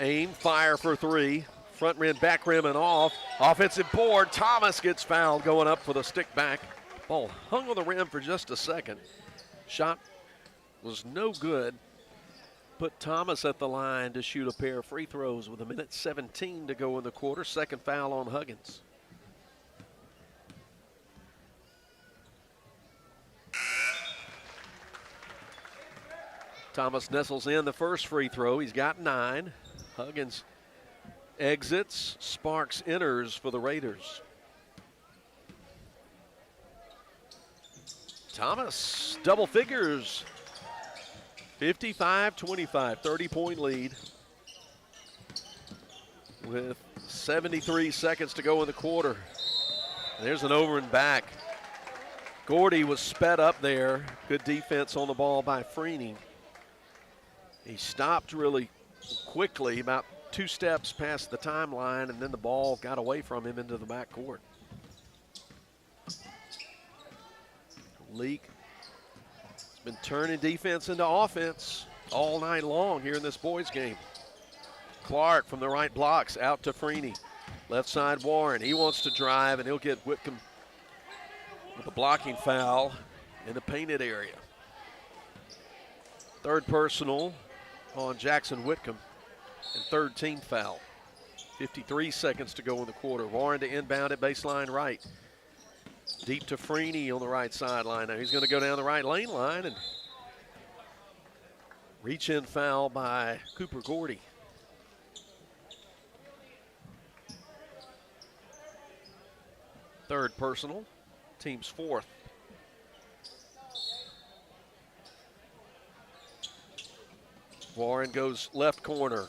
Aim, fire for three. Front rim, back rim, and off. Offensive board. Thomas gets fouled going up for the stick back. Ball hung on the rim for just a second. Shot was no good. Put Thomas at the line to shoot a pair of free throws with 1:17 to go in the quarter. Second foul on Huggins. Thomas nestles in the first free throw. He's got 9. Huggins exits. Sparks enters for the Raiders. Thomas, double figures. 55-25, 30-point lead. With 73 seconds to go in the quarter. There's an over and back. Gordy was sped up there. Good defense on the ball by Freeney. He stopped really quickly, about 2 steps past the timeline, and then the ball got away from him into the backcourt. Leake has been turning defense into offense all night long here in this boys game. Clark from the right blocks out to Freeney. Left side Warren, he wants to drive, and he'll get Whitcomb with a blocking foul in the painted area. Third personal on Jackson Whitcomb, and third team foul. 53 seconds to go in the quarter. Warren to inbound at baseline right. Deep to Freeney on the right sideline. Now he's going to go down the right lane line and reach in foul by Cooper Gordy. Third personal, team's fourth. Warren goes left corner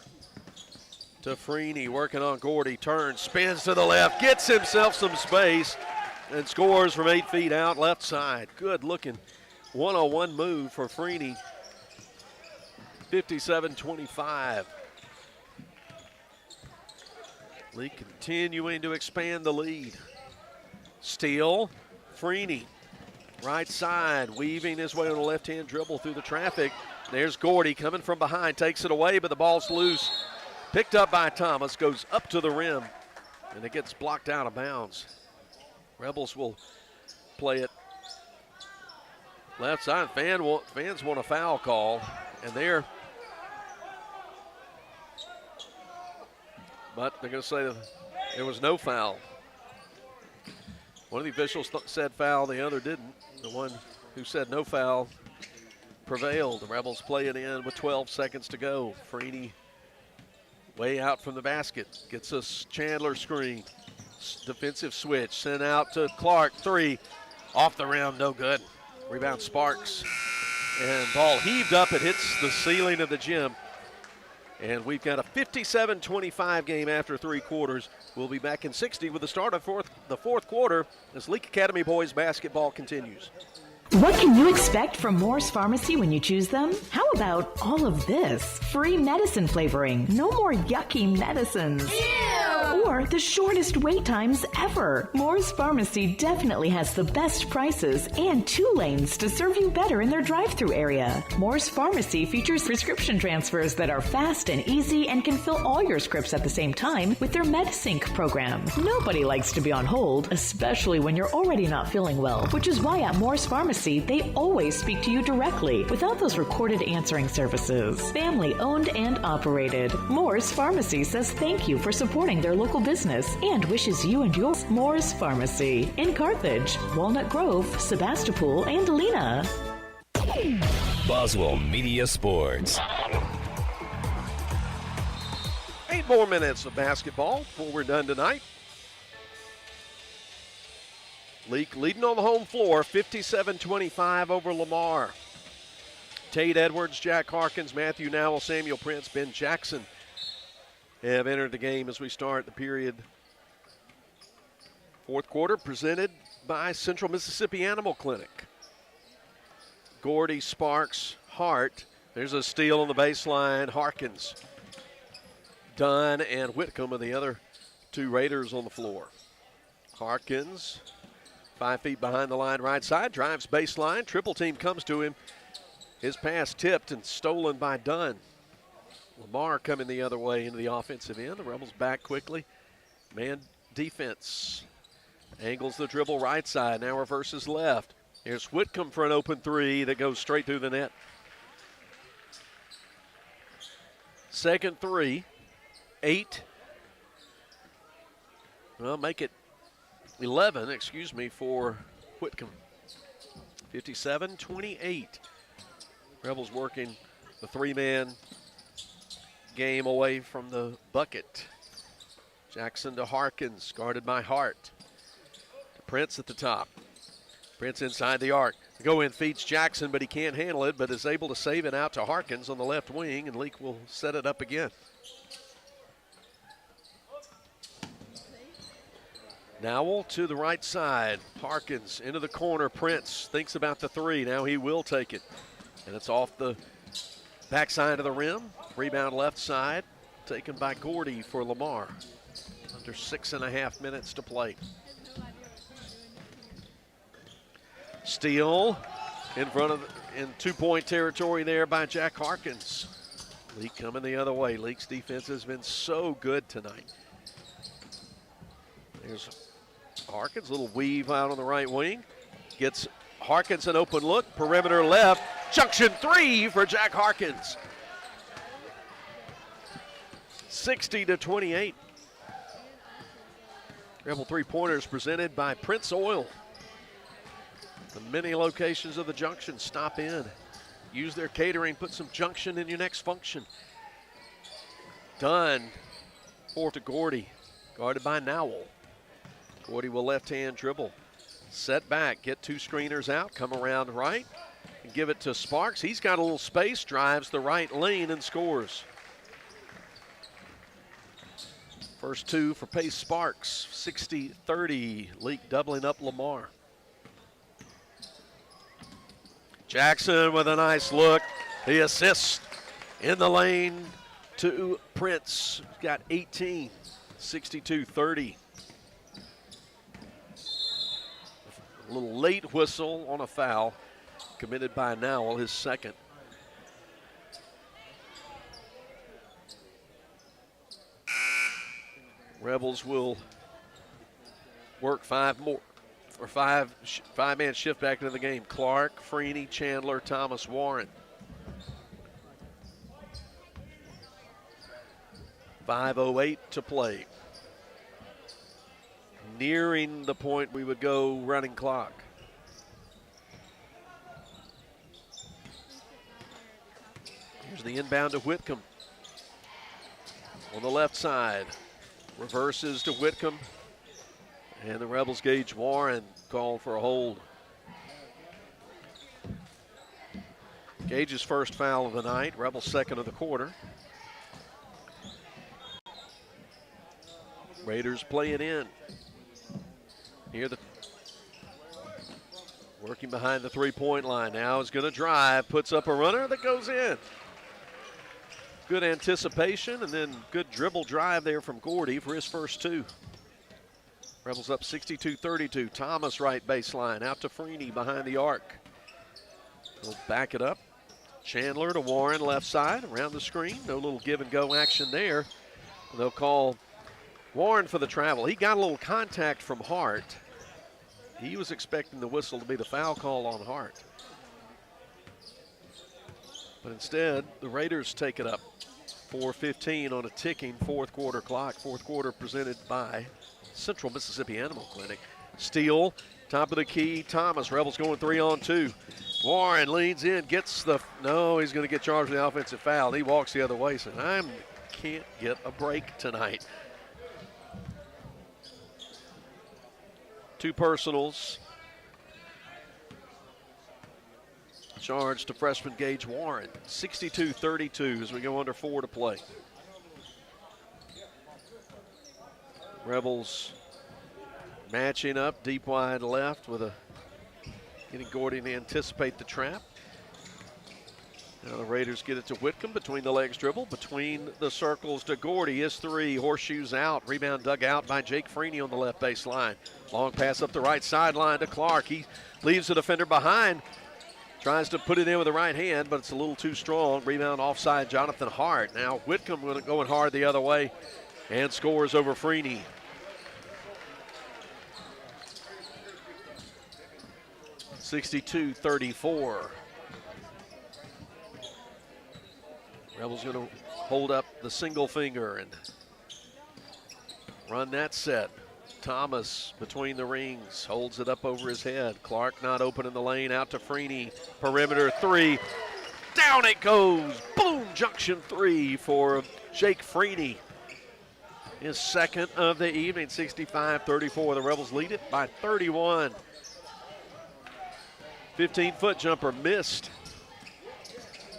to Freeney, working on Gordy, turns, spins to the left, gets himself some space, and scores from 8 feet out left side. Good looking one-on-one move for Freeney. 57-25. Leake continuing to expand the lead. Steal, Freeney, right side, weaving his way on the left-hand dribble through the traffic. There's Gordy coming from behind, takes it away, but the ball's loose. Picked up by Thomas, goes up to the rim, and it gets blocked out of bounds. Rebels will play it left side. Fans want a foul call, and but they're going to say there was no foul. One of the officials said foul, the other didn't. The one who said no foul prevailed. The Rebels play it in with 12 seconds to go. Freeney way out from the basket. Gets a Chandler screen. Defensive switch. Sent out to Clark. 3. Off the rim. No good. Rebound Sparks. And ball heaved up. It hits the ceiling of the gym. And we've got a 57-25 game after 3 quarters. We'll be back in 60 with the start of the fourth quarter as Leake Academy boys basketball continues. What can you expect from Moore's Pharmacy when you choose them? How about all of this? Free medicine flavoring. No more yucky medicines. Ew! Or the shortest wait times ever. Moore's Pharmacy definitely has the best prices and 2 lanes to serve you better in their drive-thru area. Moore's Pharmacy features prescription transfers that are fast and easy and can fill all your scripts at the same time with their MedSync program. Nobody likes to be on hold, especially when you're already not feeling well, which is why at Moore's Pharmacy they always speak to you directly without those recorded answering services. Family owned and operated. Moore's Pharmacy says thank you for supporting their local business and wishes you and yours Moore's Pharmacy in Carthage, Walnut Grove, Sebastopol, and Lena. Boswell Media Sports. 8 more minutes of basketball before we're done tonight. Leake leading on the home floor, 57-25 over Lamar. Tate Edwards, Jack Harkins, Matthew Nowell, Samuel Prince, Ben Jackson have entered the game as we start the period. Fourth quarter presented by Central Mississippi Animal Clinic. Gordy, Sparks, Hart. There's a steal on the baseline. Harkins, Dunn, and Whitcomb are the other two Raiders on the floor. Harkins, 5 feet behind the line, right side, drives baseline. Triple team comes to him. His pass tipped and stolen by Dunn. Lamar coming the other way into the offensive end. The Rebels back quickly. Man defense. Angles the dribble right side, now reverses left. Here's Whitcomb for an open three that goes straight through the net. Second three, 8. Well, make it 11, for Whitcomb. 57-28. Rebels working the 3-man game away from the bucket. Jackson to Harkins, guarded by Hart. To Prince at the top. Prince inside the arc. The go-in feeds Jackson, but he can't handle it, but is able to save it out to Harkins on the left wing, and Leake will set it up again. Nowell to the right side. Harkins into the corner. Prince thinks about the three. Now he will take it. And it's off the backside of the rim. Rebound left side. Taken by Gordy for Lamar. Under 6.5 minutes to play. Steal in front of, in 2-point territory there by Jack Harkins. Leake coming the other way. Leake's defense has been so good tonight. There's Harkins, little weave out on the right wing. Gets Harkins an open look, perimeter left. Junction three for Jack Harkins. 60-28. Rebel three-pointers presented by Prince Oil. The many locations of the Junction. Stop in. Use their catering. Put some Junction in your next function. Dunn. Forward to Gordy. Guarded by Nowell. Gordy will left-hand dribble. Set back. Get two screeners out. Come around right. And give it to Sparks. He's got a little space. Drives the right lane and scores. First two for Pace Sparks. 60-30. Leake doubling up Lamar. Jackson with a nice look. The assist in the lane to Prince. He's got 18. 62-30. A little late whistle on a foul committed by Nowell, his second. Rebels will work five-man shift back into the game. Clark, Freeney, Chandler, Thomas, Warren. 5:08 to play. Nearing the point we would go running clock. Here's the inbound to Whitcomb. On the left side. Reverses to Whitcomb. And the Rebels gauge Warren, called for a hold. Gage's first foul of the night. Rebels second of the quarter. Raiders play it in. Here working behind the three-point line. Now is going to drive, puts up a runner that goes in. Good anticipation and then good dribble drive there from Gordy for his first two. Rebels up 62-32. Thomas right baseline, out to Freeney behind the arc. He'll back it up. Chandler to Warren left side, around the screen. No little give and go action there. They'll call Warren for the travel. He got a little contact from Hart. He was expecting the whistle to be the foul call on Hart. But instead, the Raiders take it up. 4:15 on a ticking fourth quarter clock. Fourth quarter presented by Central Mississippi Animal Clinic. Steal, top of the key, Thomas. Rebels going 3-on-2. Warren leans in, gets the, no, he's going to get charged with the offensive foul. He walks the other way, saying, I can't get a break tonight. Two personals. Charge to freshman Gage Warren. 62-32 as we go under 4 to play. Rebels matching up deep wide left with getting Gordy to anticipate the trap. Now the Raiders get it to Whitcomb, between the legs dribble, between the circles to Gordy. His three, horseshoes out. Rebound dug out by Jake Freeney on the left baseline. Long pass up the right sideline to Clark. He leaves the defender behind. Tries to put it in with the right hand, but it's a little too strong. Rebound offside, Jonathan Hart. Now Whitcomb going hard the other way and scores over Freeney. (62-34). Rebels going to hold up the single finger and run that set. Thomas between the rings, holds it up over his head. Clark not open in the lane, out to Freeney. Perimeter three, down it goes. Boom, junction three for Jake Freeney. His second of the evening, 65-34. The Rebels lead it by 31. 15-foot jumper missed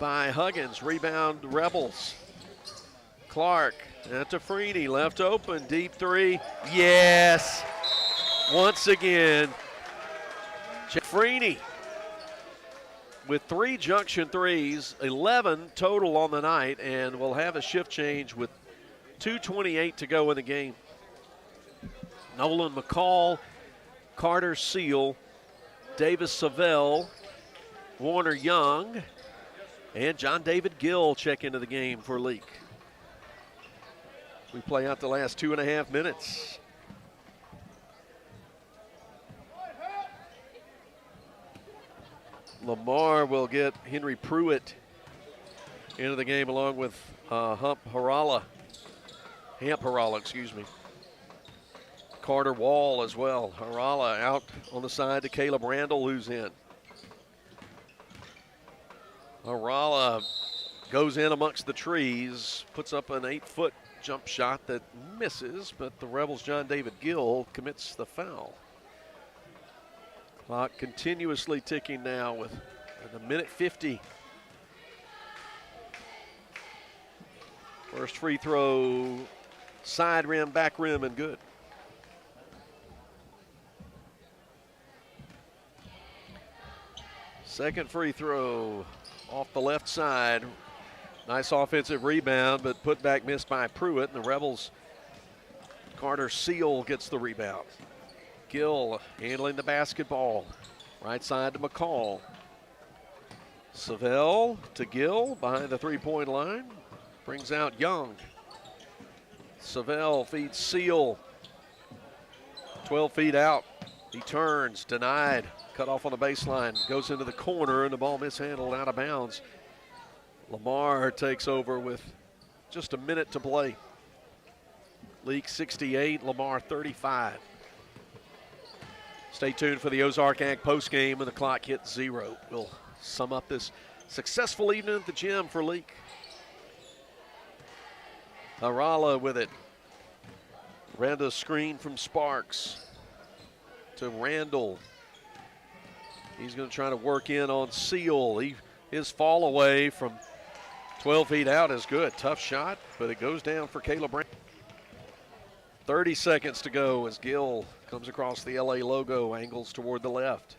by Huggins. Rebound Rebels. Clark out to Freeney, left open, deep three. Yes! Once again, Freeney with 3 junction threes, 11 total on the night, and will have a shift change with 2:28 to go in the game. Nolan McCall, Carter Seal, Davis Savell, Warner Young, and John David Gill check into the game for Leake. We play out the last 2.5 minutes. Lamar will get Henry Pruitt into the game along with Hamp Harala, excuse me. Carter Wall as well. Harala out on the side to Caleb Randall, who's in. Harala goes in amongst the trees, puts up an 8-foot jump shot that misses, but the Rebels' John David Gill commits the foul. Clock continuously ticking now with a minute 50. First free throw, side rim, back rim, and good. Second free throw off the left side. Nice offensive rebound, but put back missed by Pruitt, and the Rebels, Carter Seal gets the rebound. Gill handling the basketball. Right side to McCall. Savell to Gill behind the three-point line. Brings out Young. Savell feeds Seal. 12 feet out. He turns, denied. Cut off on the baseline. Goes into the corner, and the ball mishandled out of bounds. Lamar takes over with just a minute to play. Leake 68, Lamar 35. Stay tuned for the Ozark Ag postgame when the clock hits 0. We'll sum up this successful evening at the gym for Leake. Harala with it. Randall screen from Sparks to Randall. He's going to try to work in on Seal. His fall away from 12 feet out is good. Tough shot, but it goes down for Caleb Brand. 30 seconds to go as Gill comes across the LA logo, angles toward the left.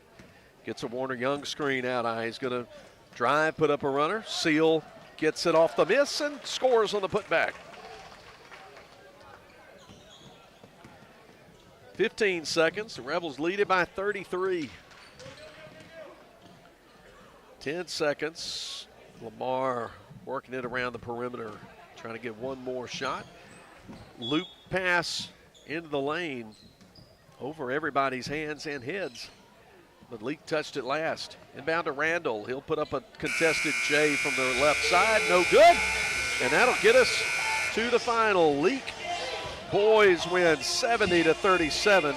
Gets a Warner Young screen out. He's going to drive, put up a runner. Seal gets it off the miss and scores on the putback. 15 seconds. The Rebels lead it by 33. 10 seconds. Lamar working it around the perimeter, trying to get one more shot. Loop pass into the lane, over everybody's hands and heads. But Leake touched it last. Inbound to Randall. He'll put up a contested J from the left side. No good. And that'll get us to the final. Leake boys win 70-37.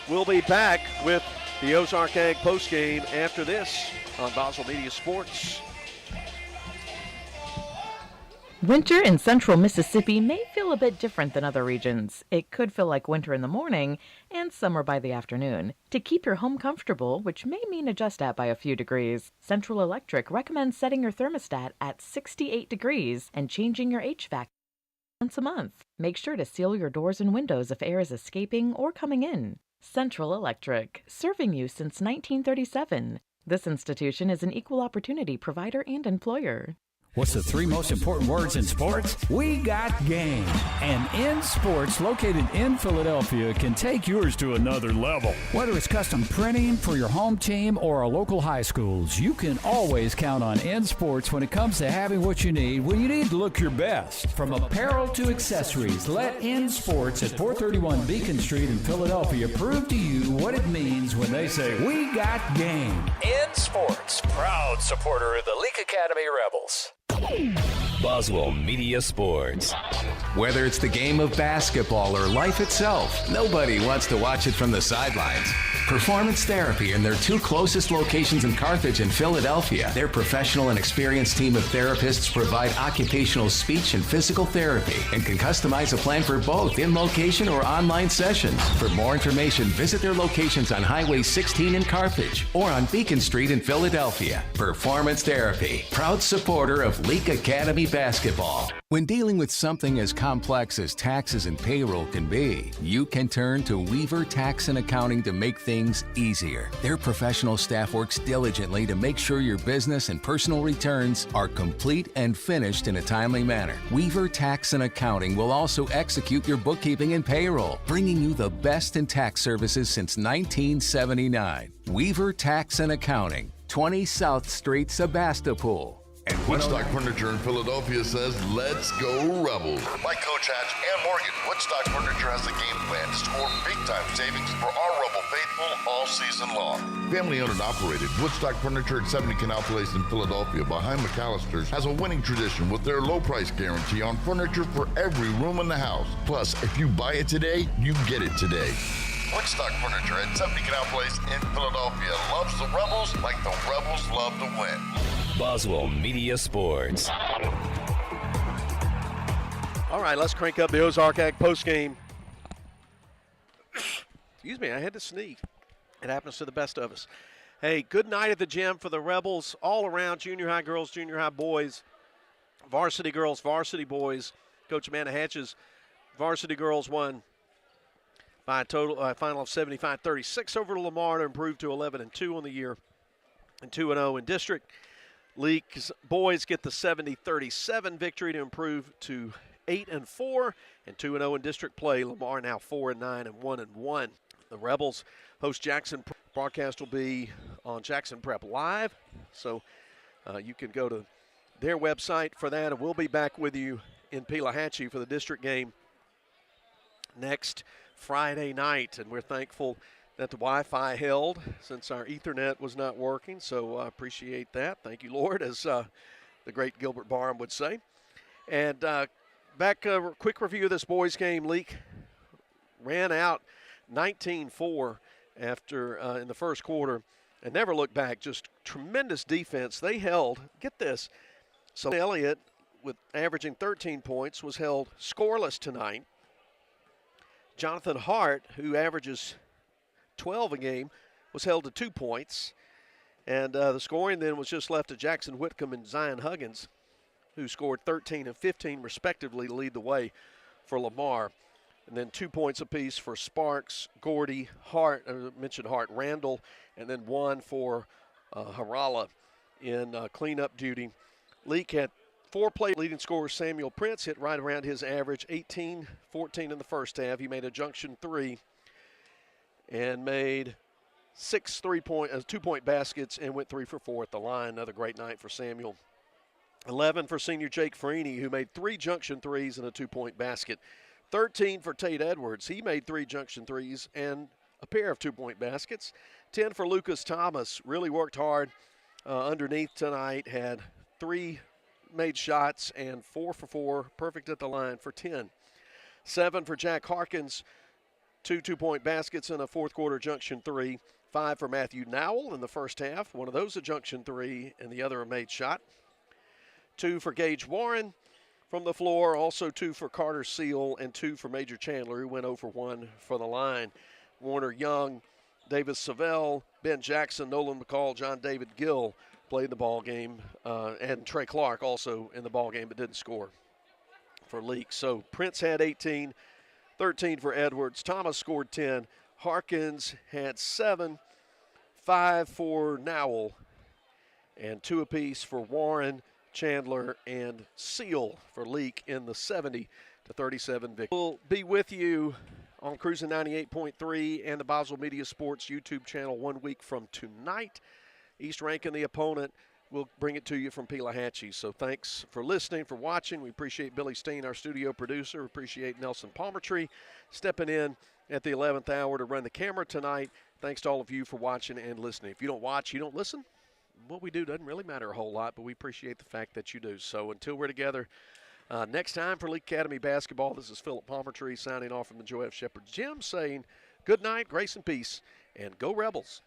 We'll be back with the Ozark Ag postgame after this on Boswell Media Sports. Winter in central Mississippi may feel a bit different than other regions. It could feel like winter in the morning and summer by the afternoon. To keep your home comfortable, which may mean adjust that by a few degrees, Central Electric recommends setting your thermostat at 68 degrees and changing your HVAC once a month. Make sure to seal your doors and windows if air is escaping or coming in. Central Electric, serving you since 1937. This institution is an equal opportunity provider and employer. What's the three most important words in sports? We got game. And In Sports, located in Philadelphia, can take yours to another level. Whether it's custom printing for your home team or our local high schools, you can always count on In Sports when it comes to having what you need when you need to look your best. From apparel to accessories, let In Sports at 431 Beacon Street in Philadelphia prove to you what it means when they say, we got game. In Sports, proud supporter of the Leake Academy Rebels. Boswell Media Sports. Whether it's the game of basketball or life itself, nobody wants to watch it from the sidelines. Performance Therapy and their two closest locations in Carthage and Philadelphia. Their professional and experienced team of therapists provide occupational speech and physical therapy and can customize a plan for both in location or online sessions. For more information, visit their locations on Highway 16 in Carthage or on Beacon Street in Philadelphia. Performance Therapy, proud supporter of Leake Academy basketball. When dealing with something as complex as taxes and payroll can be, you can turn to Weaver Tax and Accounting to make things easier. Their professional staff works diligently to make sure your business and personal returns are complete and finished in a timely manner. Weaver Tax and Accounting will also execute your bookkeeping and payroll, bringing you the best in tax services since 1979. Weaver Tax and Accounting, 20 South Street, Sebastopol. And Woodstock Furniture in Philadelphia says, let's go Rebels. Like Coach Hatch and Morgan, Woodstock Furniture has a game plan to score big-time savings for our Rebel faithful all season long. Family-owned and operated, Woodstock Furniture at 70 Canal Place in Philadelphia behind McAllister's has a winning tradition with their low price guarantee on furniture for every room in the house. Plus, if you buy it today, you get it today. Woodstock Furniture at 70 Canal Place in Philadelphia loves the Rebels like the Rebels love to win. Boswell Media Sports. All right, let's crank up the Ozark Ag postgame. Excuse me, I had to sneeze. It happens to the best of us. Hey, good night at the gym for the Rebels all around, junior high girls, junior high boys, varsity girls, varsity boys. Coach Amanda Hatch's varsity girls won by a final of 75-36 over to Lamar to improve to 11-2 on the year and 2-0 in district. Leake's boys get the 70-37 victory to improve to 8-4 and 2-0 in district play. Lamar now 4-9 and 1-1. The Rebels host Jackson. Broadcast will be on Jackson Prep Live, so you can go to their website for that, and we'll be back with you in Pelahatchie for the district game next Friday night, and we're thankful that the Wi-Fi held since our Ethernet was not working, so I appreciate that. Thank you, Lord, as the great Gilbert Barham would say. And back, a quick review of this boys' game. Leake ran out 19-4 after in the first quarter and never looked back. Just tremendous defense. They held, get this, so Elliott, with averaging 13 points, was held scoreless tonight. Jonathan Hart, who averages 12 a game, was held to 2 points. And the scoring then was just left to Jackson Whitcomb and Zion Huggins, who scored 13 and 15 respectively to lead the way for Lamar. And then 2 points apiece for Sparks, Gordy, Hart, mentioned Hart, Randall, and then 1 for Harala in cleanup duty. Leake had 4 play leading scorer Samuel Prince hit right around his average, 18-14 in the first half. He made a junction 3 and made 6 2-point baskets and went 3 for 4 at the line. Another great night for Samuel. 11 for senior Jake Freeney, who made 3 junction 3s and a 2-point basket. 13 for Tate Edwards. He made 3 junction 3s and a pair of 2-point baskets. 10 for Lucas Thomas. Really worked hard underneath tonight. Had 3 made shots and 4 for 4. Perfect at the line for 10. 7 for Jack Harkins. 2 2-point baskets and a fourth quarter junction 3. 5 for Matthew Nowell in the first half. One of those a junction 3 and the other a made shot. 2 for Gage Warren from the floor. Also 2 for Carter Seal and 2 for Major Chandler, who went 0 for 1 for the line. Warner Young, Davis Savell, Ben Jackson, Nolan McCall, John David Gill played the ball game, and Trey Clark also in the ball game but didn't score for Leake. So Prince had 18. 13 for Edwards. Thomas scored 10. Harkins had 7 5 for Nowell, and 2 apiece for Warren, Chandler, and Seal for Leake in the 70-37 victory. We'll be with you on Cruising 98.3 and the Boswell Media Sports YouTube channel 1 week from tonight. East ranking the opponent. We'll bring it to you from Pelahatchie. So thanks for listening, for watching. We appreciate Billy Steen, our studio producer. We appreciate Nelson Palmertree stepping in at the 11th hour to run the camera tonight. Thanks to all of you for watching and listening. If you don't watch, you don't listen, what we do doesn't really matter a whole lot, but we appreciate the fact that you do. So until we're together next time for Leake Academy Basketball, this is Philip Palmertree signing off from the Joe F. Shepherd Gym saying good night, grace and peace, and go Rebels.